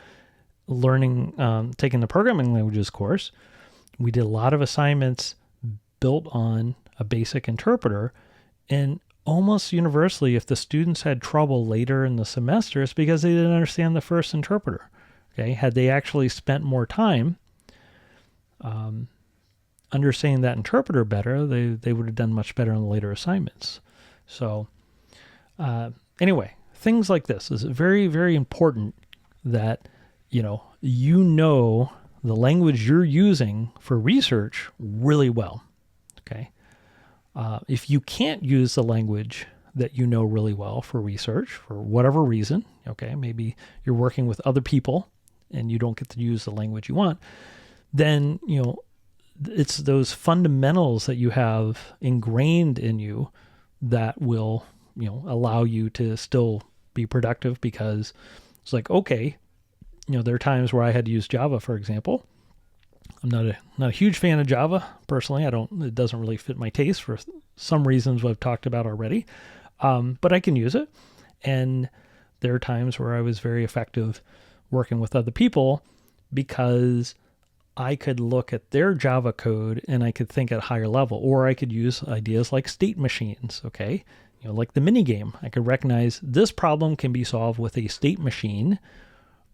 learning, taking the programming languages course, we did a lot of assignments built on a basic interpreter. And almost universally, if the students had trouble later in the semester, it's because they didn't understand the first interpreter. Okay, had they actually spent more time understanding that interpreter better, they would have done much better on the later assignments. So anyway, things like this is very, very important that, the language you're using for research really well. Okay. If you can't use the language that you know really well for research for whatever reason, okay, maybe you're working with other people and you don't get to use the language you want, then, it's those fundamentals that you have ingrained in you that will, allow you to still be productive, because it's like, okay, there are times where I had to use Java, for example. I'm not a huge fan of Java personally. It doesn't really fit my taste for some reasons I've talked about already. But I can use it. And there are times where I was very effective working with other people because I could look at their Java code and I could think at a higher level, or I could use ideas like state machines. Okay. Like the mini game, I could recognize this problem can be solved with a state machine.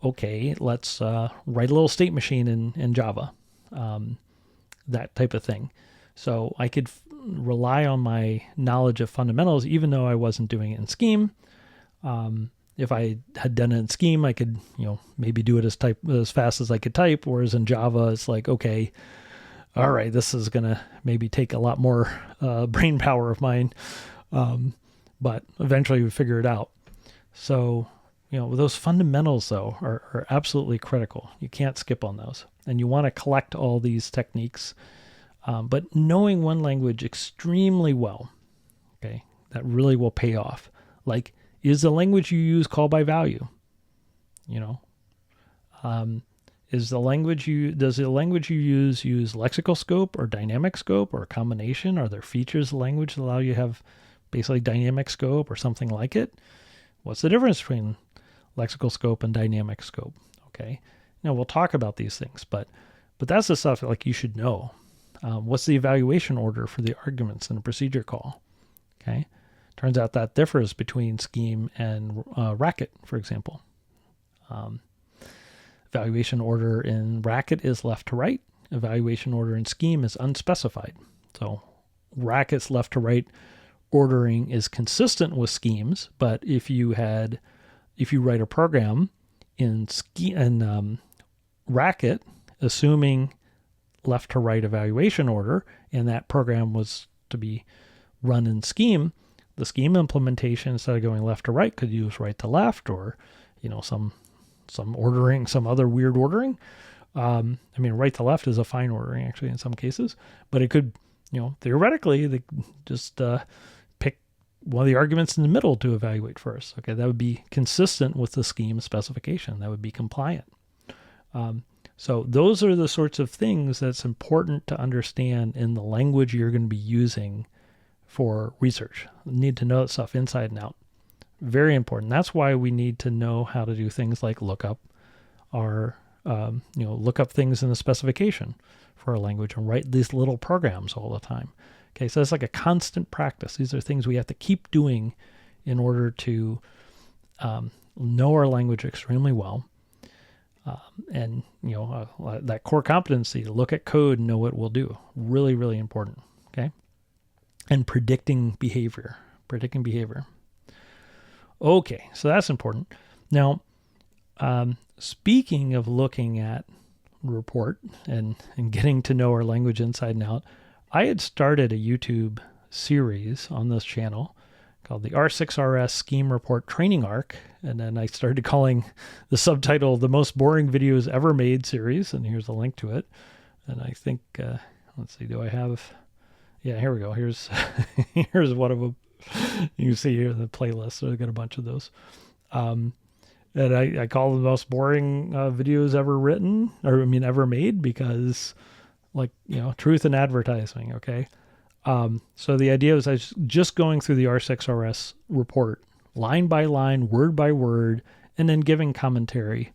Okay. Let's write a little state machine in Java. That type of thing. So I could rely on my knowledge of fundamentals, even though I wasn't doing it in Scheme. If I had done it in Scheme, I could, maybe do it as fast as I could type. Whereas in Java, it's like, okay, all right, this is going to maybe take a lot more brain power of mine. But eventually we figure it out. So Those fundamentals, though, are absolutely critical. You can't skip on those. And you want to collect all these techniques. But knowing one language extremely well, okay, that really will pay off. Like, is the language you use call by value? Does the language you use lexical scope or dynamic scope or a combination? Are there features of the language that allow you to have basically dynamic scope or something like it? What's the difference between lexical scope and dynamic scope? Okay. We'll talk about these things, but that's the stuff like you should know. What's the evaluation order for the arguments in a procedure call? Okay. Turns out that differs between scheme and racket, for example. Evaluation order in racket is left to right. Evaluation order in scheme is unspecified. So racket's left to right ordering is consistent with schemes, but if you write a program in racket, assuming left to right evaluation order, and that program was to be run in scheme, the scheme implementation, instead of going left to right, could use right to left, or some ordering, some other weird ordering. Right to left is a fine ordering actually in some cases, but it could, theoretically, they just pick one of the arguments in the middle to evaluate first. Okay, that would be consistent with the scheme specification. That would be compliant. So those are the sorts of things that's important to understand in the language you're going to be using for research. You need to know that stuff inside and out. Very important. That's why we need to know how to do things like lookup, or look up things in the specification for a language and write these little programs all the time. Okay, so it's like a constant practice. These are things we have to keep doing in order to know our language extremely well. That core competency to look at code and know what it will do. Really, really important. Okay, and predicting behavior. Okay, so that's important. Now, speaking of looking at report and getting to know our language inside and out, I had started a YouTube series on this channel called the R6RS Scheme Report Training Arc, and then I started calling the subtitle "The Most Boring Videos Ever Made" series, and here's a link to it. And I think, let's see, do I have? Yeah, here we go. Here's one of them. You can see here the playlist. So I got a bunch of those. And I call them the most boring videos ever written, ever made, because truth in advertising. Okay. So the idea was I was just going through the R6RS report line by line, word by word, and then giving commentary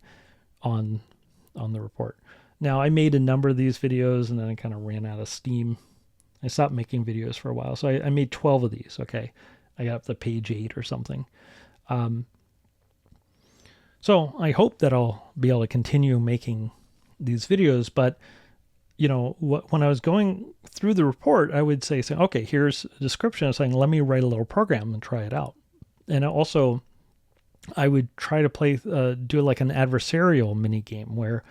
on the report. Now, I made a number of these videos, and then I kind of ran out of steam. I stopped making videos for a while. So I made 12 of these. Okay. I got up to page 8 or something. So I hope that I'll be able to continue making these videos. But, when I was going through the report, I would say, okay, here's a description saying, let me write a little program and try it out. And also I would try to do like an adversarial mini game where,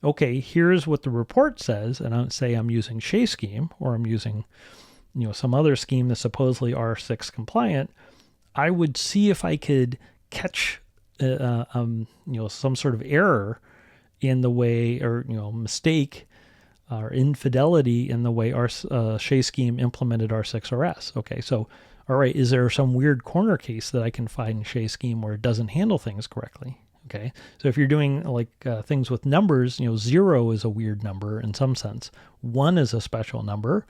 okay, here's what the report says, and I'd say I'm using Shea scheme, or I'm using, some other scheme that's supposedly R6 compliant. I would see if I could catch, some sort of error in the way, or mistake or infidelity in the way our Shea scheme implemented R6RS. Okay, so all right, is there some weird corner case that I can find in Shea scheme where it doesn't handle things correctly? Okay, so if you're doing things with numbers, 0 is a weird number in some sense. 1 is a special number.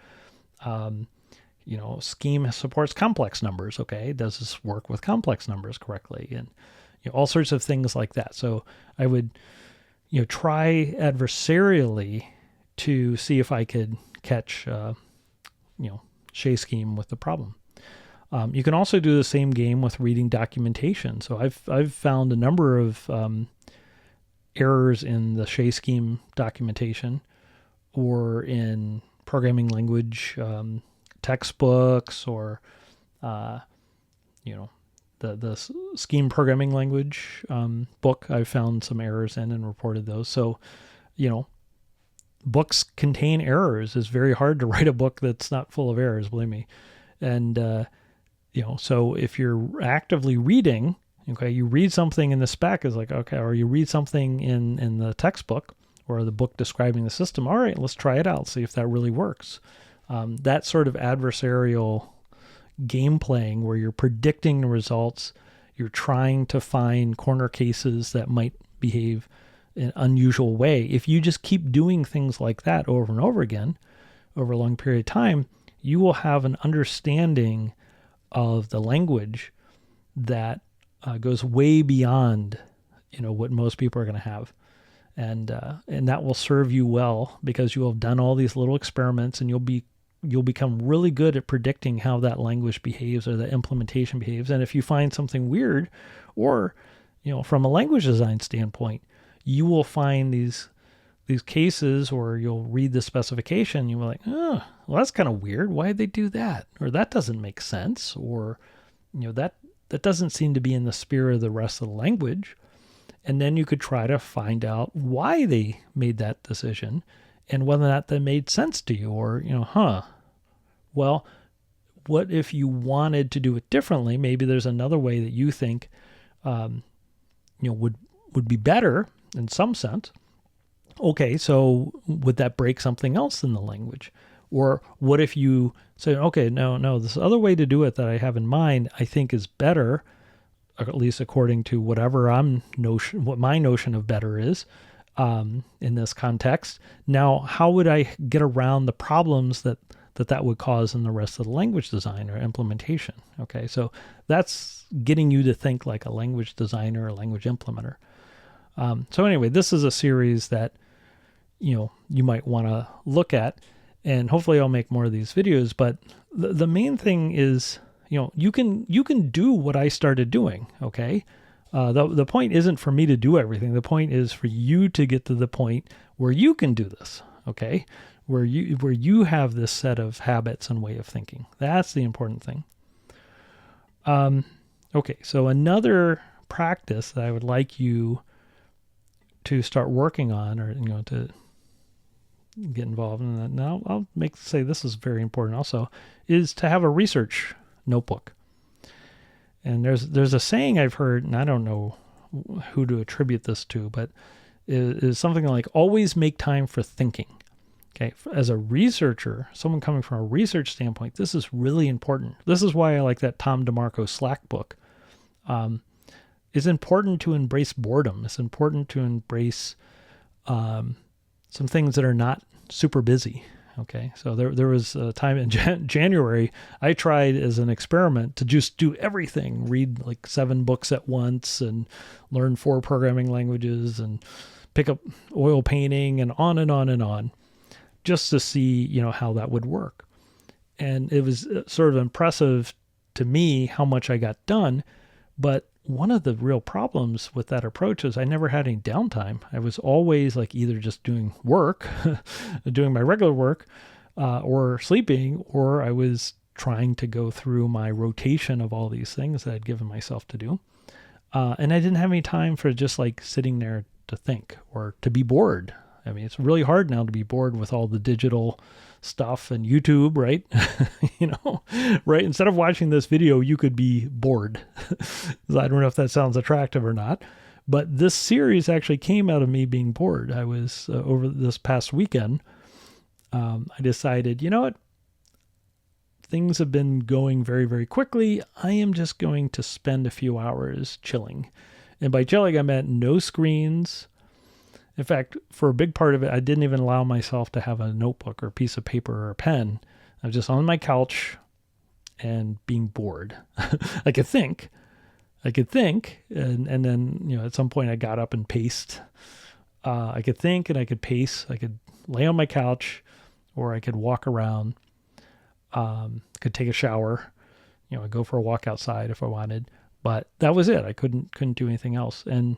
Scheme supports complex numbers. Okay, does this work with complex numbers correctly? And all sorts of things like that. So I would, try adversarially to see if I could catch, Shea scheme with the problem. You can also do the same game with reading documentation. So I've found a number of errors in the Shea scheme documentation, or in programming language textbooks, or the scheme programming language book. I've found some errors in and reported those. So books contain errors. It's very hard to write a book that's not full of errors, believe me. And so if you're actively reading, Okay, you read something in the spec is like, okay, or you read something in the textbook or the book describing the system. All right, let's try it out, see if that really works. That sort of adversarial game playing where you're predicting the results, you're trying to find corner cases that might behave in an unusual way. If you just keep doing things like that over and over again, over a long period of time, you will have an understanding of the language that goes way beyond, what most people are going to have, and that will serve you well because you will have done all these little experiments, and you'll become really good at predicting how that language behaves or the implementation behaves. And if you find something weird, or from a language design standpoint, you will find these cases, or you'll read the specification, you'll be like, oh, well, that's kind of weird. Why did they do that? Or that doesn't make sense. Or that doesn't seem to be in the spirit of the rest of the language. And then you could try to find out why they made that decision and whether or not that made sense to you. Or, well, what if you wanted to do it differently? Maybe there's another way that you think, would be better in some sense. Okay, so would that break something else in the language? Or what if you say, okay, no, this other way to do it that I have in mind, I think is better, or at least according to whatever what my notion of better is in this context. Now, how would I get around the problems that would cause in the rest of the language design or implementation? Okay, so that's getting you to think like a language designer or language implementer. So anyway, this is a series that you might want to look at, and hopefully I'll make more of these videos. But the main thing is, you can do what I started doing. Okay, the point isn't for me to do everything. The point is for you to get to the point where you can do this. Okay, where you have this set of habits and way of thinking. That's the important thing. Okay, so another practice that I would like you to start working on, or to get involved in that. Now I'll say this is very important also, is to have a research notebook. And there's a saying I've heard, and I don't know who to attribute this to, but it is something like, always make time for thinking. Okay, as a researcher, someone coming from a research standpoint, this is really important. This is why I like that Tom DeMarco Slack book. It's important to embrace boredom. It's important to embrace some things that are not super busy. Okay, so there was a time in January I tried as an experiment to just do everything, read like 7 books at once and learn 4 programming languages and pick up oil painting and on and on and on, just to see, how that would work. And it was sort of impressive to me how much I got done. But one of the real problems with that approach is I never had any downtime. I was always like either just doing work, doing my regular work, or sleeping, or I was trying to go through my rotation of all these things that I'd given myself to do. And I didn't have any time for just like sitting there to think or to be bored. I mean, it's really hard now to be bored with all the digital stuff and YouTube, right? Right? Instead of watching this video, you could be bored. I don't know if that sounds attractive or not, but this series actually came out of me being bored. I was over this past weekend. I decided, you know what? Things have been going very, very quickly. I am just going to spend a few hours chilling. And by chilling, I meant no screens. In fact, for a big part of it, I didn't even allow myself to have a notebook or a piece of paper or a pen. I was just on my couch and being bored. I could think, and then, at some point I got up and paced. I could think and I could pace. I could lay on my couch, or I could walk around, could take a shower, I'd go for a walk outside if I wanted, but that was it. I couldn't do anything else. And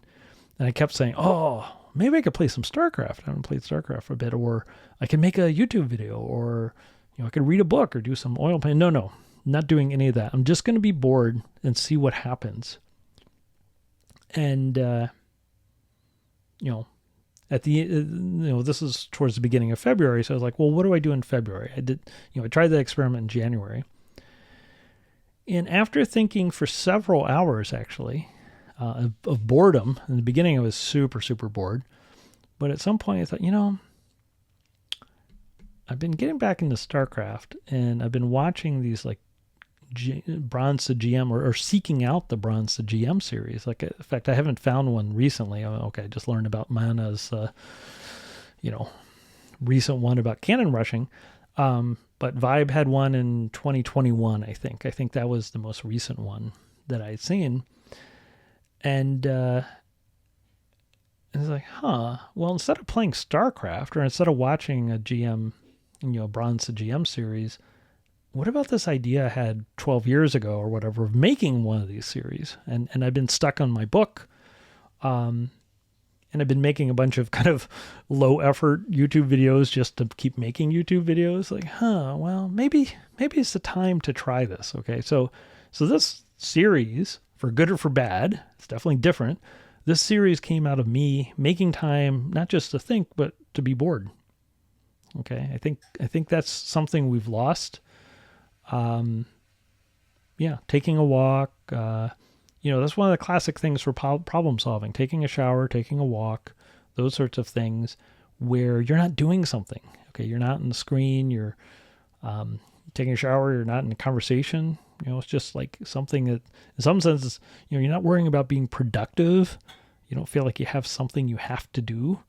I kept saying, oh, maybe I could play some StarCraft. I haven't played StarCraft for a bit, or I can make a YouTube video, or, I could read a book or do some oil painting. No, not doing any of that. I'm just going to be bored and see what happens. And, at the, this is towards the beginning of February. So I was like, well, what do I do in February? I tried that experiment in January. And after thinking for several hours, actually, of boredom. In the beginning, I was super, super bored. But at some point, I thought, I've been getting back into StarCraft, and I've been watching these like Bronze to GM or seeking out the Bronze to GM series. Like, in fact, I haven't found one recently. I just learned about Mana's, recent one about cannon rushing. But Vibe had one in 2021, I think. I think that was the most recent one that I'd seen. And it's like, well, instead of playing StarCraft or instead of watching a GM, Bronze to GM series, what about this idea I had 12 years ago or whatever of making one of these series? And I've been stuck on my book. And I've been making a bunch of kind of low effort YouTube videos just to keep making YouTube videos. Like, well, maybe it's the time to try this. Okay. So this series, for good or for bad, it's definitely different. This series came out of me making time, not just to think, but to be bored. Okay. I think that's something we've lost. Taking a walk, that's one of the classic things for problem solving, taking a shower, taking a walk, those sorts of things where you're not doing something. Okay. You're not on the screen. You're, taking a shower. You're not in a conversation. It's just like something that in some sense, you're not worrying about being productive. You don't feel like you have something you have to do.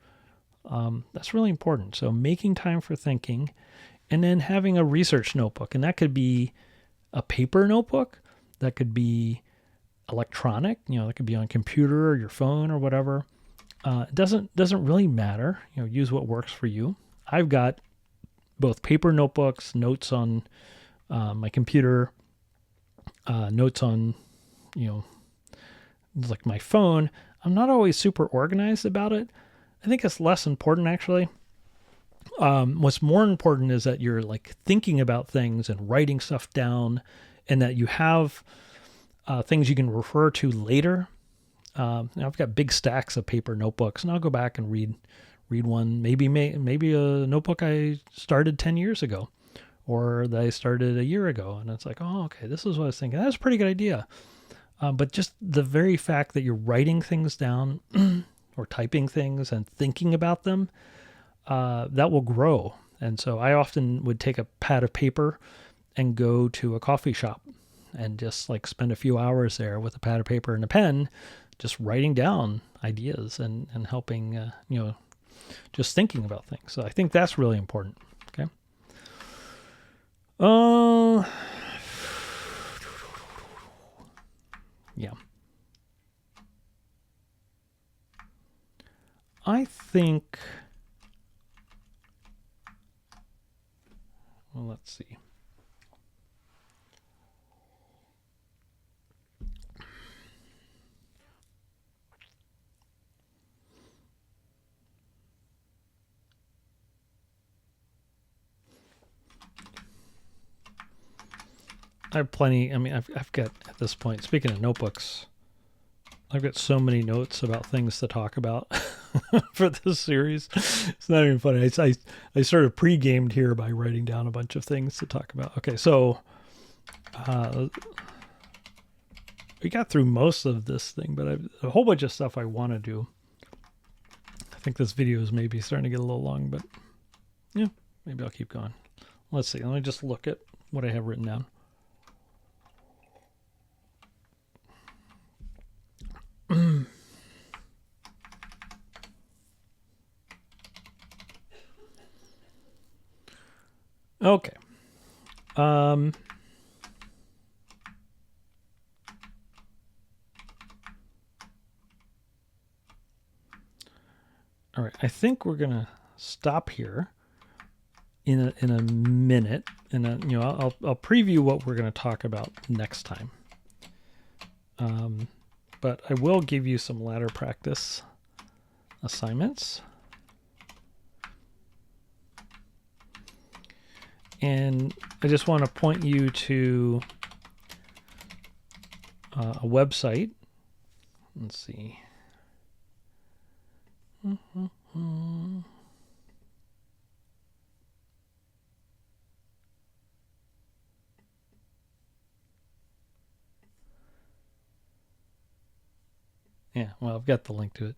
That's really important. So making time for thinking, and then having a research notebook, and that could be a paper notebook. That could be electronic, that could be on a computer or your phone or whatever. It doesn't really matter. Use what works for you. I've got both paper notebooks, notes on my computer, notes on, like my phone. I'm not always super organized about it. I think it's less important actually. What's more important is that you're like thinking about things and writing stuff down, and that you have things you can refer to later. I've got big stacks of paper notebooks, and I'll go back and read one. Maybe a notebook I started 10 years ago, or that I started a year ago, and it's like, oh, okay, this is what I was thinking. That's a pretty good idea. But just the very fact that you're writing things down or typing things and thinking about them, that will grow. And so I often would take a pad of paper and go to a coffee shop and just like spend a few hours there with a pad of paper and a pen, just writing down ideas and helping, just thinking about things. So I think that's really important. Okay. Yeah. I think, well, let's see. I have plenty. I mean, I've got, at this point, speaking of notebooks, I've got so many notes about things to talk about for this series. It's not even funny. I sort of pre-gamed here by writing down a bunch of things to talk about. Okay, so we got through most of this thing, but I've a whole bunch of stuff I want to do. I think this video is maybe starting to get a little long, but yeah, maybe I'll keep going. Let's see. Let me just look at what I have written down. Okay. All right. I think we're gonna stop here in a minute, and I'll preview what we're gonna talk about next time. But I will give you some ladder practice assignments. And I just want to point you to a website. Let's see. Yeah, well, I've got the link to it.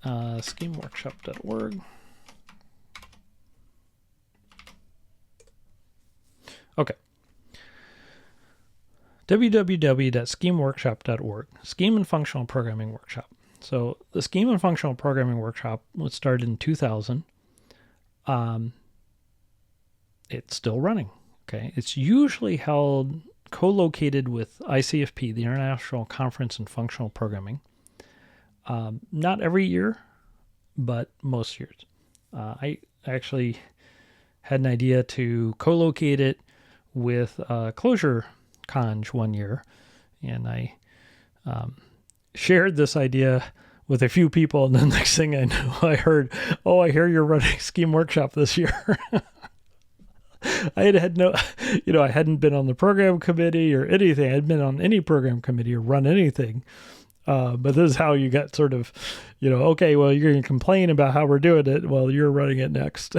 Schemworkshop.org. Okay. www.schemeworkshop.org. Scheme and Functional Programming Workshop. So the Scheme and Functional Programming Workshop was started in 2000. It's still running. Okay. It's usually held co-located with ICFP, the International Conference in Functional Programming. Not every year, but most years. I actually had an idea to co-locate it with Closure Conj one year, and I shared this idea with a few people, and the next thing I knew, I heard, "Oh, I hear you're running Scheme Workshop this year." I had no, I hadn't been on the program committee or anything. I hadn't been on any program committee or run anything. But this is how you got sort of, okay, well, you're going to complain about how we're doing it. Well, you're running it next.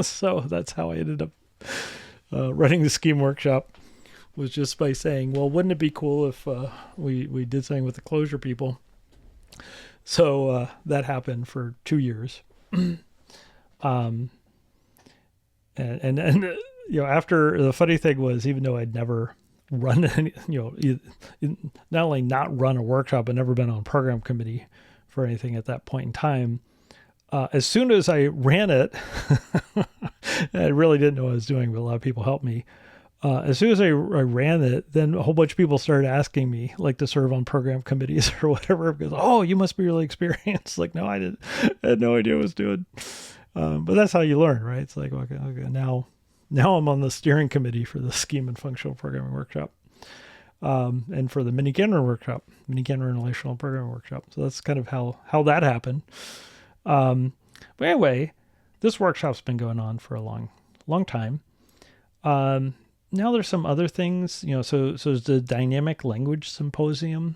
So that's how I ended up running the Scheme Workshop, was just by saying, well, wouldn't it be cool if we did something with the Closure people? So that happened for 2 years. And after, the funny thing was, even though I'd never run any, not only not run a workshop, but never been on program committee for anything at that point in time, as soon as I ran it, I really didn't know what I was doing, but a lot of people helped me. As soon as I ran it, then a whole bunch of people started asking me, like, to serve on program committees or whatever, because, oh, you must be really experienced. Like, no, I had no idea what I was doing. But that's how you learn, right? It's like, okay, now I'm on the steering committee for the Scheme and Functional Programming Workshop, and for the miniKanren workshop, miniKanren Relational Programming Workshop. So that's kind of how that happened. But anyway, this workshop's been going on for a long time. Now there's some other things, so there's the Dynamic Language Symposium.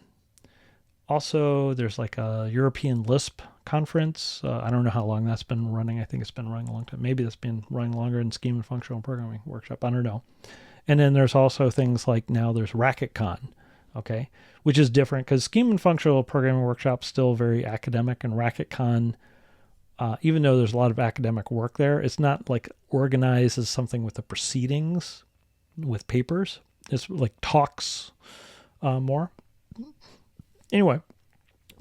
Also, there's like a European Lisp conference. I don't know how long that's been running. I think it's been running a long time. Maybe that's been running longer than Scheme and Functional Programming Workshop. I don't know. And then there's also things like, now there's RacketCon, okay, which is different because Scheme and Functional Programming Workshop is still very academic, and RacketCon, even though there's a lot of academic work there, it's not like organized as something with the proceedings, with papers. It's like talks more. Anyway,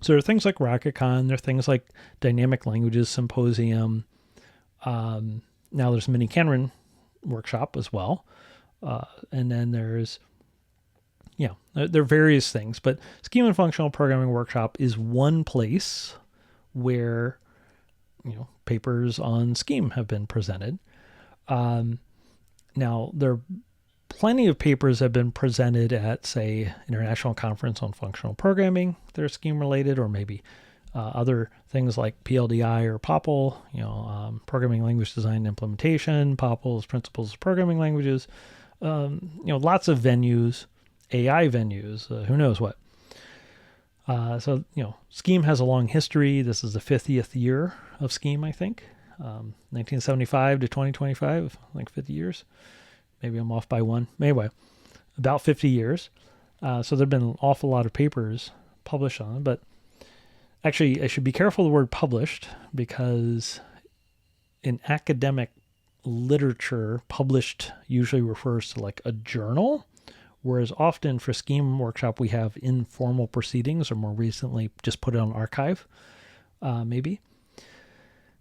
so there are things like RacketCon, there are things like Dynamic Languages Symposium. Now there's miniKanren workshop as well. And then there's, there are various things, but Scheme and Functional Programming Workshop is one place where, papers on Scheme have been presented. Now there are plenty of papers have been presented at, say, International Conference on Functional Programming that are Scheme related, or maybe other things like PLDI or POPL, Programming Language Design and Implementation, POPL's Principles of Programming Languages, lots of venues, AI venues, who knows what. So Scheme has a long history. This is the 50th year of Scheme, I think. 1975 to 2025, like 50 years. Maybe I'm off by one. Anyway, about 50 years. So there have been an awful lot of papers published on it. But actually, I should be careful of the word published, because in academic literature, published usually refers to like a journal, whereas often for Scheme Workshop, we have informal proceedings, or more recently, just put it on archive, maybe.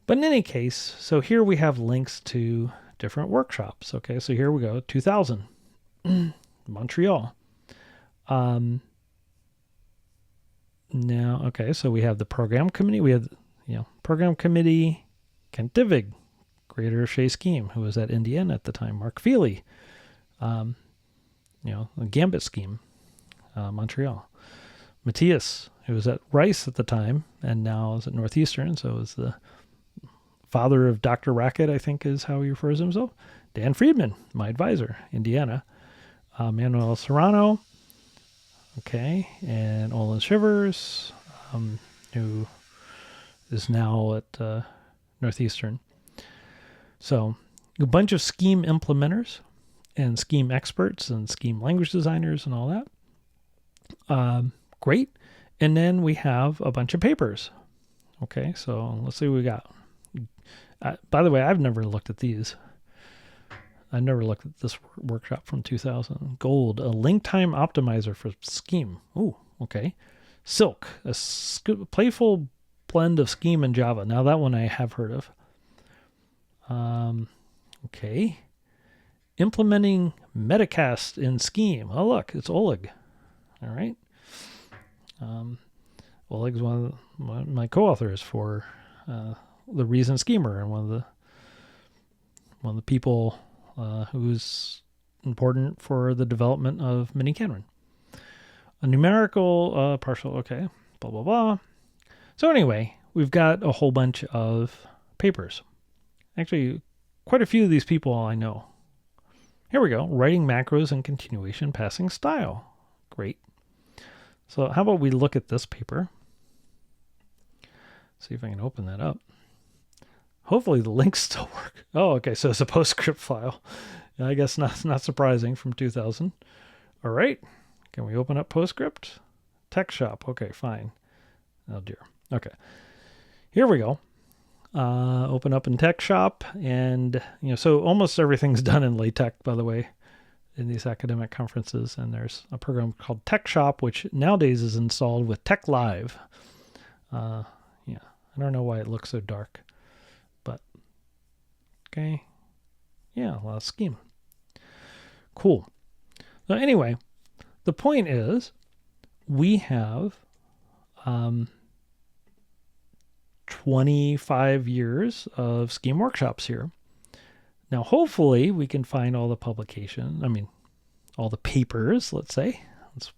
But in any case, so here we have links to different workshops. Okay, so here we go, 2000, Montreal. Now, okay, so we have the program committee. We have, program committee, Kent Divig, creator of Shea Scheme, who was at Indiana at the time. Mark Feely, the Gambit Scheme, Montreal. Matthias, who was at Rice at the time, and now is at Northeastern, so is the father of Dr. Racket, I think is how he refers to himself. Dan Friedman, my advisor, Indiana. Manuel Serrano, okay, and Olin Shivers, who is now at Northeastern. So a bunch of Scheme implementers and Scheme experts and Scheme language designers and all that. Great. And then we have a bunch of papers. Okay, so let's see what we got. By the way, I've never looked at these. I never looked at this workshop from 2000. Gold, a link time optimizer for Scheme. Ooh, okay. Silk, a playful blend of Scheme and Java. Now that one I have heard of. Okay. Implementing Metacast in Scheme. Oh, look, it's Oleg. All right. Oleg's one of my co-authors for the Reason Schemer, and one of the people who's important for the development of miniKanren. A numerical partial, okay, blah, blah, blah. So anyway, we've got a whole bunch of papers. Actually, quite a few of these people I know. Here we go. Writing macros and continuation passing style. Great. So how about we look at this paper? See if I can open that up. Hopefully the links still work. Oh, okay. So it's a PostScript file. I guess not surprising from 2000. All right. Can we open up PostScript? Tech Shop. Okay, fine. Oh dear. Okay. Here we go. Open up in Tech Shop, and so almost everything's done in LaTeX, by the way, in these academic conferences. And there's a program called Tech Shop, which nowadays is installed with Tech Live. I don't know why it looks so dark, but okay. Yeah, a lot of Scheme. Cool. So anyway, the point is we have 25 years of Scheme workshops here. Now, hopefully we can find all the all the papers, let's say. Let's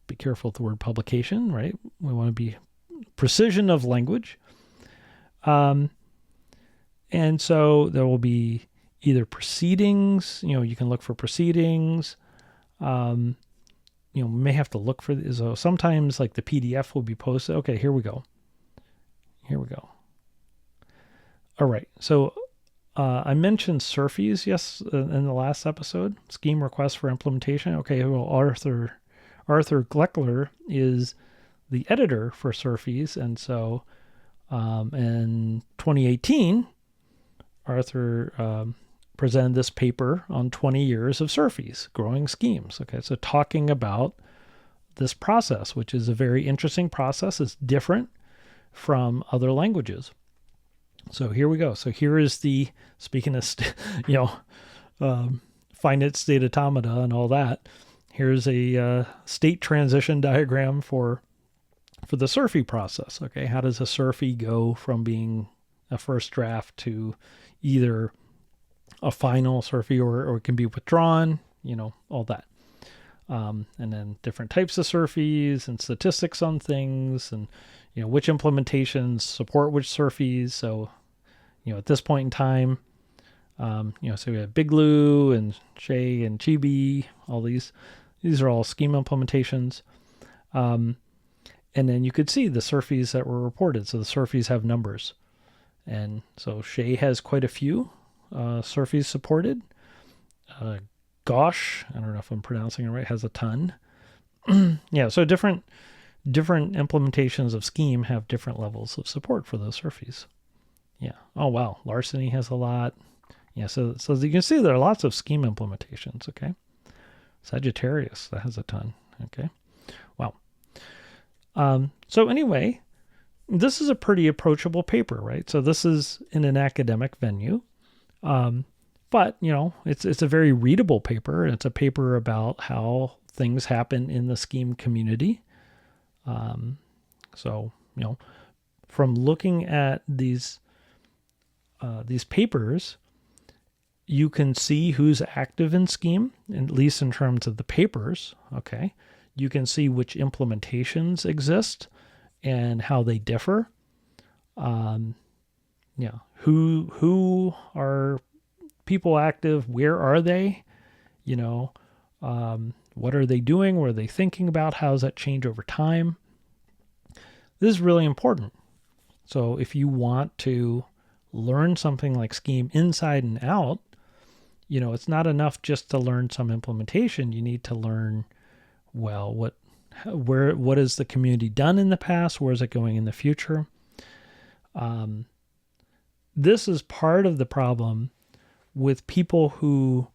be careful with the word publication, right? We want to be precision of language. And so there will be either proceedings, you can look for proceedings. We may have to look for this. So sometimes like the PDF will be posted. Okay, here we go. All right. So I mentioned Surfees, in the last episode. Scheme requests for implementation. Okay, well, Arthur Gleckler is the editor for Surfees, and so in 2018, Arthur presented this paper on 20 years of Surfees, growing schemes. Okay, so talking about this process, which is a very interesting process. It's different from other languages. So here we go. So here is speaking of, finite state automata and all that. Here's a state transition diagram for the Surfee process. Okay, how does a Surfee go from being a first draft to either a final Surfee or it can be withdrawn, all that. And then different types of Surfees and statistics on things, and which implementations support which Surfees. So at this point in time, so we have Bigloo and Shay and Chibi. All these are all Scheme implementations. And then you could see the Surfees that were reported. So the Surfees have numbers, and so Shay has quite a few Surfees supported. Gosh, I don't know if I'm pronouncing it right, has a ton. Yeah, so different implementations of Scheme have different levels of support for those Surfees. Yeah. Oh wow, Larceny has a lot. Yeah, so you can see there are lots of Scheme implementations. Okay. Sagittarius, that has a ton. Okay. Wow. So anyway, this is a pretty approachable paper, right? So this is in an academic venue. But, it's a very readable paper. It's a paper about how things happen in the Scheme community. So, from looking at these papers, you can see who's active in Scheme, at least in terms of the papers. Okay. You can see which implementations exist and how they differ. Who are people active? Where are they? What are they doing? What are they thinking about? How does that change over time? This is really important. So if you want to learn something like Scheme inside and out, it's not enough just to learn some implementation. You need to learn, what has the community done in the past? Where is it going in the future? This is part of the problem with people who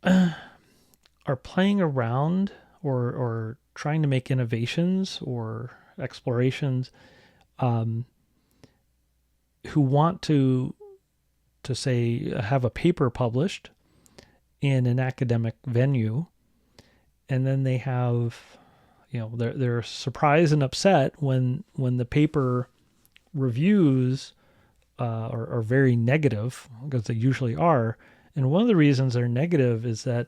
are playing around or trying to make innovations or explorations, who want to say have a paper published in an academic venue, and then they have, they're surprised and upset when the paper reviews are very negative, because they usually are. And one of the reasons they're negative is that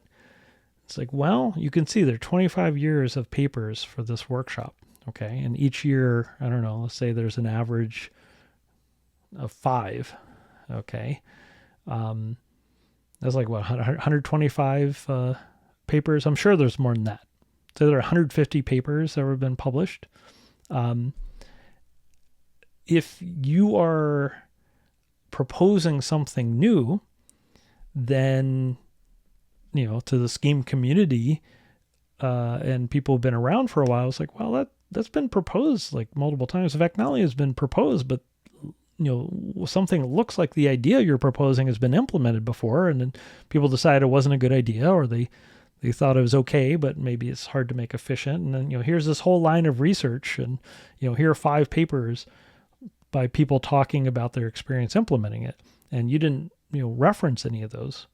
it's like, well, you can see there are 25 years of papers for this workshop, okay? And each year, I don't know, let's say there's an average of 5, okay? That's like, what, 125 papers? I'm sure there's more than that. So there are 150 papers that have been published. If you are proposing something new, then, to the scheme community, and people have been around for a while, it's like, well, that's been proposed like multiple times. In fact, not only has been proposed, but something that looks like the idea you're proposing has been implemented before, and then people decide it wasn't a good idea, or they thought it was okay, but maybe it's hard to make efficient. And then, here's this whole line of research, and, here are 5 papers by people talking about their experience implementing it, and you didn't, reference any of those.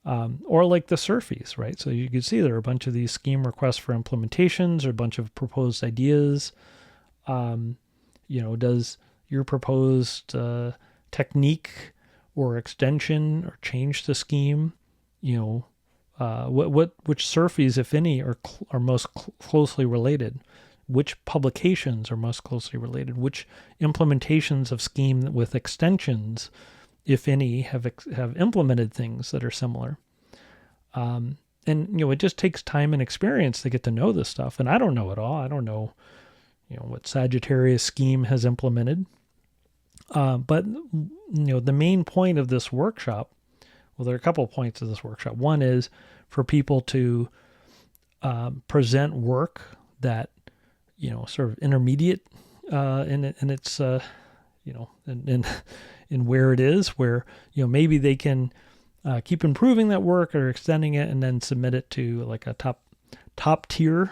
Or like the surfies, right? So you can see there are a bunch of these scheme requests for implementations, or a bunch of proposed ideas. Does your proposed technique or extension or change to scheme, which surfies, if any, are most closely related? Which publications are most closely related? Which implementations of scheme with extensions, if any, have implemented things that are similar? And it just takes time and experience to get to know this stuff. And I don't know it all. I don't know, what Sagittarius scheme has implemented. But the main point of this workshop, well, there are a couple of points of this workshop. One is for people to present work that, sort of intermediate in its, in where it is, where, maybe they can keep improving that work or extending it, and then submit it to like a top tier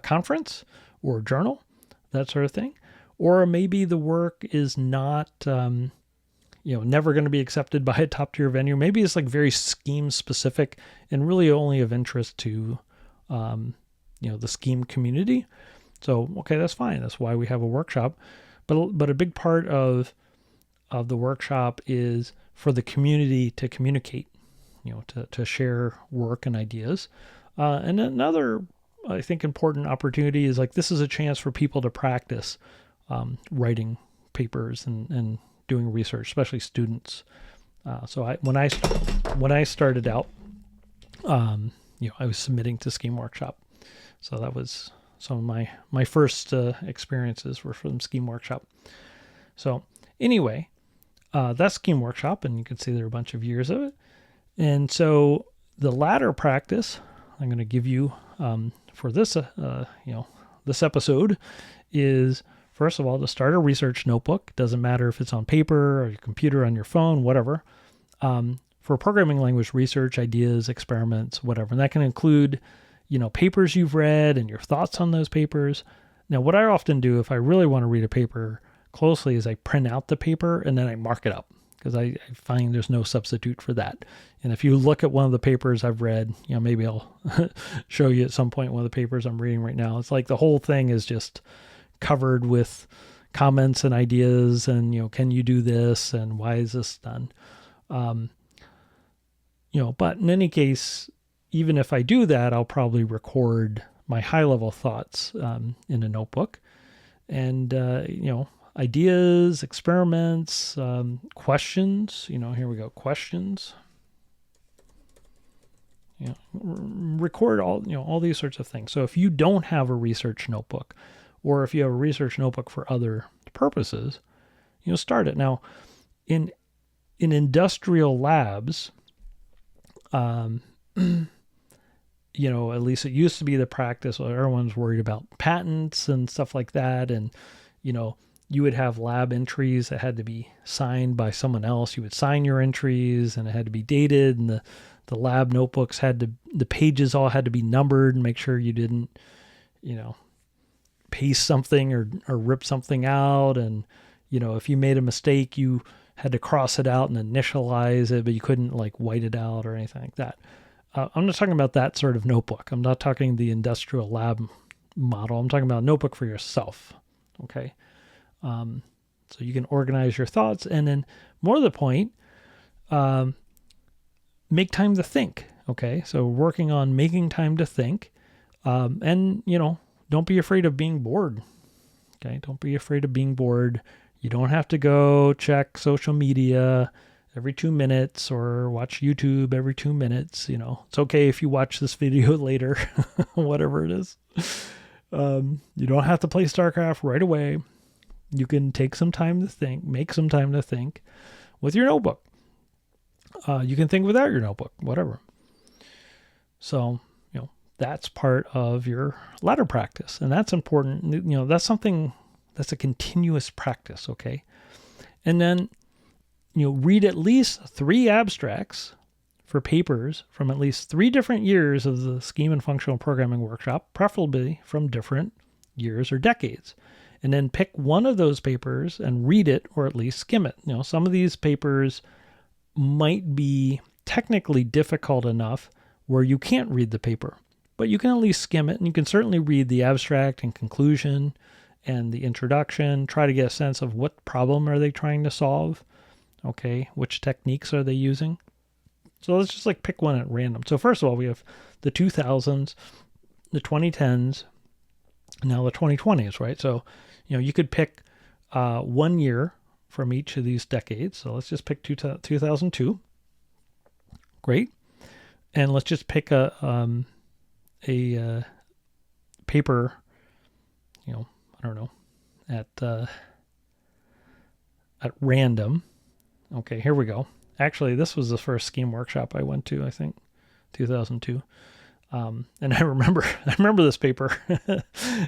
conference or journal, that sort of thing. Or maybe the work is not, never going to be accepted by a top tier venue. Maybe it's like very scheme specific and really only of interest to, the scheme community. So, okay, that's fine. That's why we have a workshop. But a big part of the workshop is for the community to communicate, to share work and ideas. And another, I think, important opportunity is like, this is a chance for people to practice writing papers and doing research, especially students. So when I started out, I was submitting to Scheme Workshop. So that was some of my first experiences were from Scheme Workshop. So anyway, that's Scheme Workshop, and you can see there are a bunch of years of it. And so the latter practice I'm going to give you for this, this episode is, first of all, to start a research notebook. Doesn't matter if it's on paper or your computer, on your phone, whatever. For programming language research, ideas, experiments, whatever. And that can include, papers you've read and your thoughts on those papers. Now, what I often do if I really want to read a paper closely is I print out the paper and then I mark it up, because I find there's no substitute for that. And if you look at one of the papers I've read, maybe I'll show you at some point one of the papers I'm reading right now. It's like the whole thing is just covered with comments and ideas and, can you do this? And why is this done? But in any case, even if I do that, I'll probably record my high level thoughts in a notebook, and, ideas, experiments, questions, here we go. Questions, record all these sorts of things. So if you don't have a research notebook, or if you have a research notebook for other purposes, start it. Now, in industrial labs, at least it used to be the practice where everyone's worried about patents and stuff like that. And, you would have lab entries that had to be signed by someone else. You would sign your entries and it had to be dated, and the lab notebooks the pages all had to be numbered and make sure you didn't, paste something or rip something out. And, if you made a mistake, you had to cross it out and initialize it, but you couldn't like white it out or anything like that. I'm not talking about that sort of notebook. I'm not talking the industrial lab model. I'm talking about a notebook for yourself. Okay. So you can organize your thoughts, and then more to the point, make time to think. Okay. So working on making time to think, and don't be afraid of being bored. Okay. Don't be afraid of being bored. You don't have to go check social media every 2 minutes or watch YouTube every 2 minutes. It's okay if you watch this video later, whatever it is. You don't have to play StarCraft right away. You can take some time to think, make some time to think with your notebook. You can think without your notebook, whatever. So, that's part of your ladder practice, and that's important. That's something that's a continuous practice. Okay. And then, read at least 3 abstracts for papers from at least 3 different years of the Scheme and Functional Programming Workshop, preferably from different years or decades. And then pick one of those papers and read it, or at least skim it. Some of these papers might be technically difficult enough where you can't read the paper, but you can at least skim it, and you can certainly read the abstract and conclusion and the introduction, try to get a sense of what problem are they trying to solve. Okay, which techniques are they using? So let's just pick one at random. So first of all, we have the 2000s, the 2010s, now the 2020s, right? So, you could pick 1 year from each of these decades. So let's just pick 2002. Great. And let's just pick a paper, I don't know, at random. Okay, here we go. Actually, this was the first Scheme workshop I went to, I think, 2002. And I remember this paper,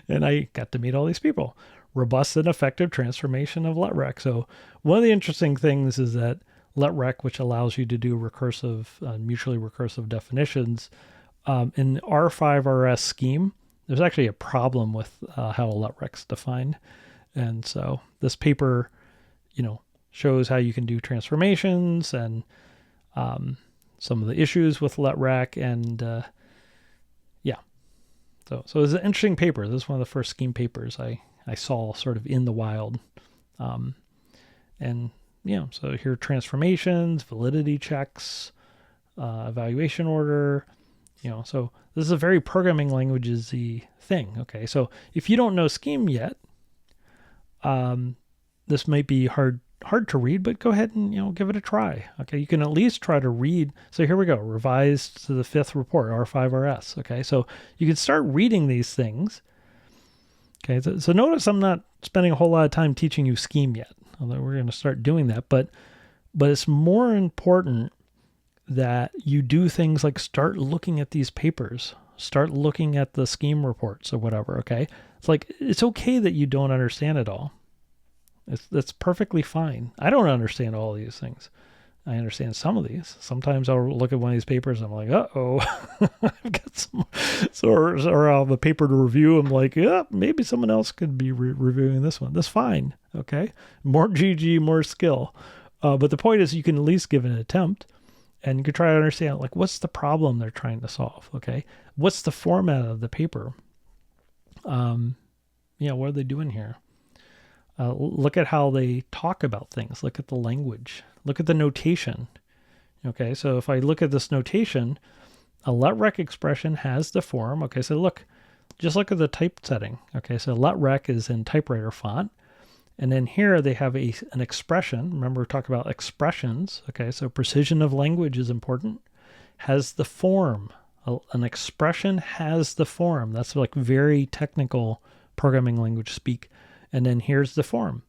and I got to meet all these people. Robust and effective transformation of LETREC. So one of the interesting things is that LETREC, which allows you to do recursive, mutually recursive definitions, in R5RS Scheme, there's actually a problem with how LETREC's defined. And so this paper, shows how you can do transformations and some of the issues with LETREC. And so it's an interesting paper. This is one of the first Scheme papers I saw sort of in the wild. So here are transformations, validity checks, evaluation order. So this is a very programming languages-y thing. Okay, so if you don't know Scheme yet, this might be hard to read, but go ahead and give it a try. Okay, you can at least try to read. So here we go, revised to the 5th report, R5RS. Okay, so you can start reading these things. Okay, so notice I'm not spending a whole lot of time teaching you Scheme yet, although we're going to start doing that. But it's more important that you do things like start looking at these papers, start looking at the Scheme reports or whatever. Okay, it's okay that you don't understand it all. That's perfectly fine. I don't understand all of these things. I understand some of these. Sometimes I'll look at one of these papers and I'm like, uh-oh, I've got some, or I'll have a paper to review. I'm like, yeah, maybe someone else could be reviewing this one. That's fine. Okay. More GG, more skill. But the point is you can at least give it an attempt, and you can try to understand, what's the problem they're trying to solve? Okay. What's the format of the paper? What are they doing here? Look at how they talk about things. Look at the language. Look at the notation. Okay, so if I look at this notation, a LETREC expression has the form. Okay, so just look at the type setting. Okay, so LETREC is in typewriter font. And then here they have an expression. Remember, we talked about expressions. Okay, so precision of language is important. Has the form. An expression has the form. That's very technical programming language speak. And then here's the form,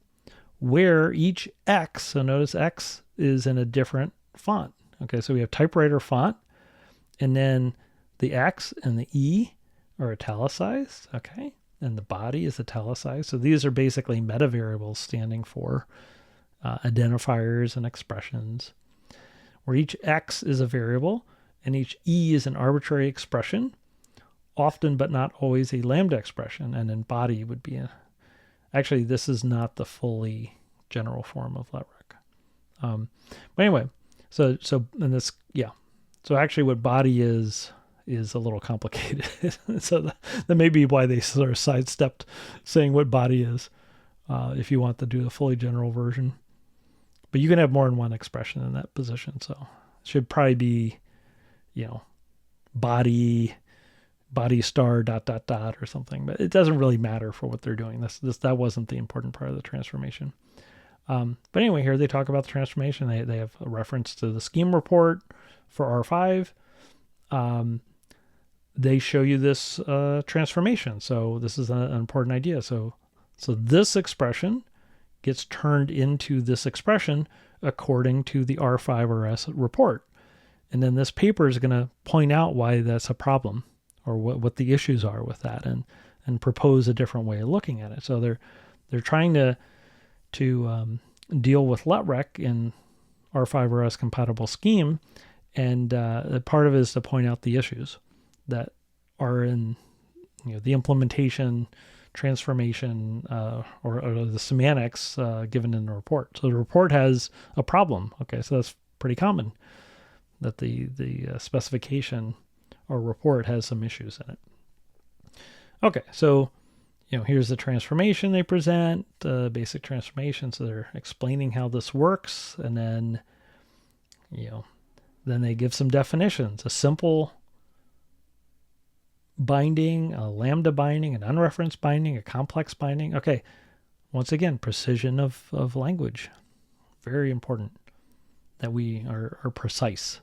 where each X, so notice X is in a different font. Okay, so we have typewriter font, and then The X and the E are italicized, okay? And the body is italicized. So these are basically meta variables standing for identifiers and expressions, where each X is a variable and each E is an arbitrary expression, often but not always a lambda expression, and then body would be actually, this is not the fully general form of LETREC. But anyway, so actually what body is a little complicated. So that may be why they sort of sidestepped saying what body is, if you want to do the fully general version. But you can have more than one expression in that position. So it should probably be, body star ... or something. But it doesn't really matter for what they're doing. That wasn't the important part of the transformation. But anyway, here they talk about the transformation. They have a reference to the scheme report for R5. They show you this transformation. So this is an important idea. So this expression gets turned into this expression according to the R5RS report. And then this paper is going to point out why that's a problem, or what the issues are with that, and propose a different way of looking at it. So they're trying to deal with LETREC in R5RS compatible scheme, and part of it is to point out the issues that are in the implementation, transformation, or the semantics given in the report. So the report has a problem. Okay, so that's pretty common, that the specification or report has some issues in it. Okay, so here's the transformation they present, basic transformation. So they're explaining how this works, and then then they give some definitions: a simple binding, a lambda binding, an unreferenced binding, a complex binding. Okay, once again, precision of language, very important that we are precise.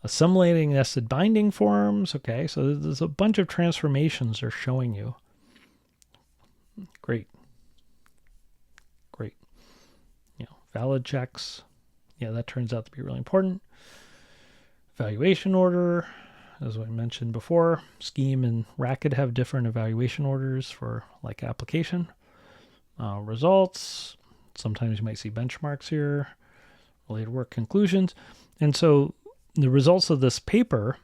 Assimilating nested binding forms. Okay, so there's a bunch of transformations they're showing you. Great. Valid checks. Yeah, that turns out to be really important. Evaluation order, as I mentioned before, Scheme and Racket have different evaluation orders for like application. Results. Sometimes you might see benchmarks here. Related work conclusions. And so the results of this paper,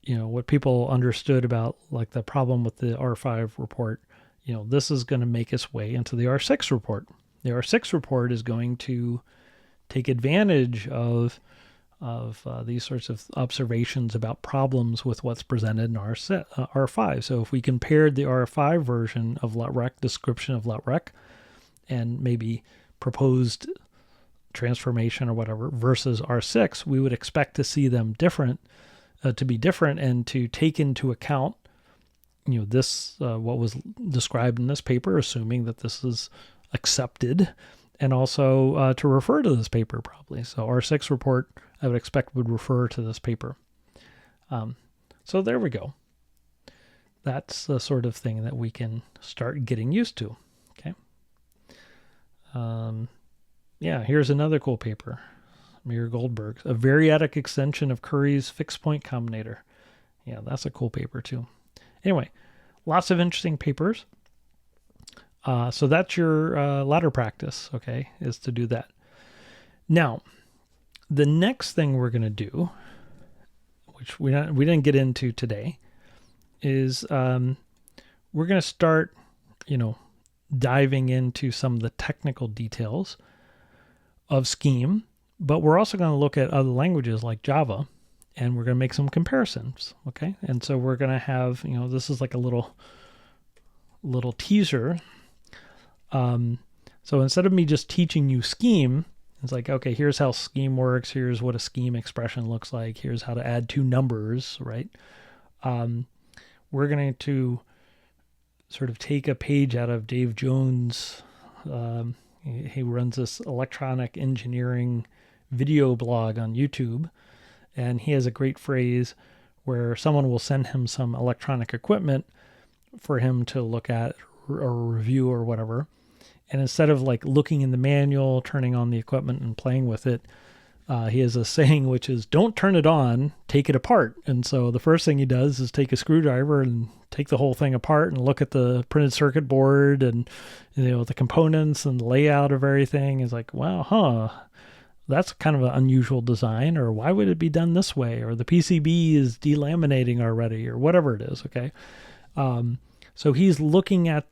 what people understood about like the problem with the R5 report, this is going to make its way into the R6 report. The R6 report is going to take advantage of these sorts of observations about problems with what's presented in R5. So if we compared the R5 version of LETREC, description of LETREC, and maybe proposed transformation or whatever versus R6, we would expect to see them to be different, and to take into account, this what was described in this paper, assuming that this is accepted, and also to refer to this paper probably. So R6 report, I would expect, would refer to this paper. So there we go. That's the sort of thing that we can start getting used to. Okay. Yeah, here's another cool paper. Mir Goldberg, a variadic extension of Curry's fixed point combinator. Yeah, that's a cool paper too. Anyway, lots of interesting papers. So that's your ladder practice, okay, is to do that. Now, the next thing we're going to do, which we didn't get into today, is we're going to start, diving into some of the technical details of Scheme, but we're also going to look at other languages like Java, and we're going to make some comparisons, okay? And so we're going to have, this is like a little teaser. So instead of me just teaching you Scheme, it's like, okay, here's how Scheme works. Here's what a Scheme expression looks like. Here's how to add two numbers, right? We're going to sort of take a page out of Dave Jones. He runs this electronic engineering video blog on YouTube, and he has a great phrase where someone will send him some electronic equipment for him to look at or review or whatever. And instead of like looking in the manual, turning on the equipment and playing with it, He has a saying which is, "Don't turn it on, take it apart." And so the first thing he does is take a screwdriver and take the whole thing apart and look at the printed circuit board and the components and the layout of everything. Is like, wow, that's kind of an unusual design, or why would it be done this way, or the PCB is delaminating already, or whatever it is. Okay, so he's looking at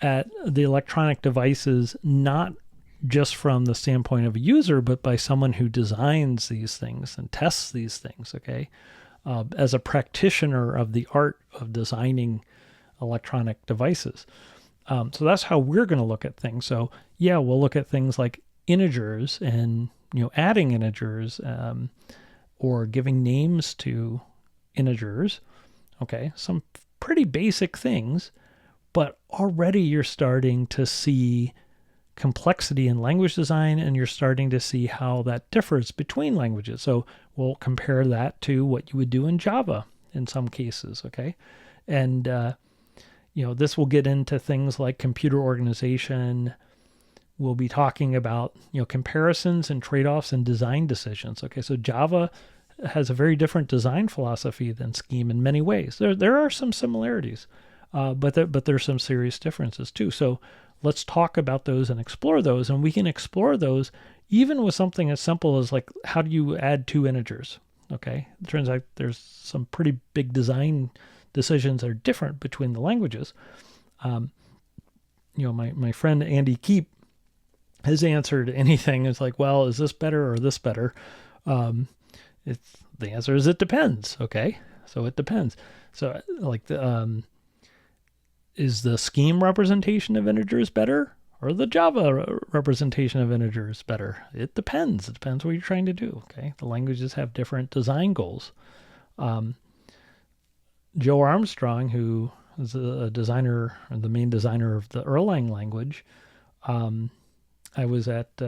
the electronic devices not just from the standpoint of a user, but by someone who designs these things and tests these things, okay? As a practitioner of the art of designing electronic devices. So that's how we're going to look at things. So yeah, we'll look at things like integers and adding integers or giving names to integers, okay? Some pretty basic things, but already you're starting to see complexity in language design, and you're starting to see how that differs between languages. So we'll compare that to what you would do in Java in some cases, okay? And, this will get into things like computer organization. We'll be talking about, comparisons and trade-offs and design decisions, okay? So Java has a very different design philosophy than Scheme in many ways. There are some similarities, but there's some serious differences too. So let's talk about those and explore those. And we can explore those even with something as simple as like, how do you add two integers? Okay. It turns out there's some pretty big design decisions that are different between the languages. My friend Andy Keep, his answer to anything is like, well, is this better or this better? The answer is it depends. Okay. So it depends. So like is the Scheme representation of integers better, or the Java representation of integers better? It depends. It depends what you're trying to do. Okay, the languages have different design goals. Joe Armstrong, who is a designer, or the main designer of the Erlang language, I was at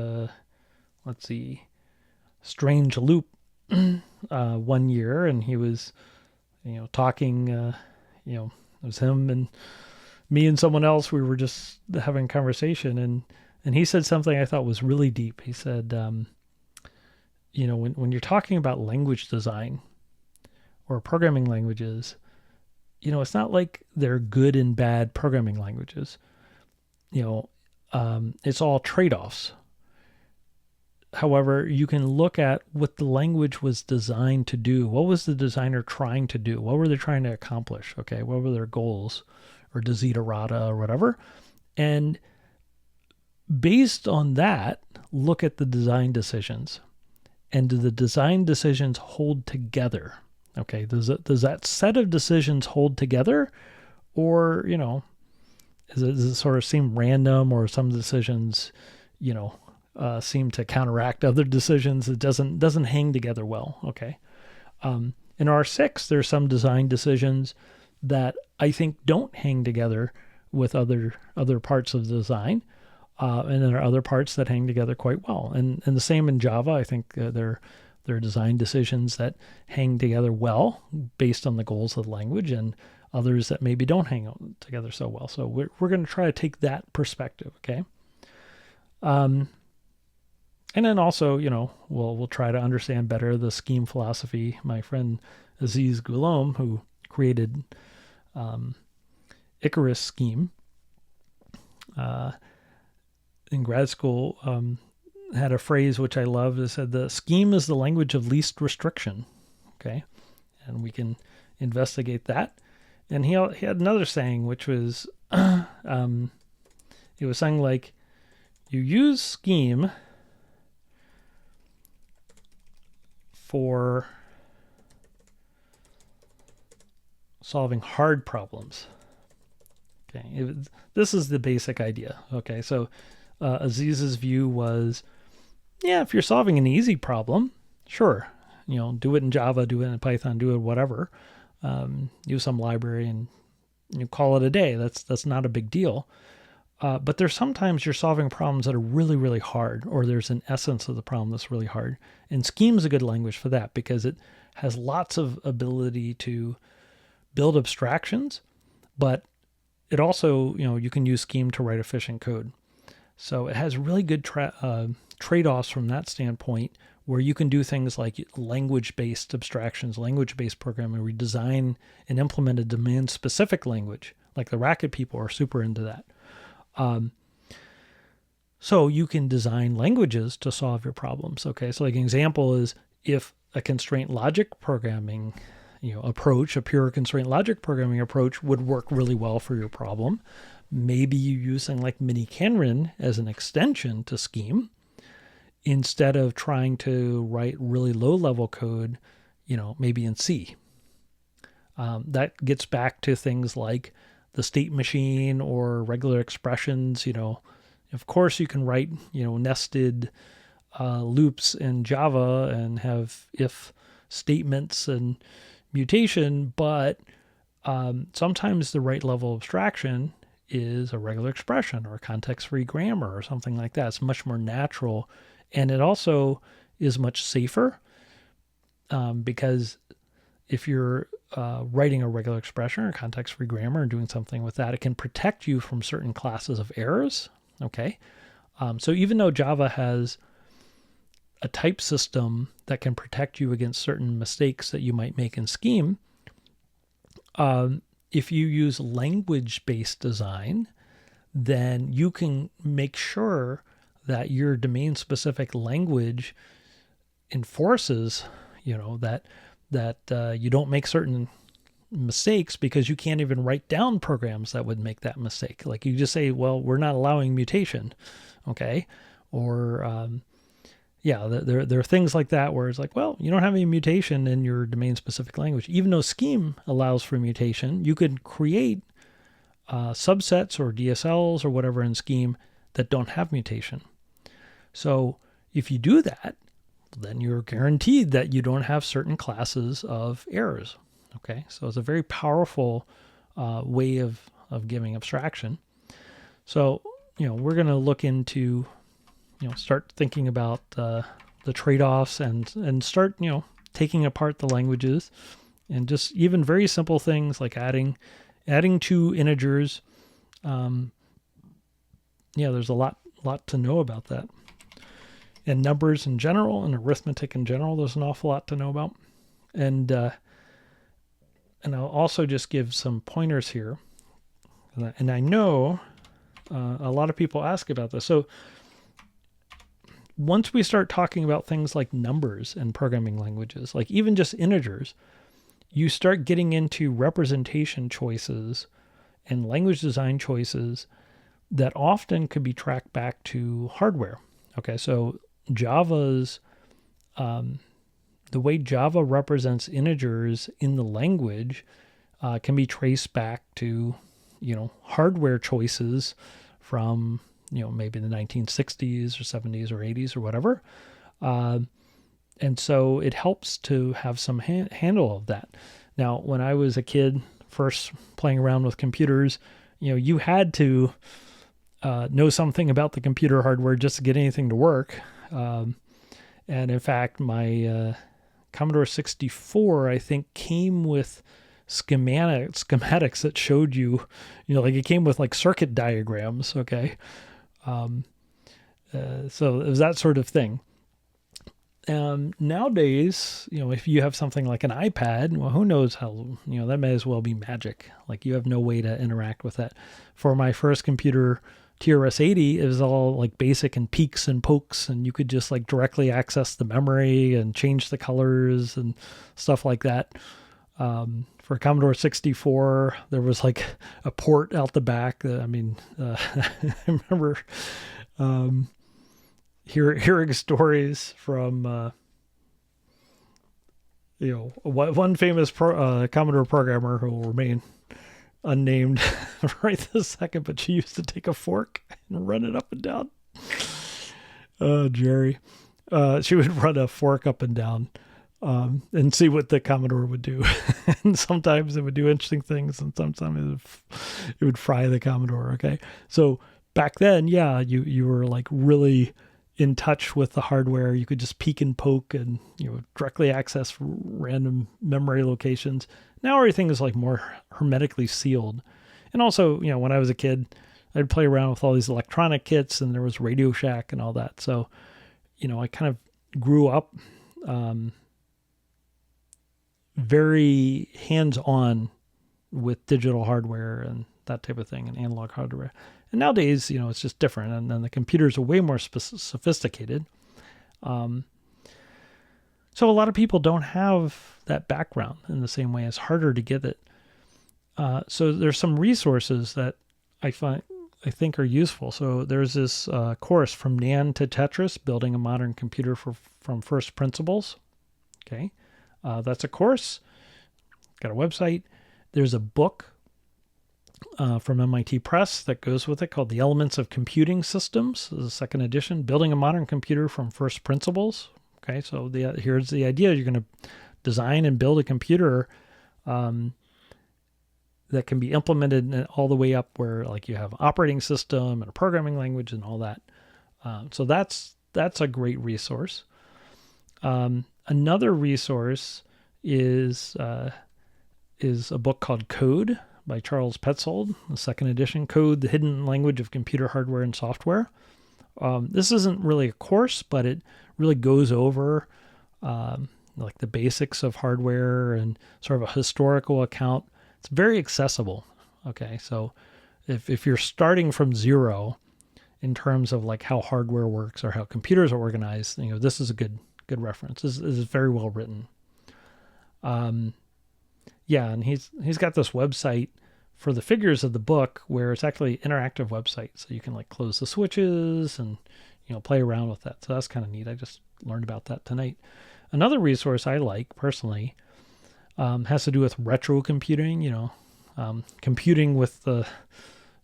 Strange Loop 1 year, and he was talking. It was him and me and someone else. We were just having a conversation, and he said something I thought was really deep. He said, when you're talking about language design or programming languages, it's not like they're good and bad programming languages. It's all trade-offs. However, you can look at what the language was designed to do. What was the designer trying to do? What were they trying to accomplish? Okay, what were their goals, or desiderata, or whatever? And based on that, look at the design decisions. And do the design decisions hold together? Okay, does that set of decisions hold together? Or, does it sort of seem random, or some decisions, seem to counteract other decisions? It doesn't hang together well. Okay. In R6, there's some design decisions that I think don't hang together with other parts of the design, and there are other parts that hang together quite well. And the same in Java. I think there are design decisions that hang together well based on the goals of the language, and others that maybe don't hang together so well. So we're going to try to take that perspective. Okay. And then also, we'll try to understand better the Scheme philosophy. My friend Aziz Ghulam, who created Icarus Scheme in grad school, had a phrase which I love. It said, "The Scheme is the language of least restriction." Okay, and we can investigate that. And he had another saying, which was, it was something like, "You use Scheme for solving hard problems." Okay, this is the basic idea. Okay, so Aziz's view was, yeah, if you're solving an easy problem, sure, do it in Java, do it in Python, do it whatever, use some library and call it a day. That's not a big deal. But there's sometimes you're solving problems that are really, really hard, or there's an essence of the problem that's really hard. And Scheme is a good language for that because it has lots of ability to build abstractions, but it also, you can use Scheme to write efficient code. So it has really good trade-offs from that standpoint, where you can do things like language-based abstractions, language-based programming, where you design and implement a domain-specific language. Like the Racket people are super into that. So you can design languages to solve your problems. Okay, so like an example is if a constraint logic programming approach, a pure constraint logic programming approach would work really well for your problem. Maybe you use something like miniKanren as an extension to Scheme instead of trying to write really low-level code, maybe in C. That gets back to things like the state machine or regular expressions. Of course you can write, nested loops in Java and have if statements and mutation, but sometimes the right level of abstraction is a regular expression or a context-free grammar or something like that. It's much more natural, and it also is much safer because if you're writing a regular expression or context-free grammar and doing something with that, it can protect you from certain classes of errors. Okay, so even though Java has a type system that can protect you against certain mistakes that you might make in Scheme, if you use language-based design, then you can make sure that your domain-specific language enforces, that you don't make certain mistakes, because you can't even write down programs that would make that mistake. Like you just say, well, we're not allowing mutation, okay? Or there are things like that where it's like, well, you don't have any mutation in your domain-specific language. Even though Scheme allows for mutation, you could create subsets or DSLs or whatever in Scheme that don't have mutation. So if you do that, then you're guaranteed that you don't have certain classes of errors. Okay, so it's a very powerful way of giving abstraction. So, we're going to look into, start thinking about the trade-offs and start, taking apart the languages, and just even very simple things like adding two integers. There's a lot to know about that. And numbers in general and arithmetic in general, there's an awful lot to know about. And I'll also just give some pointers here. And I know a lot of people ask about this. So once we start talking about things like numbers in programming languages, like even just integers, you start getting into representation choices and language design choices that often could be tracked back to hardware. Okay, so Java's the way Java represents integers in the language can be traced back to, hardware choices from, maybe the 1960s or 70s or 80s or whatever. And so it helps to have some handle of that. Now, when I was a kid, first playing around with computers, you had to know something about the computer hardware just to get anything to work. And in fact, my Commodore 64, I think, came with schematics that showed you, like it came with like circuit diagrams. Okay. So it was that sort of thing. Nowadays, if you have something like an iPad, well, who knows how, that may as well be magic. Like you have no way to interact with that. For my first computer, TRS-80, it was all like basic and peeks and pokes, and you could just like directly access the memory and change the colors and stuff like that. For Commodore 64, there was like a port out the back. I remember hearing stories from one famous Commodore programmer who will remain unnamed right this second, but she used to take a fork and run it up and down. Jerry. She would run a fork up and down and see what the Commodore would do. And sometimes it would do interesting things, and sometimes it would fry the Commodore. Okay. So back then, yeah, you were like really in touch with the hardware. You could just peek and poke and directly access random memory locations. Now everything is like more hermetically sealed. And also, when I was a kid, I'd play around with all these electronic kits, and there was Radio Shack and all that. So, I kind of grew up very hands-on with digital hardware and that type of thing, and analog hardware. And nowadays, it's just different, and then the computers are way more sophisticated. So a lot of people don't have that background in the same way. It's harder to get it. So there's some resources that I think are useful. So there's this course, From NAND to Tetris, Building a Modern Computer from First Principles. Okay. That's a course. Got a website. There's a book from MIT Press that goes with it called The Elements of Computing Systems. This is the second edition, Building a Modern Computer from First Principles. Okay, so here's the idea. You're going to design and build a computer that can be implemented all the way up where like you have an operating system and a programming language and all that. So that's a great resource. Another resource is a book called Code by Charles Petzold, the second edition, Code, the Hidden Language of Computer Hardware and Software. This isn't really a course, but it really goes over like the basics of hardware and sort of a historical account. It's very accessible. Okay, so if you're starting from zero in terms of like how hardware works or how computers are organized, this is a good reference. This is very well written. Yeah, and he's got this website for the figures of the book where it's actually an interactive website, so you can like close the switches and play around with that. So that's kind of neat. I just learned about that tonight. Another resource I like personally has to do with retro computing. Computing with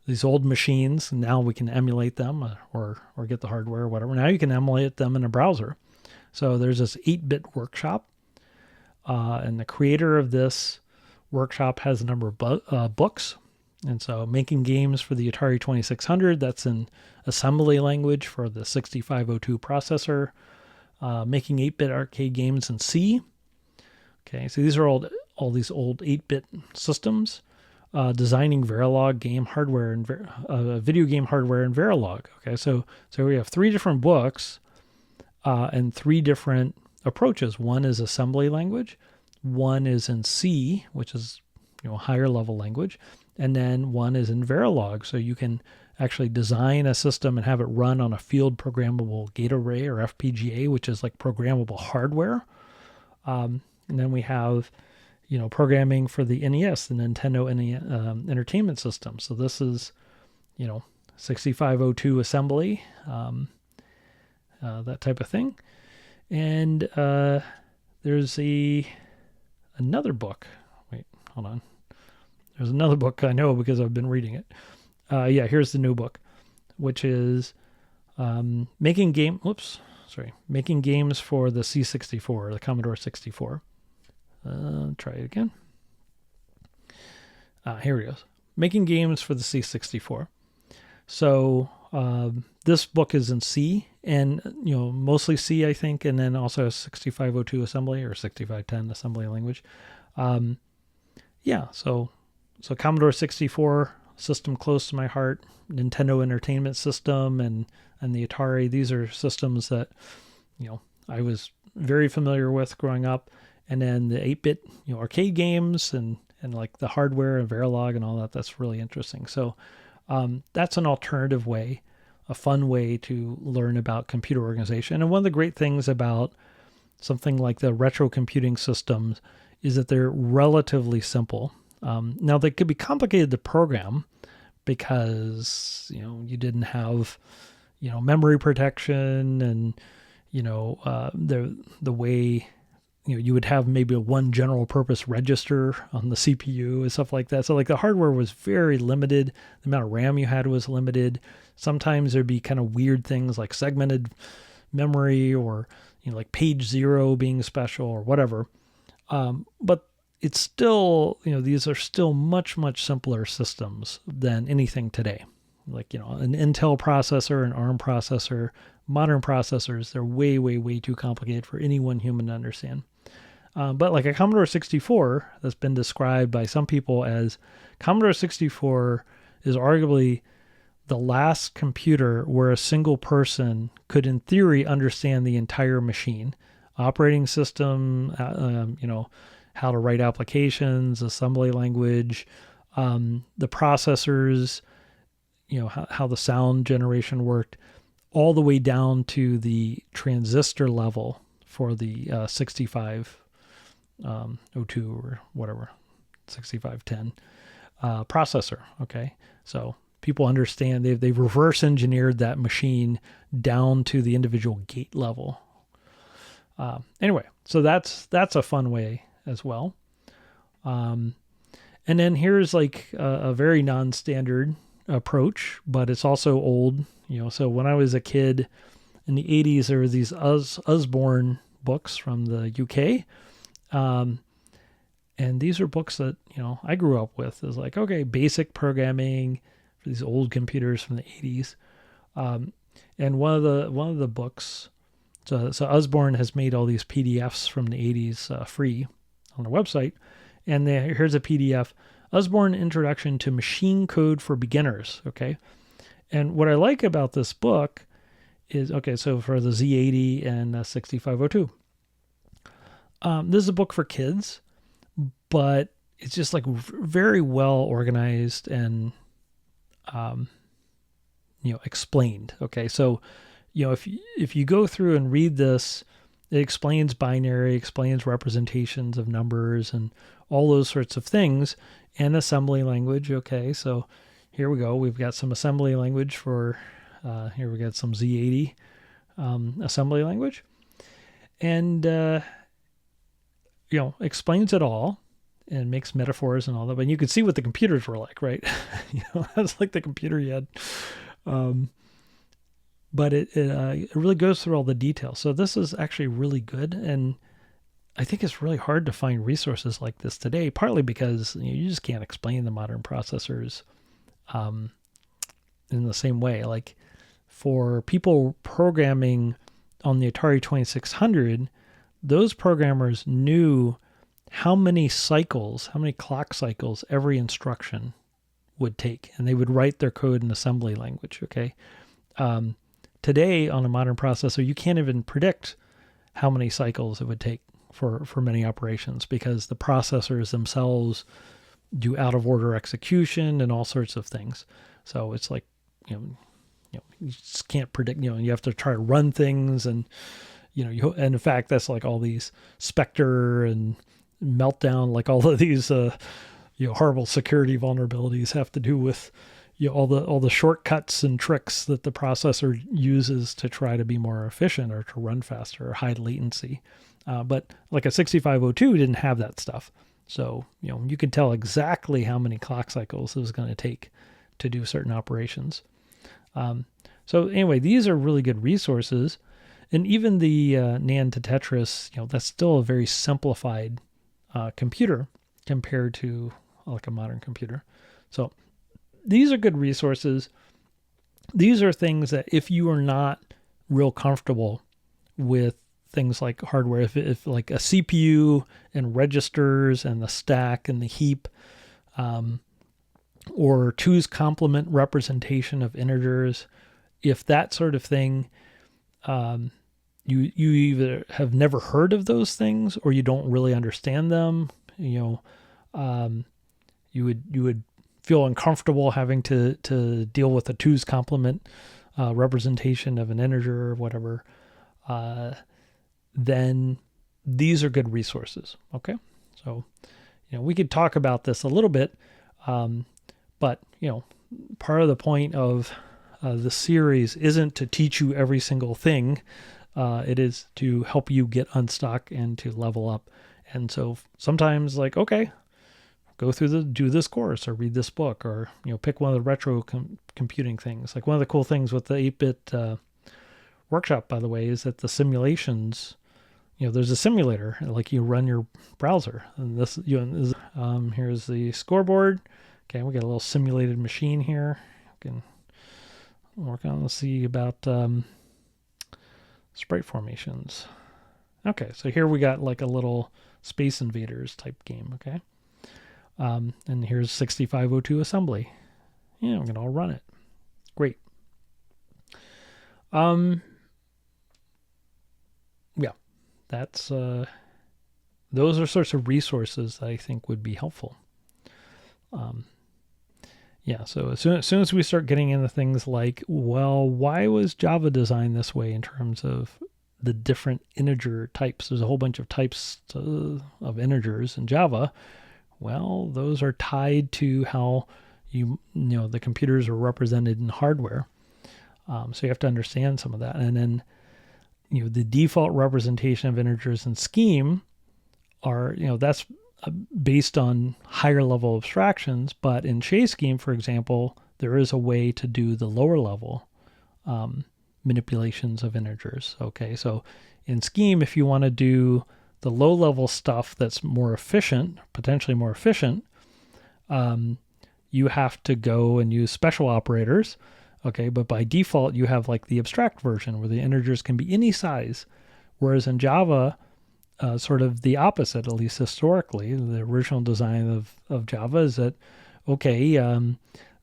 these old machines. Now we can emulate them or get the hardware or whatever. Now you can emulate them in a browser. So there's this 8-bit workshop, and the creator of this workshop has a number of books. And so making games for the Atari 2600, that's in assembly language for the 6502 processor. Making 8-bit arcade games in C. Okay, so these are all these old 8-bit systems. Designing Verilog game hardware and video game hardware in Verilog. Okay, so we have 3 different books and 3 different approaches. One is assembly language. One is in C, which is higher level language, and then one is in Verilog. So you can actually design a system and have it run on a field programmable gate array or FPGA, which is like programmable hardware. And then we have programming for the NES, the Nintendo Entertainment System. So this is 6502 assembly, that type of thing. And there's another book. Wait, hold on. There's another book I know because I've been reading it. Here's the new book, which is Making Games for the C64, the Commodore 64. Try it again. Here it goes. Making Games for the C64. So this book is in C, and mostly C, I think, and then also 6502 assembly or 6510 assembly language. So Commodore 64 system close to my heart, Nintendo Entertainment System, and the Atari. These are systems that I was very familiar with growing up, and then the 8-bit arcade games and like the hardware and Verilog and all that. That's really interesting. So that's an alternative way, a fun way to learn about computer organization. And one of the great things about something like the retro computing systems is that they're relatively simple. Now they could be complicated to program because you didn't have memory protection and the way you would have maybe one general purpose register on the CPU and stuff like that. So like the hardware was very limited. The amount of RAM you had was limited. Sometimes there'd be kind of weird things like segmented memory or like page 0 being special or whatever. But it's still, these are still much, much simpler systems than anything today. Like, an Intel processor, an ARM processor, modern processors, they're way, way, way too complicated for any one human to understand. But like a Commodore 64 that's been described by some people as Commodore 64 is arguably the last computer where a single person could, in theory, understand the entire machine, operating system, how to write applications, assembly language, the processors, how the sound generation worked, all the way down to the transistor level for the 6502 or whatever, 6510 processor. Okay, so people understand they've reverse engineered that machine down to the individual gate level. Anyway, so that's a fun way as well. And then here's like a very non-standard approach, but it's also old. So when I was a kid in the 80s, there were these Usborne books from the UK. And these are books that, I grew up with. It's like, okay, basic programming for these old computers from the 80s. And one of the books, so Usborne has made all these PDFs from the 80s free on their website. And here's a PDF, Usborne Introduction to Machine Code for Beginners. Okay. And what I like about this book is, okay, so for the Z80 and 6502, this is a book for kids, but it's just like very well organized and, explained. Okay. So, if you go through and read this, it explains binary, explains representations of numbers and all those sorts of things, and assembly language. Okay. So here we go. We've got some assembly language for, here we got some Z80 assembly language. And, explains it all and makes metaphors and all that. But you could see what the computers were like, right? That's like the computer you had. But it really goes through all the details. So this is actually really good. And I think it's really hard to find resources like this today, partly because you just can't explain the modern processors in the same way. Like for people programming on the Atari 2600, those programmers knew how many clock cycles every instruction would take, and they would write their code in assembly language. Okay. Today on a modern processor, you can't even predict how many cycles it would take for many operations, because the processors themselves do out of order execution and all sorts of things. So it's like, you just can't predict, you have to try to run things, and, and in fact, that's like all these Spectre and Meltdown, like all of these, horrible security vulnerabilities have to do with, all the shortcuts and tricks that the processor uses to try to be more efficient or to run faster or high latency. But like a 6502 didn't have that stuff. So, you could tell exactly how many clock cycles it was going to take to do certain operations. So anyway, these are really good resources. And even the NAND to Tetris, that's still a very simplified computer compared to like a modern computer. So these are good resources. These are things that if you are not real comfortable with things like hardware, if like a CPU and registers and the stack and the heap, or 2's complement representation of integers, if that sort of thing, you either have never heard of those things or you don't really understand them, you would feel uncomfortable having to deal with a 2's complement representation of an integer or whatever, then these are good resources. Okay. So, we could talk about this a little bit, but, part of the point of the series isn't to teach you every single thing. It is to help you get unstuck and to level up. And so sometimes like, okay, do this course or read this book, or, pick one of the retro computing things. Like one of the cool things with the 8-bit workshop, by the way, is that the simulations, there's a simulator, like you run your browser, and this, here's the scoreboard. Okay. We got a little simulated machine here. We can work on, let's see about, sprite formations. Okay. So here we got like a little Space Invaders type game. Okay. And here's 6502 assembly. I'm going to run it. Great. Yeah, that's those are sorts of resources that I think would be helpful. Yeah, so as soon as we start getting into things like, well, why was Java designed this way in terms of the different integer types? There's a whole bunch of types of integers in Java. Well, those are tied to how the computers are represented in hardware. So you have to understand some of that. And then, the default representation of integers in Scheme are, that's based on higher level abstractions. But in Scheme, for example, there is a way to do the lower level manipulations of integers. Okay, so in Scheme, if you want to do the low level stuff that's more efficient, potentially more efficient, you have to go and use special operators. Okay, but by default, you have like the abstract version where the integers can be any size. Whereas in Java, sort of the opposite, at least historically, the original design of Java is that, okay,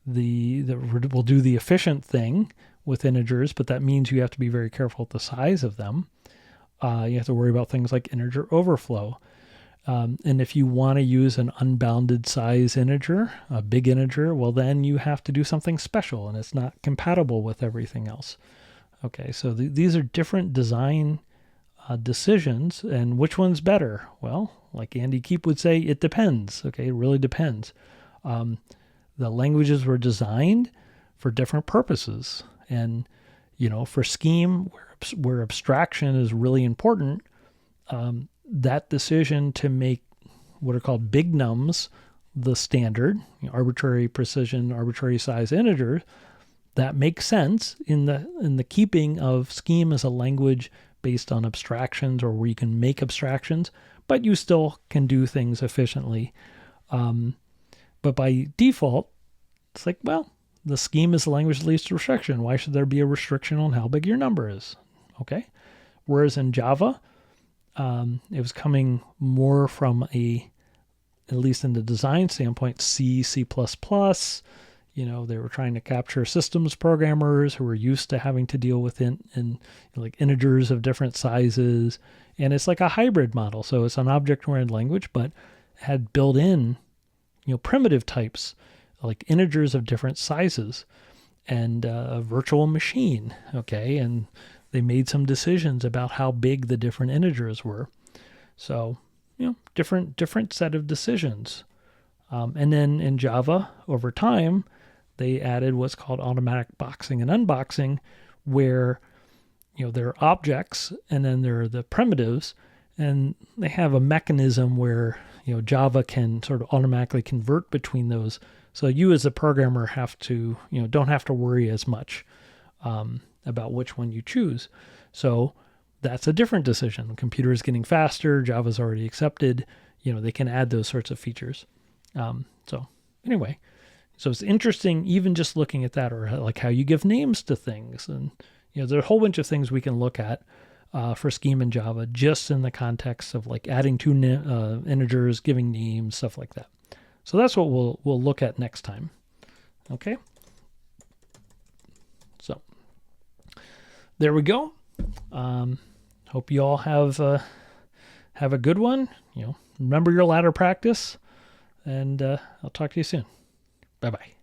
we'll do the efficient thing with integers, but that means you have to be very careful with the size of them. You have to worry about things like integer overflow. And if you want to use an unbounded size integer, a big integer, well, then you have to do something special, and it's not compatible with everything else. Okay, so these are different design decisions, and which one's better? Well, like Andy Keep would say, it depends. Okay, it really depends. The languages were designed for different purposes, and for Scheme, where abstraction is really important, that decision to make what are called big nums the standard, arbitrary precision, arbitrary size integer, that makes sense in the keeping of Scheme as a language based on abstractions, or where you can make abstractions, but you still can do things efficiently. But by default, it's like, well, the Scheme is the language of least restriction. Why should there be a restriction on how big your number is? Okay. Whereas in Java, it was coming more from at least in the design standpoint, C, C++. They were trying to capture systems programmers who were used to having to deal with like integers of different sizes. And it's like a hybrid model. So it's an object-oriented language, but had built in, primitive types, like integers of different sizes, and a virtual machine. Okay. And they made some decisions about how big the different integers were. So, different set of decisions. And then in Java, over time, they added what's called automatic boxing and unboxing, where, there are objects and then there are the primitives, and they have a mechanism where, Java can sort of automatically convert between those. So you as a programmer have to, don't have to worry as much about which one you choose. So that's a different decision. The computer is getting faster. Java's already accepted. They can add those sorts of features. So anyway, so it's interesting even just looking at that, or like how you give names to things. And, there's a whole bunch of things we can look at for Scheme in Java, just in the context of like adding two integers, giving names, stuff like that. So that's what we'll look at next time. Okay. So there we go. Hope you all have a good one. Remember your ladder practice, and I'll talk to you soon. Bye-bye.